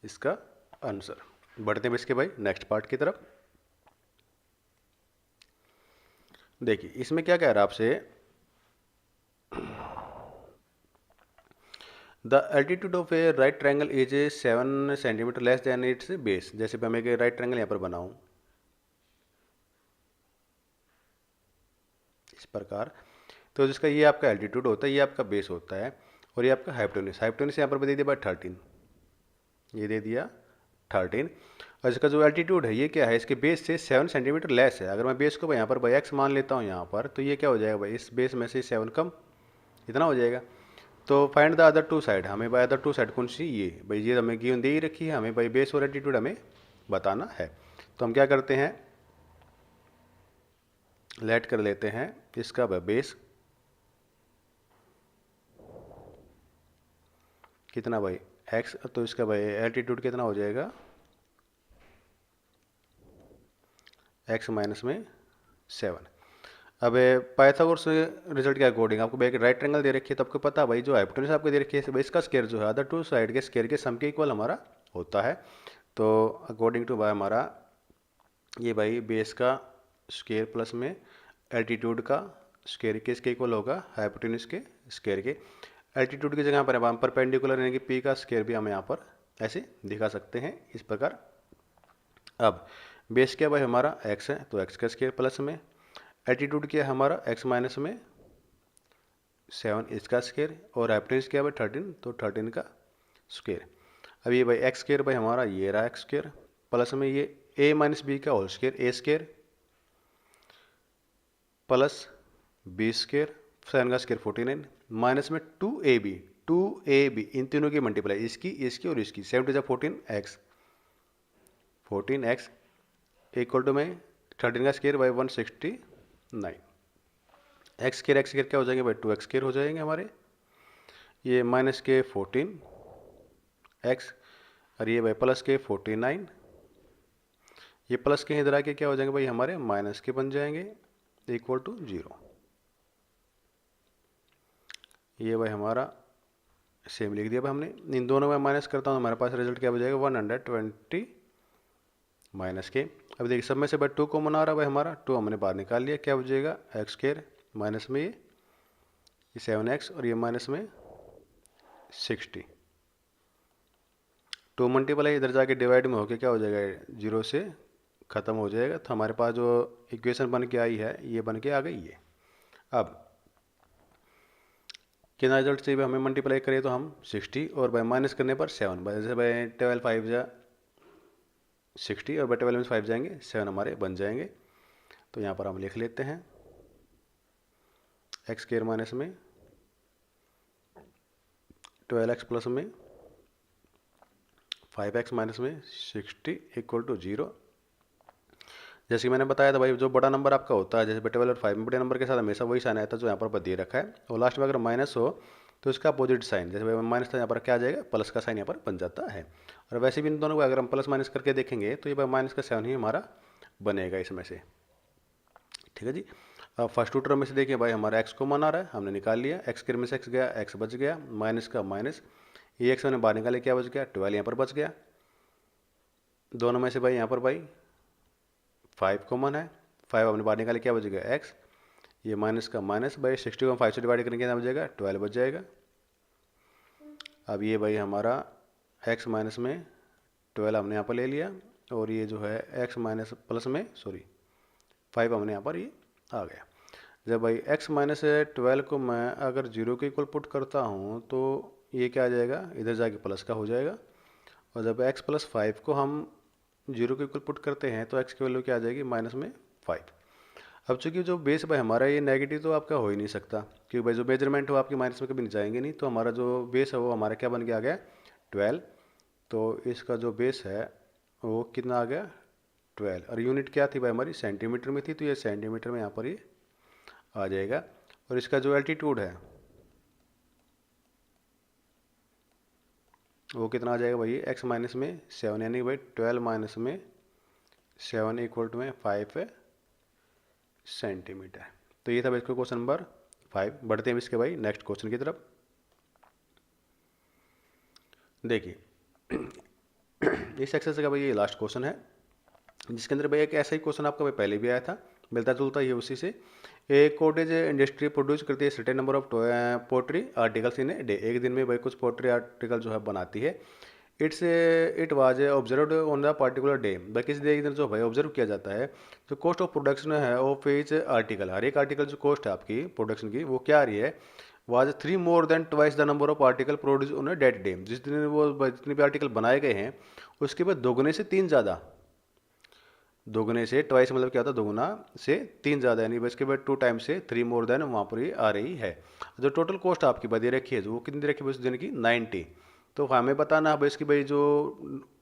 इसका आंसर। बढ़ते हैं इसके भाई नेक्स्ट पार्ट की तरफ। देखिए इसमें क्या कह रहा है आपसे, the altitude of A right triangle is 7 centimetre less than it's base. जैसे मैं एक राइट ट्रायंगल यहाँ पर बनाऊँ इस प्रकार, तो जिसका ये आपका एल्टीट्यूड होता है, ये आपका बेस होता है, और ये आपका हाइपोटेन्यूज, हाइपोटेन्यूज यहाँ पर दे दिया बाय 13, ये दे दिया 13। और इसका जो एल्टीट्यूड है ये क्या है, इसके बेस से 7 सेंटीमीटर लेस है। अगर मैं बेस को भाई यहाँ पर बाई एक्स मान लेता हूँ यहाँ पर, तो ये क्या हो जाएगा भाई, इस बेस में से 7 कम, इतना हो जाएगा। तो find the other two side, हमें बाई अदर टू साइड कौन सी, ये भाई ये हमें गिवन दे ही रखी है, हमें भाई बेस और एल्टीट्यूड हमें बताना है। तो हम क्या करते हैं, लेट कर लेते हैं इसका बेस कितना भाई x, तो इसका भाई एल्टीट्यूड कितना हो जाएगा x माइनस में 7। अब पाइथागोरस रिजल्ट के अकॉर्डिंग आपको एक राइट ट्रायंगल दे रखी है, तो आपको पता भाई जो हाइपोटेन्यूज आपको दे रखी है इसका स्क्वायर जो है अदर टू साइड के स्क्वायर के सम के इक्वल हमारा होता है। तो अकॉर्डिंग टू भाई हमारा ये भाई बेस का स्क्वायर प्लस में एल्टीट्यूड का स्क्वायर के इसके इक्वल होगा हाइपोटेन्यूज के स्क्वायर के। एल्टीट्यूड की जगह पर हम परपेंडिकुलर यानी कि पी का स्क्वायर भी हम यहाँ पर ऐसे दिखा सकते हैं इस प्रकार। अब बेस क्या भाई हमारा x है, तो x का स्क्वायर प्लस में एल्टीट्यूड क्या है हमारा x माइनस में 7 इसका स्क्वायर, और हाइपोटेन्यूज क्या भाई 13, तो 13 का स्क्वायर। अब ये भाई एक्स स्क्वायर भाई हमारा ये रहा एक्स स्क्वायर, प्लस में ये a माइनस बी का होल स्क्वायर ए स्क्वायर प्लस बी स्क्वायर, 7 का स्क्वायर 49, माइनस में 2ab इन तीनों की मल्टीप्लाई, इसकी और इसकी, 7 टू 14x इक्वल टू में 13 का स्क्वायर बाई 169। एक्स स्क्वायर क्या हो जाएंगे भाई 2x स्क्वायर हो जाएंगे हमारे, ये माइनस के 14x, और ये भाई प्लस के 49, ये प्लस के इधर आके क्या हो जाएंगे भाई हमारे माइनस के बन जाएंगे इक्वल टू 0। ये भाई हमारा सेम लिख दिया भाई हमने, इन दोनों में माइनस करता हूँ हमारे पास रिजल्ट क्या हो जाएगा 120 माइनस के। अब देखिए सब में से भाई 2 कॉमन आ रहा है भाई हमारा, 2 हमने बाहर निकाल लिया, क्या हो जाएगा एक्स स्क्वायर माइनस में ये 7x और ये माइनस में 60, 2 मल्टीप्लाई इधर जाके डिवाइड में होके क्या हो जाएगा 0 से ख़त्म हो जाएगा। तो हमारे पास जो इक्वेशन बन के आई है ये बन के आ गई है। अब कितना रिजल्ट चाहिए हमें, मल्टीप्लाई करें तो हम 60 और बाय माइनस करने पर 7, जैसे बाय 12 5 जा 60 और बाय 12 में 5 जाएंगे 7 हमारे बन जाएंगे। तो यहाँ पर हम लिख लेते हैं एक्स स्क्वायर माइनस में 12x प्लस में 5x माइनस में 60 इक्वल टू 0। जैसे कि मैंने बताया था भाई जो बड़ा नंबर आपका होता है, जैसे 12 और 5 में बड़े नंबर के साथ हमेशा वही साइन आता है जो यहाँ पर दे रखा है, और लास्ट में अगर माइनस हो तो इसका अपोजिट साइन, जैसे माइनस था यहाँ पर क्या आ जाएगा प्लस का साइन यहाँ पर बन जाता है। और वैसे भी इन दोनों को अगर हम प्लस माइनस करके देखेंगे तो ये माइनस का 7 ही हमारा बनेगा इसमें से। ठीक है जी। अब फर्स्ट टू टर्म में से देखिए भाई हमारा एक्स कॉमन आ रहा है, हमने निकाल लिया, एक्स स्क्वायर में से एक्स गया, एक्स बच गया, माइनस का माइनस, ये एक्स हमने बाहर निकाले क्या बच गया 12 यहाँ पर बच गया। दोनों में से भाई यहाँ पर भाई 5 कॉमन है, 5 हमने बाहर निकाले, क्या बचेगा x, ये माइनस का माइनस भाई 60 को 5 से डिवाइड करने के क्या बचेगा 12 बच जाएगा। अब ये भाई हमारा x माइनस में 12 हमने यहाँ पर ले लिया, और ये जो है x माइनस प्लस में 5 हमने यहाँ पर ये आ गया। जब भाई x माइनस 12 को मैं अगर 0 के इक्वल पुट करता हूँ तो ये क्या आ जाएगा, इधर जाके प्लस का हो जाएगा। और जब x प्लस 5 को हम 0 के इक्वल पुट करते हैं तो x की वैल्यू क्या आ जाएगी माइनस में 5। अब चूंकि जो बेस भाई हमारा ये नेगेटिव तो आपका हो ही नहीं सकता, क्योंकि भाई जो मेजरमेंट हो आपकी माइनस में कभी नहीं जाएंगे नहीं, तो हमारा जो बेस है वो हमारा क्या बन के आ गया 12। तो इसका जो बेस है वो कितना आ गया 12, और यूनिट क्या थी भाई हमारी सेंटीमीटर में थी, तो ये सेंटीमीटर में यहाँ पर ये आ जाएगा। और इसका जो एल्टीट्यूड है वो कितना आ जाएगा भाई x माइनस में 7, यानी भाई 12 माइनस में 7 इक्वल टू में 5 सेंटीमीटर। तो ये था भाई इसका क्वेश्चन नंबर 5। बढ़ते हैं इसके भाई नेक्स्ट क्वेश्चन की तरफ। देखिए इस एक्सरसाइज का भाई ये लास्ट क्वेश्चन है, जिसके अंदर भाई एक ऐसा ही क्वेश्चन आपका भाई पहले भी आया था, मिलता जुलता ही उसी से। एक कॉटेज इंडस्ट्री प्रोड्यूस करती है certain number of pottery articles in a day, एक दिन में भाई कुछ पोट्री आर्टिकल जो है बनाती है। It was observed on the particular day, भाई किसी दिन जो भाई ऑब्जर्व किया जाता है, तो कॉस्ट ऑफ प्रोडक्शन है ऑफ ईच आर्टिकल, हर एक आर्टिकल जो कॉस्ट है आपकी प्रोडक्शन की वो क्या आ रही है, was 3 more than twice the number of article produce on a that day, जिस दिन वो जितने भी आर्टिकल बनाए गए हैं उसके बाद दोगुने से 3 ज़्यादा, दोगुने से ट्वाइस मतलब क्या होता है दोगुना से 3 ज़्यादा, यानी इसके बाद 2 टाइम से 3 मोर देन वहाँ पर ही आ रही है। जो टोटल कॉस्ट आपकी बदी रखी है जो वो कितनी रखी है उस दिन की 90, तो हमें बताना है इसकी भाई जो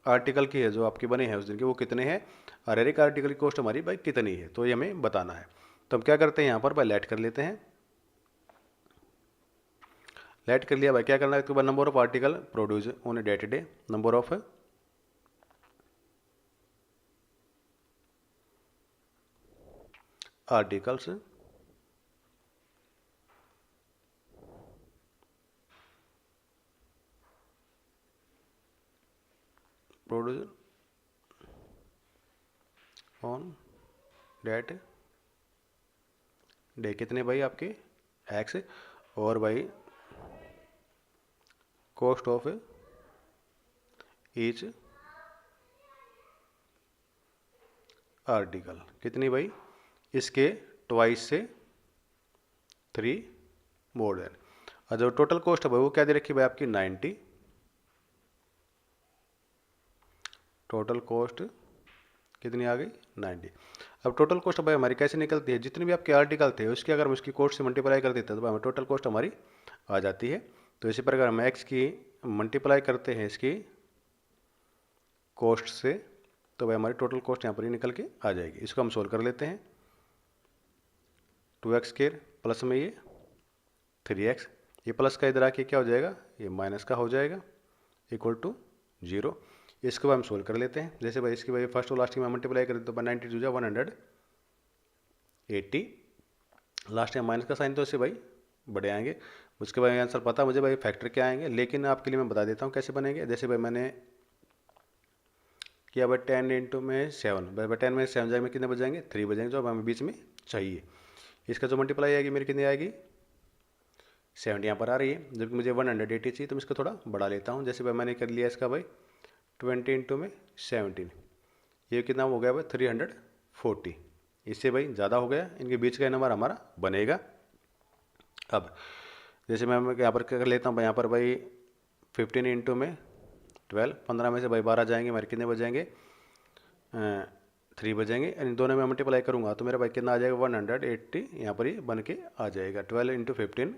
आर्टिकल की है जो आपकी बने हैं उस दिन के वो कितने हैं, और हर एक आर्टिकल की कॉस्ट हमारी भाई कितनी है, तो ये हमें बताना है। तो हम क्या करते हैं यहाँ पर भाई लेट कर लेते हैं। लेट कर लिया भाई, क्या करना है इसके बाद number of article produce on day two day, number of articles produce on that day, कितने भाई आपके एक्स, और भाई कॉस्ट ऑफ ईच आर्टिकल कितनी भाई, इसके ट्वाइस से 3 मोर देन। और जो टोटल कॉस्ट है भाई वो क्या दे रखी है भाई आपकी 90, टोटल कॉस्ट कितनी आ गई 90। अब टोटल कॉस्ट भाई हमारी कैसे निकलती है, जितने भी आपके आर्टिकल थे उसकी अगर हम उसकी कॉस्ट से मल्टीप्लाई कर देते हैं तो हमें टोटल कॉस्ट हमारी आ जाती है। तो इसी प्रकार हम एक्स की मल्टीप्लाई करते हैं इसकी कॉस्ट से, तो भाई हमारी टोटल कॉस्ट यहाँ पर ही निकल के आ जाएगी। इसको हम सोल्व कर लेते हैं। 2x स्क्वायर प्लस में ये 3x, ये प्लस का इधर आके क्या हो जाएगा ये माइनस का हो जाएगा इक्वल टू 0। इसको हम सोल्व कर लेते हैं। जैसे भाई इसकी भाई फर्स्ट और लास्ट की मैं मल्टीप्लाई कर देता हूँ, 90 टू 180, लास्ट में माइनस का साइन तो इससे भाई बड़े आएंगे। उसके बाद आंसर पता मुझे भाई फैक्टर क्या आएंगे, लेकिन आपके लिए मैं बता देता हूँ कैसे बनेंगे। जैसे भाई मैंने किया भाई 10 इंटू में 7, भाई 10 में 7 जाएंगे कितने बजाएंगे 3 बजाएंगे, जो हमें बीच में चाहिए। इसका जो मल्टीप्लाई आएगी मेरी कितनी आएगी 70 यहाँ पर आ रही है, जबकि मुझे 180 चाहिए, तो मैं इसको थोड़ा बढ़ा लेता हूँ। जैसे भाई मैंने कर लिया इसका भाई 20 इंटू में 17, ये कितना हो गया भाई 340, इससे भाई ज़्यादा हो गया, इनके बीच का नंबर हमारा बनेगा। अब जैसे मैं यहाँ पर कर लेता हूँ यहाँ पर भाई 15 इंटू में 12, 15 में से भाई 12 जाएंगे, हमारे कितने बजाएंगे 3 बजेंगे, इन दोनों में मल्टीप्लाई करूँगा तो मेरा भाई कितना आ जाएगा 180 यहाँ पर ही बन के आ जाएगा। 12 इंटू 15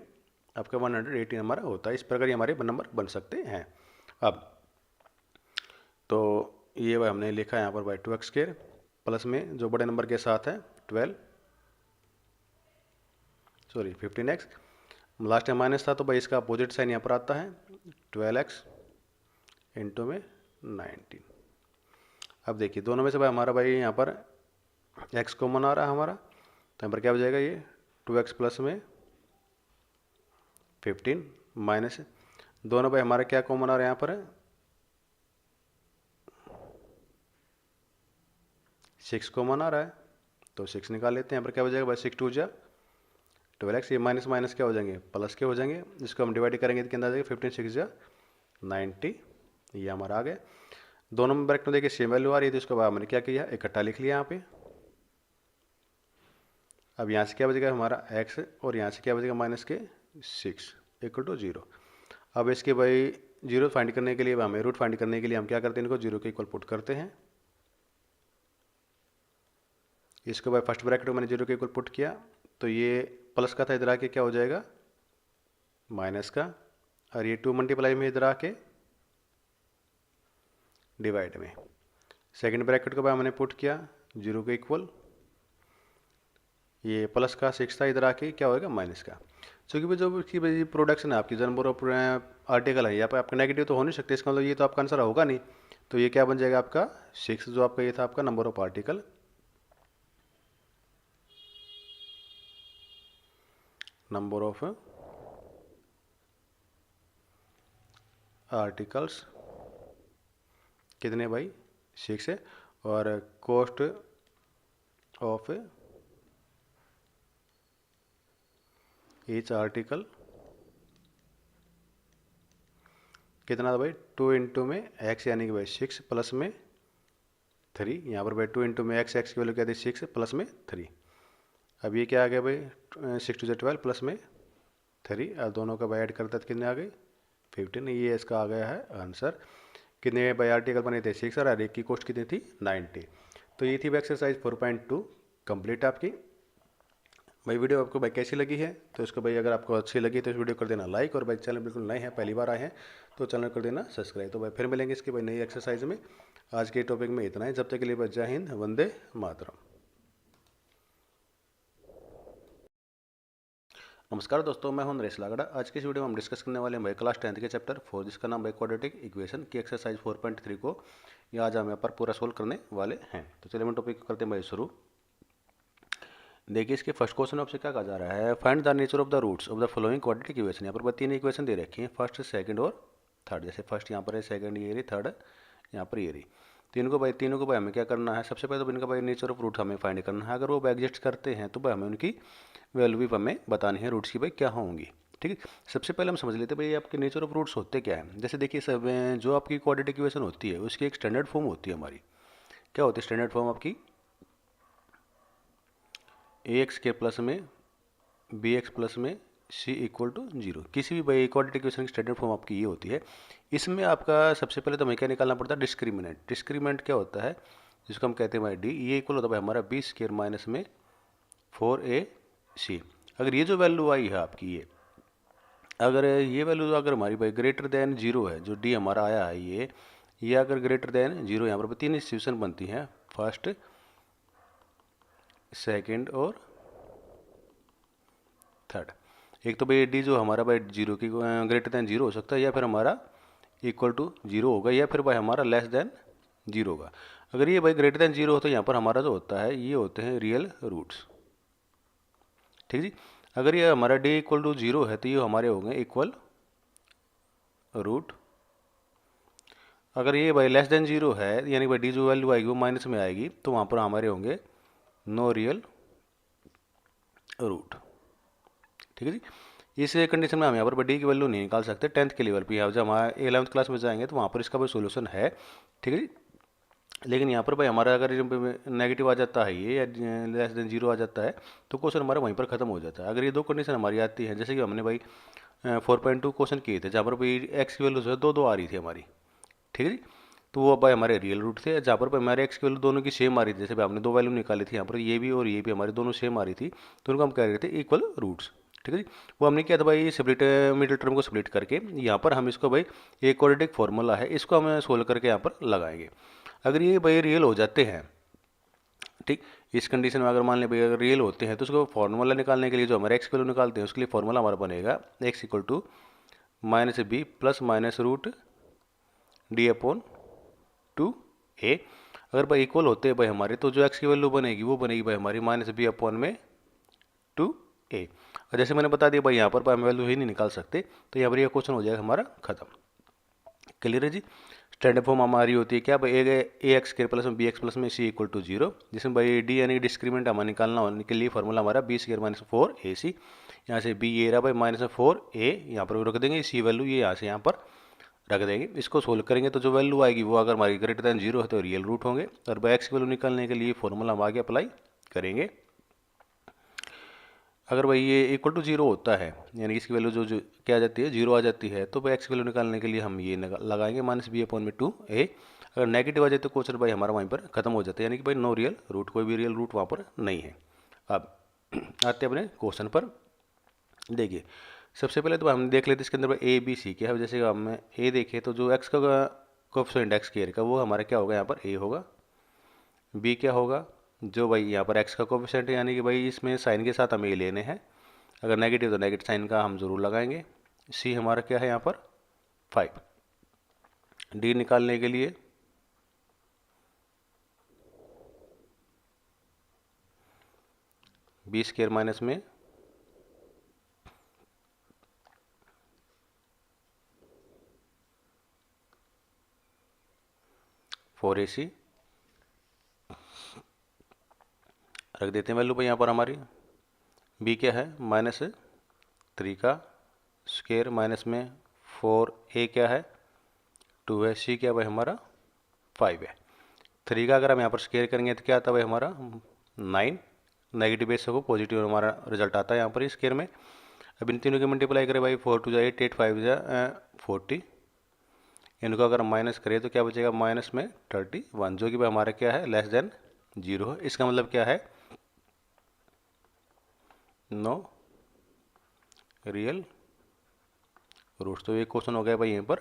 आपका 180 नंबर होता है। इस प्रकार ये हमारे नंबर बन सकते हैं। अब तो ये भाई हमने लिखा है यहाँ पर भाई 2x स्क्वायर प्लस में जो बड़े नंबर के साथ है 15x, लास्ट में माइनस था तो भाई इसका अपोजिट साइन यहाँ पर आता है 12x इंटू में 19। अब देखिए दोनों में से भाई हमारा भाई यहाँ पर x कॉमन आ रहा है हमारा, तो यहाँ पर क्या हो जाएगा ये 2x प्लस में 15 माइनस दोनों भाई हमारा क्या कॉमन आ रहा है यहाँ पर 6 कॉमन आ रहा है तो 6 निकाल लेते हैं। यहाँ पर क्या हो जाएगा भाई, 6 2 जा 12x, ये माइनस माइनस क्या हो जाएंगे, प्लस के हो जाएंगे। इसको हम डिवाइड करेंगे तो क्या आ जाएगा, 15 6 जा 90, ये हमारा आ गया। दोनों में ब्रैकेट में देखिए सेम वैल्यू आ रही है, तो इसको बाद हमने क्या किया, इकट्ठा लिख लिया यहाँ पे। अब यहाँ से क्या बचेगा हमारा x, और यहाँ से क्या बचेगा माइनस के 6 इक्वल टू 0। अब इसके भाई जीरो फाइंड करने के लिए, हमें रूट फाइंड करने के लिए हम क्या करते हैं, इनको जीरो के इक्वल पुट करते हैं। इसको भाई फर्स्ट ब्रैकेट में मैंने जीरो के इक्वल पुट किया, तो ये प्लस का था, इधर आके क्या हो जाएगा माइनस का, और ये 2 मल्टीप्लाई में इधर आके डिवाइड में। सेकंड ब्रैकेट को भाई मैंने पुट किया जीरो के इक्वल, ये प्लस का 6 था, इधर आके क्या होगा माइनस का। क्योंकि जो इसकी प्रोडक्शन है आपकी, जो नंबर ऑफ आर्टिकल है यहाँ पे आपका नेगेटिव तो हो नहीं सकते, इसका मतलब ये तो आपका आंसर होगा नहीं। तो ये क्या बन जाएगा आपका 6, जो आपका ये था आपका number of article, number of articles कितने भाई 6 है, और कॉस्ट ऑफ ईच आर्टिकल कितना था भाई 2 इंटू में x, यानी कि भाई 6 प्लस में 3। यहाँ पर भाई 2 इंटू में x की वैल्यू क्या थी 6 प्लस में 3। अब ये क्या आ गया भाई 6 2 12 प्लस में 3, और दोनों का भाई ऐड करते तो कितने आ गए 15। ये इसका आ गया है आंसर। कितने भाई आर्टिकल बने थे 6, और एक की कॉस्ट कितनी थी 90। तो ये थी एक्सरसाइज 4.2 कंप्लीट आपकी। भाई वीडियो आपको भाई कैसी लगी है, तो इसको भाई अगर आपको अच्छी लगी तो इस वीडियो कर देना लाइक, और भाई चैनल बिल्कुल नए हैं, पहली बार आए हैं तो चैनल कर देना सब्सक्राइब। तो भाई फिर मिलेंगे इसकी भाई नई एक्सरसाइज में। आज के टॉपिक में इतना है, जब तक के लिए भाई जय हिंद, वंदे मातरम। नमस्कार दोस्तों, मैं हूं नरेश लागड़ा। आज की इस वीडियो में हम डिस्कस करने वाले हैं भाई क्लास 10th के चैप्टर 4, जिसका नाम भाई क्वाड्रेटिक इक्वेशन की एक्सरसाइज 4.3 को ये आज हम यहाँ पर पूरा सोल्व करने वाले हैं। तो चलिए हम टॉपिक करते हैं भाई शुरू। देखिए इसके फर्स्ट क्वेश्चन आपसे क्या कहा जा रहा है, find the nature of the roots of the following quadratic equation. यहाँ पर 3 इक्वेशन दे रखी हैं, फर्स्ट सेकंड और थर्ड। जैसे फर्स्ट यहाँ पर है, सेकंड ये रही, थर्ड यहाँ पर ये रही। तीनों को भाई हमें क्या करना है, सबसे पहले तो इनका भाई नेचर ऑफ रूट हमें फाइंड करना है। अगर वो एग्जिस्ट करते हैं तो भाई हमें उनकी वैल्यू भी हमें बतानी है, रूट्स की भाई क्या होंगी। ठीक है, सबसे पहले हम समझ लेते हैं भाई आपके नेचर ऑफ रूट्स होते क्या है। जैसे देखिए सब जो आपकी क्वाड्रेटिक इक्वेशन होती है उसकी एक स्टैंडर्ड फॉर्म होती है हमारी। क्या होती है स्टैंडर्ड फॉर्म आपकी, ax के प्लस में bx प्लस में c इक्वल टू 0। किसी भी भाई क्वाड्रेटिक इक्वेशन की स्टैंडर्ड फॉर्म आपकी ये होती है। इसमें आपका सबसे पहले तो हमें क्या निकालना पड़ता है, डिस्क्रिमिनेंट। डिस्क्रिमिनेंट क्या होता है, जिसको हम कहते हैं भाई d, ये इक्वल होता है भाई हमारा b स्क्वायर माइनस में 4ac। अगर ये जो वैल्यू आई है आपकी, ये अगर ये वैल्यू अगर हमारी भाई ग्रेटर देन 0 है, जो d हमारा आया है ये अगर ग्रेटर देन 0, यहाँ पर 3 सिचुएशन बनती हैं, फर्स्ट सेकंड और थर्ड। एक तो भाई डी जो हमारा भाई 0 की ग्रेटर देन 0 हो सकता है, या फिर हमारा इक्वल टू 0 होगा, या फिर भाई हमारा लेस देन 0 होगा। अगर ये भाई ग्रेटर देन 0 हो तो यहाँ पर हमारा जो होता है ये होते हैं रियल रूट्स। ठीक जी, अगर ये हमारा डी इक्वल टू 0 है तो ये हमारे होंगे इक्वल रूट। अगर ये भाई लेस देन 0 है, यानी भाई डी जो वैल्यू आएगी वो माइनस में आएगी, तो वहाँ पर हमारे होंगे नो रियल रूट। ठीक है जी, इस कंडीशन में हम यहाँ पर डी की वैल्यू नहीं निकाल सकते 10th के लेवल पे। जब हमारा 11th क्लास में जाएंगे तो वहाँ पर इसका भी सोल्यूशन है। ठीक है जी, लेकिन यहाँ पर भाई हमारा अगर नेगेटिव आ जाता है ये, या लेस देन 0 आ जाता है, तो क्वेश्चन हमारा वहीं पर खत्म हो जाता है। अगर ये दो कंडीशन हमारी आती है, जैसे कि हमने भाई 4.2 क्वेश्चन किए थे, जहाँ पर भाई एक्स की वैल्यू जो है 2 आ रही थी हमारी। ठीक है जी, तो वो भाई हमारे रियल रूट थे, जहाँ पर हमारे एक्स की वैल्यू दोनों की सेम आ रही थी। जैसे भाई हमने 2 वैल्यू निकाली थी यहाँ पर, ये भी और ये भी हमारी दोनों सेम आ रही थी, तो उनको हम कह रहे थे इक्वल रूट्स। ठीक है जी, वो हमने किया था भाई स्प्लिट मिडिल टर्म को स्प्लिट करके। यहाँ पर हम इसको भाई एक क्वाड्रेटिक फॉर्मूला है, इसको हम सोल्व करके यहाँ पर लगाएंगे। अगर ये भाई रियल हो जाते हैं, ठीक, इस कंडीशन में अगर मान लें भाई अगर रियल होते हैं, तो उसको फॉर्मूला निकालने के लिए जो हमारे एक्स की वैल्यू निकालते हैं उसके लिए फॉर्मूला हमारा बनेगा x equal to minus b plus minus root d upon 2a। अगर भाई इक्वल होते हैं भाई हमारे, तो जो एक्स की वैल्यू बनेगी वो बनेगी भाई हमारी माइनस बी अपॉन में 2a। और जैसे मैंने बता दिया भाई यहाँ पर हम वैल्यू ही नहीं निकाल सकते, तो यहाँ पर यह क्वेश्चन हो जाएगा हमारा खत्म। क्लियर है जी। स्टैंडर्ड फॉर्म हमारी होती है क्या भाई, ए एक्स स्क्वायर प्लस में बी एक्स प्लस में सी इक्वल टू 0, जिसमें भाई डी यानी कि डिस्क्रीमेंट हमारा निकालना होने के लिए फॉर्मूला हमारा बी स्क्वायर माइनस 4ac, यहाँ से बी ये रहा भाई माइनस 4a, यहाँ पर रख देंगे, सी वैल्यू ये यहाँ से यहाँ पर रख देंगे। इसको सोल्व करेंगे तो जो वैल्यू आएगी वो अगर हमारी ग्रेटर दैन 0 है तो रियल रूट होंगे, और बाई एक्स की वैल्यू निकालने के लिए फॉर्मूला हम आगे अप्लाई करेंगे। अगर भाई ये इक्वल टू 0 होता है यानी इसकी वैल्यू जो क्या आ जाती है 0 आ जाती है, तो भाई एक्स की वैल्यू निकालने के लिए हम ये लगाएंगे माइनस बी अपॉन में 2a। अगर नेगेटिव आ जाए तो क्वेश्चन भाई हमारा वहीं पर खत्म हो जाता है, यानी कि भाई नो रियल रूट, कोई भी रियल रूट वहाँ पर नहीं है। अब आते हैं अपने क्वेश्चन पर। देखिए सबसे पहले तो हम देख लेते हैं इसके अंदर ए बी सी क्या है। जैसे हम ए देखें तो जो एक्स का कोएफिशिएंट एक्स स्क्वायर का वो हमारा क्या होगा, यहाँ पर ए होगा। बी क्या होगा, जो भाई यहाँ पर एक्स का कोएफिशिएंट है, यानी कि भाई इसमें साइन के साथ हमें ए लेने हैं, अगर नेगेटिव तो नेगेटिव साइन का हम जरूर लगाएंगे। सी हमारा क्या है यहाँ पर 5। डी निकालने के लिए बी स्क्वायर माइनस में 4ac रख देते हैं वैल्यू भाई यहाँ पर हमारी। बी क्या है माइनस 3 का स्क्वायर माइनस में 4a क्या है 2 है, सी क्या भाई हमारा 5 है। 3 का अगर हम यहाँ पर स्क्वायर करेंगे तो क्या आता है भाई हमारा 9, नेगेटिव बेस से वो पॉजिटिव हमारा रिजल्ट आता है यहाँ पर स्क्वायर में। अब इन तीनों के मल्टीप्लाई करें भाई 4 2 जा 8, 8 5 जा 40, इनको अगर हम माइनस करें तो क्या बचेगा माइनस में 31, जो कि भाई हमारा क्या है लेस देन 0 है। इसका मतलब क्या है नो रियल रूट्स। तो ये क्वेश्चन हो गया भाई यहीं पर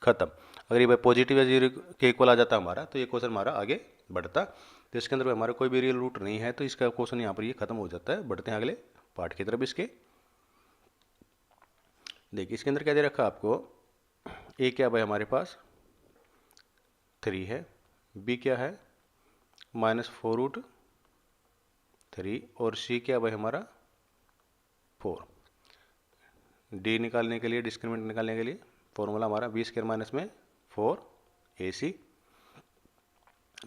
खत्म। अगर ये भाई पॉजिटिव या 0 के इक्वल आ जाता हमारा तो ये क्वेश्चन हमारा आगे बढ़ता, तो इसके अंदर हमारा कोई भी रियल रूट नहीं है, तो इसका क्वेश्चन यहाँ पर ये खत्म हो जाता है। बढ़ते हैं अगले पार्ट की तरफ इसके। देखिए इसके अंदर क्या दे रखा आपको, ए क्या भाई हमारे पास 3 है, बी क्या है माइनस 4√3, और सी क्या भाई हमारा 4। डी निकालने के लिए, डिस्क्रिमिनेंट निकालने के लिए फॉर्मूला हमारा बी स्क्वायर माइनस में 4ac।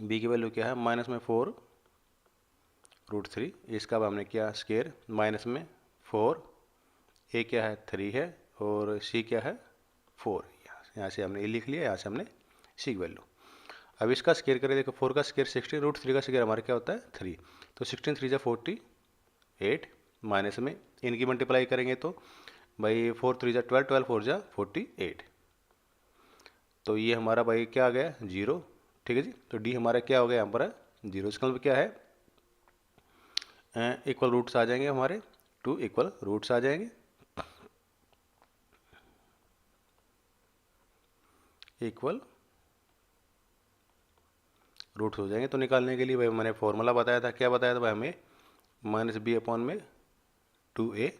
बी की वैल्यू क्या है माइनस में 4√3, इसका हमने किया स्क्वायर माइनस में 4, ए क्या है 3 है और सी क्या है 4। यहाँ से हमने ए लिख लिया, यहाँ से हमने सी की वैल्यू। अब इसका स्क्वायर करें, देखो 4 का स्क्वायर 16, √3 का स्क्वायर हमारा क्या होता है 3, तो 16 3 जा 48, माइनस में इनकी मल्टीप्लाई करेंगे तो भाई 4 3 जा 12, 12 4 जा 48, तो ये हमारा भाई क्या आ गया 0। ठीक है जी, तो डी हमारा क्या हो गया यहाँ पर 0। इसका मतलब क्या है इक्वल रूट्स आ जाएंगे हमारे, 2 इक्वल रूट्स आ जाएंगे, इक्वल रूट्स हो जाएंगे। तो निकालने के लिए भाई मैंने फॉर्मूला बताया था, क्या बताया था भाई हमें माइनस बी अपॉन में 2a,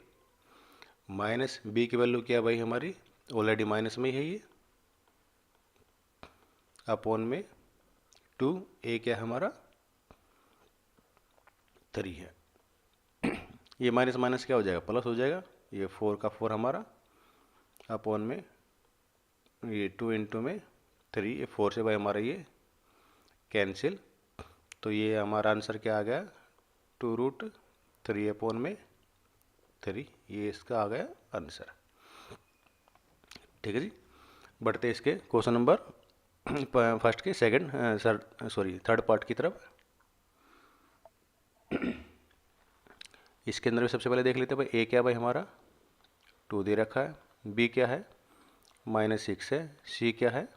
माइनस बी की वैल्यू क्या भाई हमारी ऑलरेडी माइनस में ही है ये, अपॉन में 2a क्या हमारा 3 है। ये माइनस माइनस क्या हो जाएगा प्लस हो जाएगा, ये 4 का 4 हमारा अपॉन में ये 2 इंटू में 3, ये 4 से भाई हमारा ये कैंसिल, तो ये हमारा आंसर क्या आ गया 2√3 अपॉन में 3, ये इसका आ गया आंसर। ठीक है जी, बढ़ते इसके क्वेश्चन नंबर फर्स्ट के थर्ड पार्ट की तरफ। इसके अंदर भी सबसे पहले देख लेते हैं भाई ए क्या भाई हमारा 2 दे रखा है, बी क्या है -6 है, सी क्या है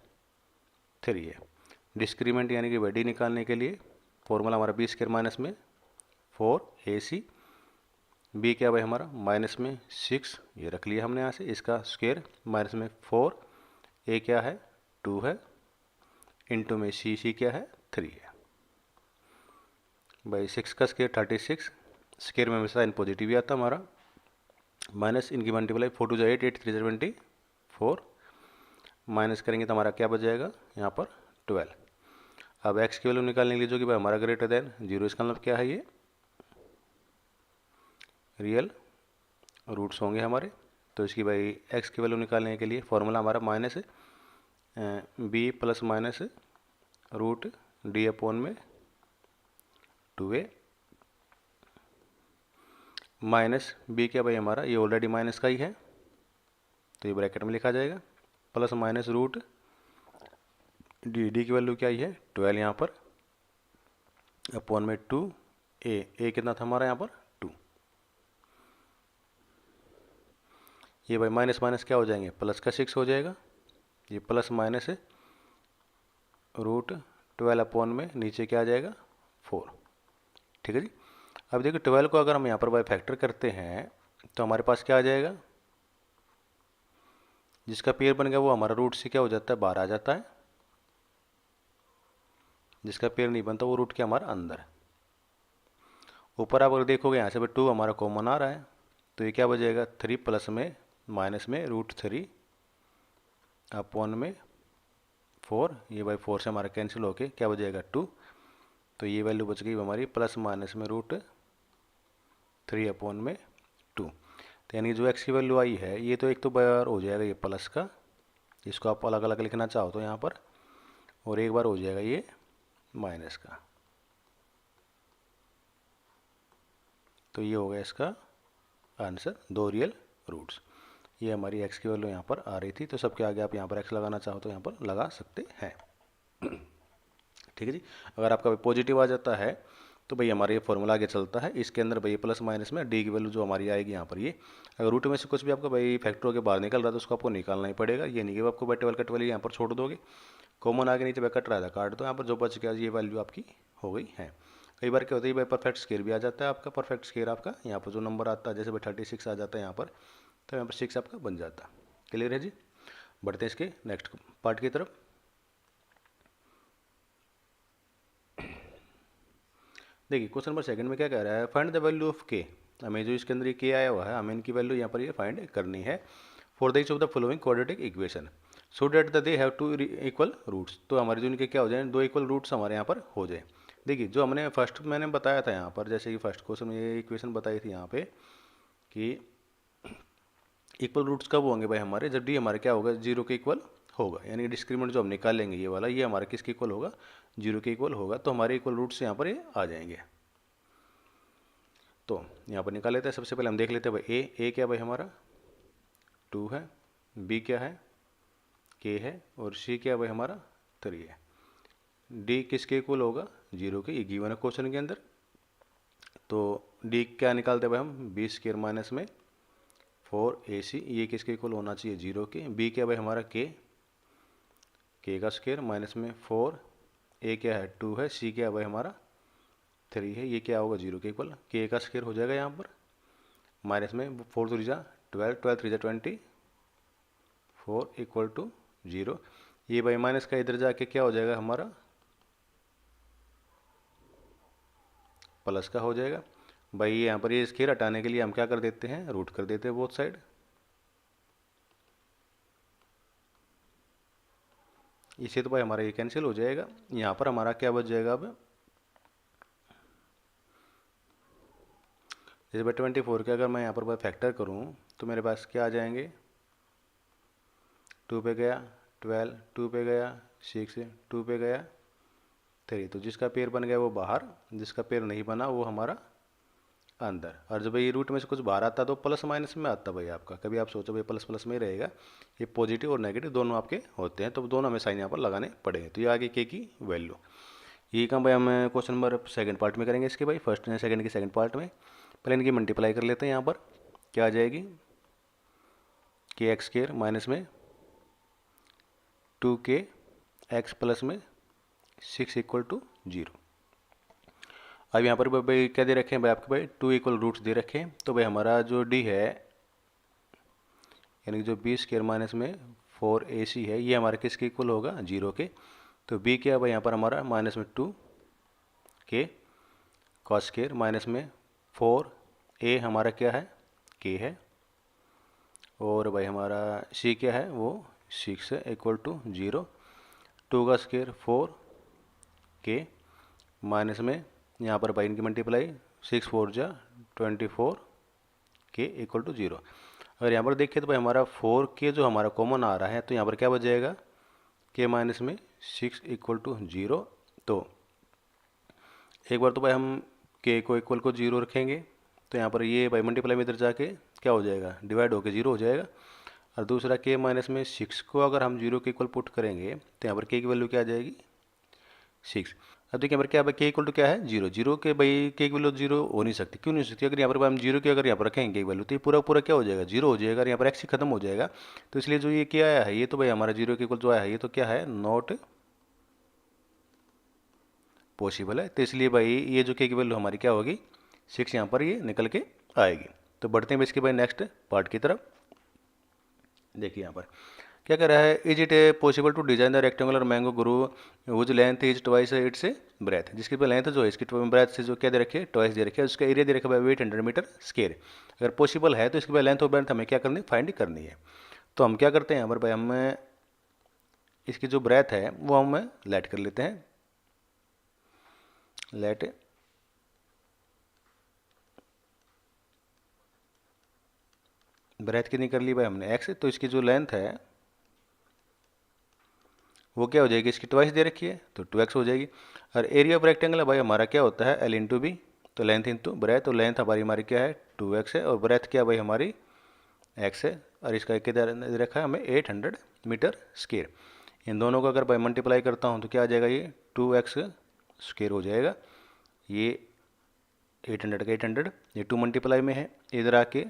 3 है। डिस्क्रीमेंट यानी कि भाई डी निकालने के लिए फॉर्मूला हमारा बी स्क्वायर माइनस में 4ac, बी क्या भाई हमारा माइनस में 6, ये रख लिया हमने यहाँ से, इसका स्क्वायर माइनस में 4, ए क्या है 2 है, इंटू में सी क्या है 3 है। भाई 6 का स्क्वायर 36, स्क्वायर में हमेशा साइन पॉजिटिव ही आता हमारा, माइनस इनकी मल्टीप्लाई 4 2 जा 8, 8 3 जा 24, माइनस करेंगे तो हमारा क्या बच जाएगा यहाँ पर 12। अब x की वैल्यू निकालने के लिए जो कि भाई हमारा ग्रेटर देन 0, इसका मतलब क्या है ये रियल रूट्स होंगे हमारे। तो इसकी भाई x की वैल्यू निकालने के लिए फॉर्मूला हमारा minus b plus minus root d upon में 2a माइनस बी क्या भाई हमारा, ये ऑलरेडी माइनस का ही है तो ये ब्रैकेट में लिखा जाएगा, प्लस माइनस रूट डी की वैल्यू क्या ही है 12 यहाँ पर अपॉन में 2a कितना था हमारा यहाँ पर 2। ये भाई माइनस माइनस क्या हो जाएंगे, प्लस का 6 हो जाएगा, ये प्लस माइनस रूट 12 अपॉन में नीचे क्या आ जाएगा 4। ठीक है जी। अब देखिए 12 को अगर हम यहाँ पर बाय फैक्टर करते हैं तो हमारे पास क्या आ जाएगा, जिसका पेयर बन गया वो हमारा रूट से क्या हो जाता है, बाहर आ जाता है, जिसका पेयर नहीं बनता वो रूट के हमारा अंदर है। ऊपर आप अगर देखोगे यहाँ से 2 हमारा कॉमन आ रहा है तो ये क्या बचेगा 3 प्लस में माइनस में रूट 3 अपॉन में 4, ये बाई 4 से हमारा कैंसिल होके क्या बचेगा 2, तो ये वैल्यू बच गई हमारी प्लस माइनस में रूट 3 अपॉन में 2। तो यानी जो x की वैल्यू आई है ये तो एक तो बार हो जाएगा ये प्लस का, इसको आप अलग अलग लिखना चाहो तो यहाँ पर, और एक बार हो जाएगा ये माइनस का, तो ये हो गया इसका आंसर 2 रियल रूट्स। ये हमारी x की वैल्यू यहाँ पर आ रही थी, तो सबके आगे आप यहाँ पर x लगाना चाहो तो यहाँ पर लगा सकते हैं। ठीक है जी। अगर आपका पॉजिटिव आ जाता है तो भाई हमारा ये फॉर्मूला आगे चलता है, इसके अंदर भाई प्लस माइनस में डी की वैल्यू जो हमारी आएगी यहाँ पर, ये अगर रूट में से कुछ भी आपका भाई फैक्टर होकर बाहर निकल रहा है तो उसको आपको निकालना ही पड़ेगा। ये नहीं कि आपको भाई 12 का 12 यहाँ पर छोड़ दोगे, कॉमन आगे नीचे भाई कट रहा था काट दो, यहाँ पर जो बच गया ये वैल्यू आपकी हो गई है। कई बार क्या होता है भाई परफेक्ट स्केयर भी आ जाता है आपका, परफेक्ट स्केयर आपका यहाँ पर जो नंबर आता है जैसे भाई 36 आ जाता है यहाँ पर, तो यहाँ पर 6 आपका बन जाता है। क्लियर है जी। बढ़ते हैं इसके नेक्स्ट पार्ट की तरफ। देखिए क्वेश्चन नंबर 2 में क्या कह रहा है, फाइंड द वैल्यू ऑफ के। हमें जो इसके अंदर ये के आया हुआ है हमें इनकी वैल्यू यहाँ पर ये फाइंड करनी है for the each of the following quadratic equation so that they have हैव 2 इक्वल रूट्स। तो हमारे जो इनके क्या हो जाए 2 इक्वल रूट्स हमारे यहाँ पर हो जाए। देखिए जो हमने फर्स्ट मैंने बताया था यहाँ पर, जैसे कि फर्स्ट क्वेश्चन में ये इक्वेशन बताई थी यहाँ पे कि इक्वल रूट्स कब होंगे भाई हमारे, जब डी हमारे क्या होगा 0 के इक्वल होगा, यानी डिस्क्रीमेंट जो हम निकालेंगे ये वाला ये हमारा किसके इक्वल होगा 0 के इक्वल होगा, तो हमारे इक्वल रूट्स यहाँ पर ये आ जाएंगे। तो यहाँ पर निकाल लेते हैं। सबसे पहले हम देख लेते हैं भाई ए क्या भाई हमारा 2 है, बी क्या है के है, और सी क्या भाई हमारा 3 है। डी किसके इक्वल होगा 0 के, ये गिवन है क्वेश्चन के अंदर। तो डी क्या निकालते हैं भाई हम बी स्क्वायर माइनस में 4ac, ये किसके इक्वल होना चाहिए 0 के। बी क्या भाई हमारा के का स्क्वायर माइनस में 4, ए क्या है 2 है, सी क्या भाई हमारा 3 है, ये क्या होगा 0 के इक्वल। के का स्क्वायर हो जाएगा यहाँ पर माइनस में 4 3 जा 12, 12 3 जा 24 इक्वल टू 0। ये भाई माइनस का इधर जाके क्या हो जाएगा हमारा प्लस का हो जाएगा। भाई यहाँ पर ये स्क्वायर हटाने के लिए हम क्या कर देते हैं रूट कर देते हैं बोथ साइड। इससे तो भाई हमारा ये कैंसिल हो जाएगा। यहाँ पर हमारा क्या बच जाएगा अब, जैसे भाई 24 के अगर मैं यहाँ पर भाई फैक्टर करूँ तो मेरे पास क्या आ जाएंगे 2 पे गया 12, 2 पे गया 6, 2 पे गया 3। तो जिसका पेयर बन गया वो बाहर, जिसका पेयर नहीं बना वो हमारा अंदर। और जब ये रूट में से कुछ बाहर आता तो प्लस माइनस में आता भाई आपका, कभी आप सोचो भाई प्लस प्लस में ही रहेगा, ये पॉजिटिव और नेगेटिव दोनों आपके होते हैं, तो दोनों हमें साइन यहाँ पर लगाने पड़ेंगे। तो ये आगे के की वैल्यू ये काम भाई हम क्वेश्चन नंबर 2 पार्ट में करेंगे इसके भाई, फर्स्ट एंड सेकंड के सेकंड पार्ट में। पहले इनकी मल्टीप्लाई कर लेते हैं। यहाँ पर क्या आ जाएगी के एक्स स्क्वायर माइनस में 2k एक्स प्लस में 6 इक्वल टू 0। अब यहाँ पर भाई क्या दे रखे हैं भाई आपके भाई 2 इक्वल रूट्स दे रखे हैं। तो भाई हमारा जो डी है यानी जो बी स्क्वायर माइनस में 4ac है ये हमारे किसके इक्वल होगा 0 के। तो बी क्या है भाई यहाँ पर हमारा माइनस में 2k कॉस स्क्वायर माइनस में 4a हमारा क्या है k है, और भाई हमारा c क्या है वो 6 है इक्वल टू 0। 2 का स्क्वायर 4k माइनस में यहाँ पर भाई इनकी मल्टीप्लाई 6 4 जा 24k इक्वल टू 0। अगर यहाँ पर देखिए तो भाई हमारा 4k जो हमारा कॉमन आ रहा है तो यहाँ पर क्या बच जाएगा के माइनस में 6 इक्वल टू 0। तो एक बार तो भाई हम के को इक्वल को 0 रखेंगे, तो यहाँ पर ये भाई मल्टीप्लाई में इधर जाके क्या हो जाएगा, डिवाइड होके 0 हो जाएगा। और दूसरा के माइनस में 6 को अगर हम 0 के इक्वल पुट करेंगे तो यहाँ पर के की वैल्यू क्या आ जाएगी, 6। अब देखिए यहाँ पर क्या है, के इक्वल टू क्या है, 0। 0 के भाई के की वैल्यू 0 हो नहीं सकती, क्यों नहीं हो सकती, अगर यहाँ पर हम 0 की अगर यहाँ पर रखेंगे के की वैल्यू तो ये पूरा पूरा क्या हो जाएगा, 0 हो जाएगा, और यहाँ पर एक्स ही खत्म हो जाएगा। तो इसलिए जो ये क्या आया है, ये तो भाई हमारा 0 के इक्वल जो आया है ये तो क्या है, नॉट पॉसिबल है। तो इसलिए भाई ये जो के की वैल्यू हमारी क्या होगी, 6 यहाँ पर ये निकल के आएगी। तो बढ़ते हैं इसके भाई नेक्स्ट पार्ट की तरफ। देखिए यहाँ पर क्या कर रहा है, is it possible to design the rectangular mango grove whose length is twice its breadth, जिसकी लेंथ जो है इसकी ब्रेथ से जो क्या दे रखी है, ट्वाइस दे रखी है, उसका एरिया दे रखा है 800 मीटर स्क्वायर। अगर पॉसिबल है तो इसकी लेंथ और ब्रेथ हमें क्या करनी, फाइंड करनी है। तो हम क्या करते हैं यहाँ पर भाई, हम इसकी जो ब्रेथ है वो हम लेट कर लेते हैं, लेट ब्रेथ कितनी कर ली भाई हमने, एक्स। तो इसकी जो लेंथ है वो क्या हो जाएगी, इसकी ट्वाइस दे रखी है तो 2x हो जाएगी। और एरिया ऑफ रेक्टेंगल भाई हमारा क्या होता है, एल इंटू बी, तो लेंथ इंटू ब्रेथ, तो लेंथ हमारी क्या है 2x है, और ब्रेथ क्या भाई हमारी x है, और इसका कितना दे रखा है हमें 800 मीटर स्क्वायर। इन दोनों को अगर भाई मल्टीप्लाई करता हूँ तो क्या आ जाएगा, ये 2x स्क्वायर हो जाएगा, ये 800 का 800, ये 2 मल्टीप्लाई में है, इधर आके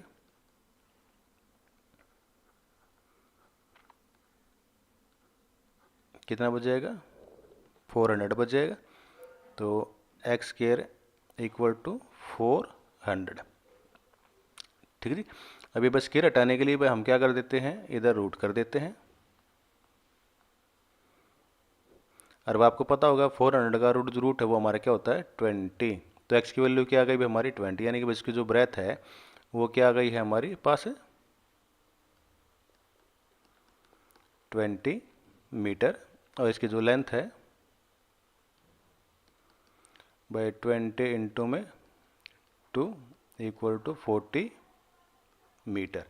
कितना बच जाएगा, 400 बच जाएगा। तो एक्स स्क्वायर इक्वल टू 400, ठीक है जी। अभी बस स्क्वायर हटाने के लिए भाई हम क्या कर देते हैं, इधर रूट कर देते हैं। और अब आपको पता होगा 400 का रूट है वो हमारा क्या होता है 20। तो एक्स की वैल्यू क्या आ गई भाई हमारी 20, यानी कि इसकी जो ब्रेथ है वो क्या आ गई है हमारी पास 20 मीटर, और इसकी जो लेंथ है बाई 20 इंटू में 2 इक्वल टू 40 मीटर।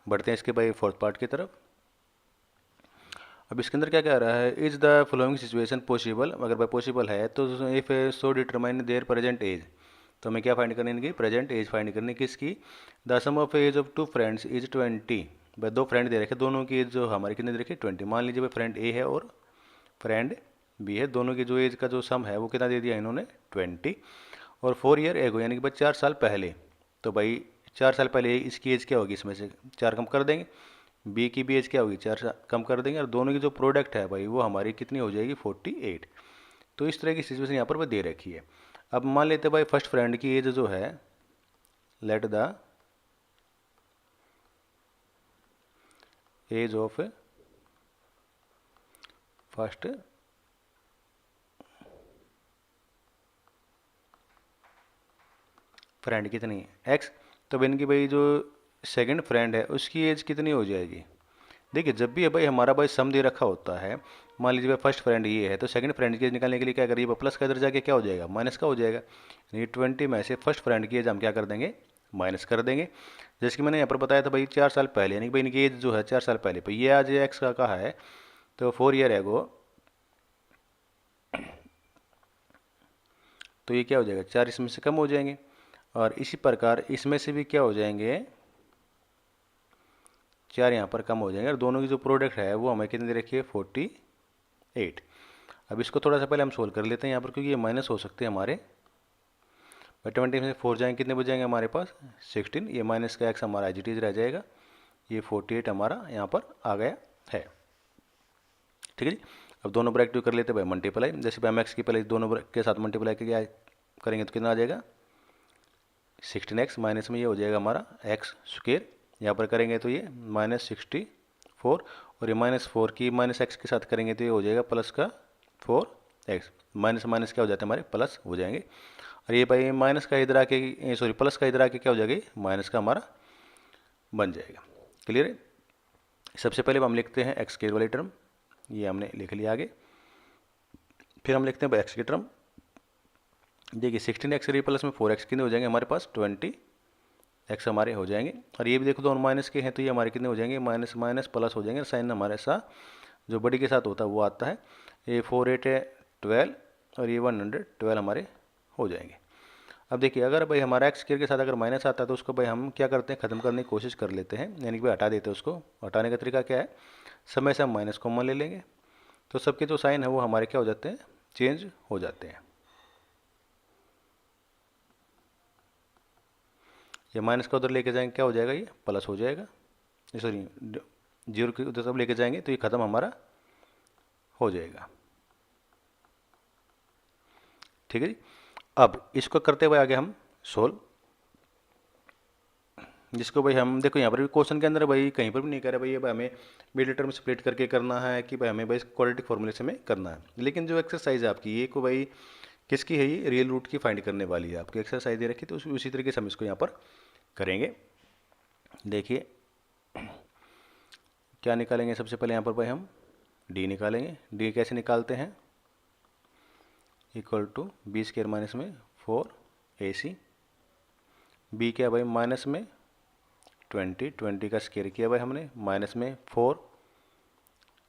बढ़ते हैं इसके भाई फोर्थ पार्ट की तरफ। अब इसके अंदर क्या कह रहा है, is the following situation possible, अगर भाई पॉसिबल है तो if so determine their present age, तो हमें क्या फाइंड करनी है, इनकी प्रेजेंट एज फाइंड करनी, किसकी, the sum of age of 2 friends is 20। भाई 2 फ्रेंड दे रखे, दोनों की एज जो हमारी कितनी दे रखी 20। मान लीजिए भाई फ्रेंड ए है और फ्रेंड बी है, दोनों की जो एज का जो सम है वो कितना दे दिया इन्होंने 20, और 4 ईयर एगो, यानी कि भाई 4 साल पहले। तो भाई 4 साल पहले इसकी एज क्या होगी, इसमें से 4 कम कर देंगे, बी की भी एज क्या होगी 4 कम कर देंगे, और दोनों की जो प्रोडक्ट है भाई वो हमारी कितनी हो जाएगी 48। तो इस तरह की सिचुएशन यहाँ पर दे रखी है। अब मान लेते हैं भाई फर्स्ट फ्रेंड की एज जो है, let the age of first friend कितनी है एक्स। तो इनकी भाई जो सेकंड फ्रेंड है उसकी एज कितनी हो जाएगी, देखिए जब भी भाई हमारा भाई सम दे रखा होता है, मान लीजिए भाई फर्स्ट फ्रेंड ये है तो सेकंड फ्रेंड की एज निकालने के लिए क्या करिए, प्लस का इधर जाके क्या हो जाएगा, माइनस का हो जाएगा। ये 20 में से फर्स्ट फ्रेंड की एज हम क्या कर देंगे, माइनस कर देंगे। जैसे कि मैंने यहाँ पर बताया था भाई 4 साल पहले, यानी कि भाई इनकी एज जो है 4 साल पहले, तो ये आज एक्स का कहा है तो 4 ईयर एगो, तो ये क्या हो जाएगा 4 इसमें से कम हो जाएंगे, और इसी प्रकार इसमें से भी क्या हो जाएंगे 4 यहाँ पर कम हो जाएंगे, और दोनों की जो प्रोडक्ट है वो हमें कितनी दे रखी है 48। अब इसको थोड़ा सा पहले हम सोल्व कर लेते हैं यहाँ पर, क्योंकि ये माइनस हो सकते हैं हमारे। 20 में से 4 जाएंगे कितने बच जाएंगे हमारे पास 16, ये माइनस का एक्स हमारा एज इट इज रह जाएगा, ये 48 हमारा यहाँ पर आ गया है, ठीक है जी। अब दोनों ब्रैकेट कर लेते हैं भाई मल्टीप्लाई, जैसे भाई हम एक्स की पहले दोनों ब्रैकेट के साथ मल्टीप्लाई क्या करेंगे तो कितना आ जाएगा 16x, माइनस में ये हो जाएगा हमारा एक्स स्क्वायर, यहाँ पर करेंगे तो ये -64, और ये -4 की माइनस एक्स के साथ करेंगे तो ये हो जाएगा प्लस का 4x, माइनस माइनस क्या हो जाता है हमारे प्लस हो जाएंगे, और ये भाई माइनस का इधर आके सॉरी प्लस का इधर आके क्या हो जाएगा माइनस का हमारा बन जाएगा। क्लियर है। सबसे पहले हम लिखते हैं एक्स के वाली टर्म, ये हमने लिख लिया आगे, फिर हम लिखते हैं एक्स की टर्म। देखिए 16x प्लस में 4x कितने हो जाएंगे हमारे पास 20x हमारे हो जाएंगे, और ये भी देखो दोनों माइनस के हैं तो ये हमारे कितने हो जाएंगे माइनस माइनस प्लस हो जाएंगे, साइन हमारे सा जो बड़ी के साथ होता है वो आता है। ये 4 8 है 12 और ये 112 हमारे हो जाएंगे। अब देखिए अगर भाई हमारा एक्स स्क्वायर के साथ अगर माइनस आता है तो उसको भाई हम क्या करते हैं, ख़त्म करने की कोशिश कर लेते हैं, यानी कि भाई हटा देते हैं उसको। हटाने का तरीका क्या है, समय से हम माइनस कॉमन ले लेंगे तो सबके जो साइन है वो हमारे क्या हो जाते हैं, चेंज हो जाते हैं। ये माइनस का उधर लेके जाएंगे क्या हो जाएगा, ये प्लस हो जाएगा। सॉरी, जीरो के उधर सब लेके जाएंगे तो ये ख़त्म हमारा हो जाएगा। ठीक है जी। अब इसको करते हुए आगे हम सोल्व, जिसको भाई हम देखो यहाँ पर भी क्वेश्चन के अंदर भाई कहीं पर भी नहीं कह रहे भाई ये भाई हमें मिडिल टर्म स्प्लिट करके करना है कि भाई हमें भाई क्वाड्रेटिक फॉर्मूले से में करना है। लेकिन जो एक्सरसाइज है आपकी ये को भाई किसकी है, ये रियल रूट की फाइंड करने वाली है। आपकी एक्सरसाइज दे रखी तो उसी तरीके से हम इसको यहाँ पर करेंगे। देखिए क्या निकालेंगे, सबसे पहले यहाँ पर भाई हम डी निकालेंगे। डी कैसे निकालते हैं, equal to b square minus में 4ac, बी क्या भाई माइनस में 20 का स्क्वायर किया भाई हमने, माइनस में 4,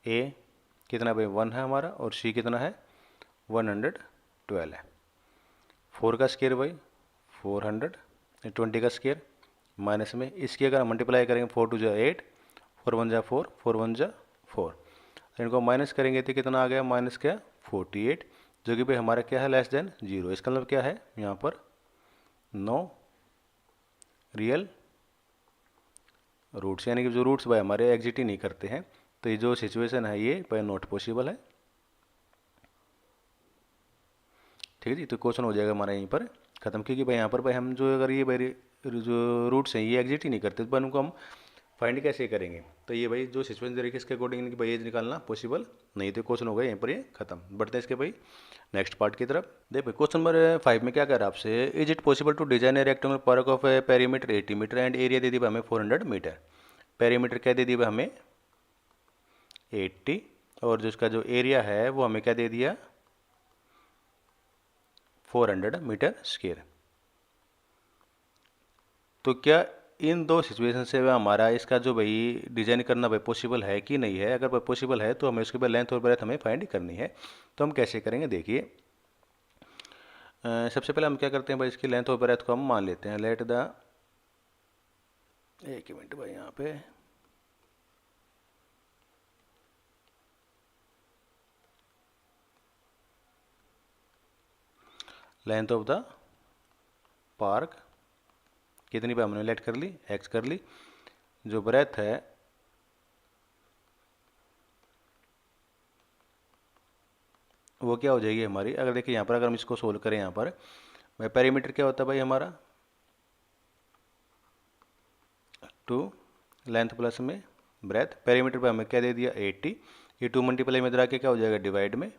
ए कितना भाई 1 है हमारा और सी कितना है 112 है। 4 का स्क्वायर भाई 400, 20 का स्क्वायर माइनस में इसकी अगर हम मल्टीप्लाई करेंगे 4 2 जा 8, 4 1 जा 4, 4 1 जा 4, इनको माइनस करेंगे तो कितना आ गया, माइनस क्या 48, जो कि भाई हमारा क्या है लेस देन 0। इसका मतलब क्या है यहाँ पर नो रियल रूट्स, यानी कि जो रूट्स भाई हमारे एग्जिट ही नहीं करते हैं। तो ये जो सिचुएशन है ये भाई नॉट पॉसिबल है। ठीक है जी। तो क्वेश्चन हो जाएगा हमारा यहीं पर खत्म, क्योंकि भाई यहाँ पर भाई हम जो अगर ये भाई जो रूट्स हैं ये एग्जिट ही नहीं करते तो उनको हम फाइंड कैसे करेंगे। तो ये भाई जो सिचुएशन दे रखी है इसके अकॉर्डिंग भाई एज निकालना पॉसिबल नहीं, तो क्वेश्चन हो गया यहीं पर ये खत्म। बढ़ते हैं इसके भाई नेक्स्ट पार्ट की तरफ। देख भाई क्वेश्चन नंबर 5 में क्या कर रहा है आपसे, is it possible to design a rectangular park of a perimeter 80 metre and area दे दी भाई हमें 400 मीटर। पेरीमीटर क्या दे दी भाई हमें 80 और जो इसका जो एरिया है वो हमें क्या दे दिया 400 मीटर स्क्वायर। तो क्या इन दो सिचुएशन से हमारा इसका जो भाई डिजाइन करना भाई पॉसिबल है कि नहीं है। अगर भाई पॉसिबल है तो हमें उसके बाद लेंथ और ब्रेथ हमें फाइंड करनी है। तो हम कैसे करेंगे देखिए, सबसे पहले हम क्या करते हैं भाई इसकी लेंथ और ब्रेथ को हम मान लेते हैं। लेट द, एक मिनट भाई यहाँ पे लेंथ ऑफ द पार्क कितनी पे हमने लेट कर ली, x कर ली। जो ब्रेथ है वो क्या हो जाएगी हमारी, अगर देखिए यहाँ पर अगर हम इसको सोल्व करें यहाँ पर भाई पेरीमीटर क्या होता है भाई हमारा 2 लेंथ प्लस में ब्रेथ। पेरीमीटर पे हमें क्या दे दिया 80, ये 2 मल्टीप्लाई में इधर आके क्या हो जाएगा डिवाइड में।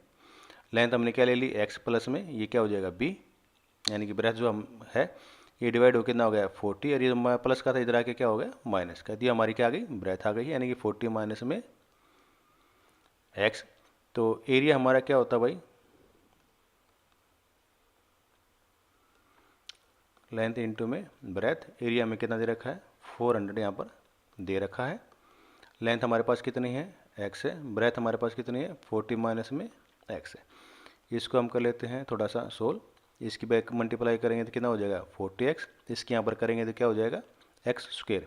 लेंथ हमने क्या ले ली x प्लस में, ये क्या हो जाएगा b, यानी कि ब्रेथ जो हम है ये डिवाइड हो कितना हो गया 40, और ये प्लस का था इधर आके क्या हो गया माइनस का दिया, हमारी क्या आ गई ब्रेथ आ गई, यानी कि 40 माइनस में x। तो एरिया हमारा क्या होता भाई लेंथ इंटू में ब्रेथ, एरिया में कितना दे रखा है 400 यहाँ पर दे रखा है। लेंथ हमारे पास कितनी है x है, ब्रेथ हमारे पास कितनी है 40 माइनस में x है। इसको हम कर लेते हैं थोड़ा सा सोल्व, इसकी बैक मल्टीप्लाई करेंगे तो कितना हो जाएगा 40x, इसके यहाँ पर करेंगे तो क्या हो जाएगा एक्स स्क्वेयर।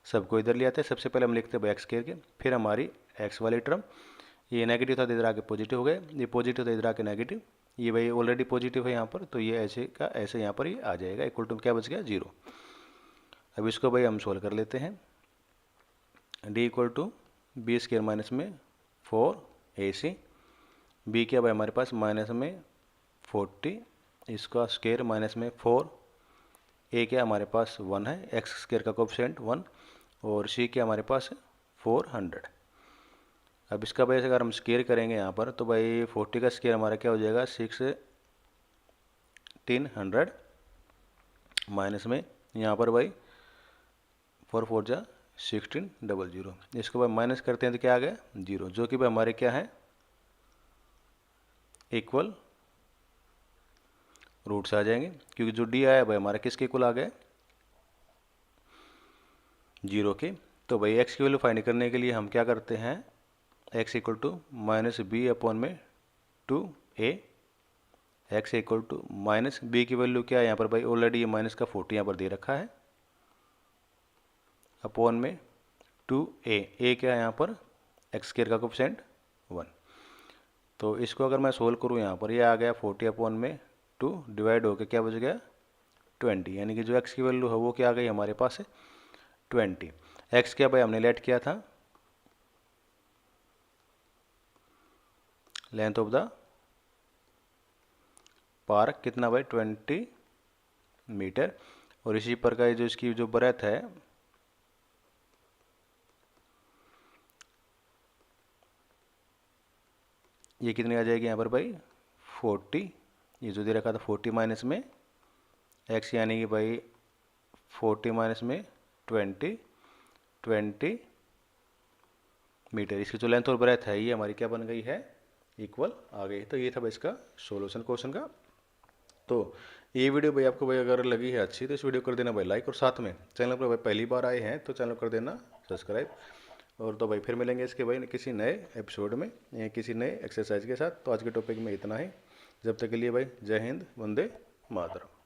सबको इधर ले आते हैं, सबसे पहले हम लिखते हैं एक्स स्क्वेयर के, फिर हमारी एक्स वाली टर्म ये नेगेटिव था इधर आके पॉजिटिव हो गए, ये पॉजिटिव था इधर आके नेगेटिव, ये भाई ऑलरेडी पॉजिटिव है यहाँ पर तो ये ऐसे का ऐसे यहाँ पर ये आ जाएगा, इक्वल टू क्या बच गया 0। अब इसको भाई हम सोल्व कर लेते हैं। D equal to b square minus में 4ac, बी क्या भाई हमारे पास माइनस में 40 इसका स्क्वेयर माइनस में 4, ए क्या हमारे पास 1 है, एक्स स्क्वेयर का कोफिशिएंट 1, और सी क्या हमारे पास है 400। अब इसका भाई अगर हम स्क्वेयर करेंगे यहाँ पर तो भाई 40 का स्क्वेयर हमारा क्या हो जाएगा 1600 माइनस में यहाँ पर भाई 4 4 जा 1600, इसको भाई माइनस करते हैं तो क्या आ गया 0, जो कि भाई हमारे क्या है इक्वल रूट्स आ जाएंगे, क्योंकि जो डी आया भाई हमारा किसके इक्वल आ गया 0 के। तो भाई एक्स की वैल्यू फाइंड करने के लिए हम क्या करते हैं x equal to minus b upon में 2a, x equal to minus b की वैल्यू क्या है यहाँ पर भाई, ऑलरेडी ये माइनस का 40 यहाँ पर दे रखा है, अपॉन में 2a क्या है यहाँ पर, एक्स स्क्वायर का कोफिशिएंट 1। तो इसको अगर मैं सोल्व करूँ यहाँ पर, ये आ गया 40 अपॉन में 2 डिवाइड होकर क्या बच गया 20, यानी कि जो एक्स की वैल्यू है वो क्या आ गई हमारे पास है 20। एक्स क्या भाई हमने लेट किया था, लेंथ ऑफ द पार्क कितना भाई 20 मीटर, और इसी प्रकार जो इसकी जो ब्रेथ है ये कितनी आ जाएगी यहाँ पर भाई 40, ये जो दे रखा था 40 माइनस में एक्स, यानी कि भाई 40 माइनस में 20 मीटर, इसकी जो लेंथ और ब्रेथ है ये हमारी क्या बन गई है इक्वल आ गई। तो ये था भाई इसका सॉल्यूशन क्वेश्चन का। तो ये वीडियो भाई आपको भाई अगर लगी है अच्छी तो इस वीडियो कर देना भाई लाइक, और साथ में चैनल पर भाई पहली बार आए हैं तो चैनल कर देना सब्सक्राइब। और तो भाई फिर मिलेंगे इसके भाई किसी नए एपिसोड में या किसी नए एक्सरसाइज के साथ। तो आज के टॉपिक में इतना ही, जब तक के लिए भाई जय हिंद, वंदे मातरम।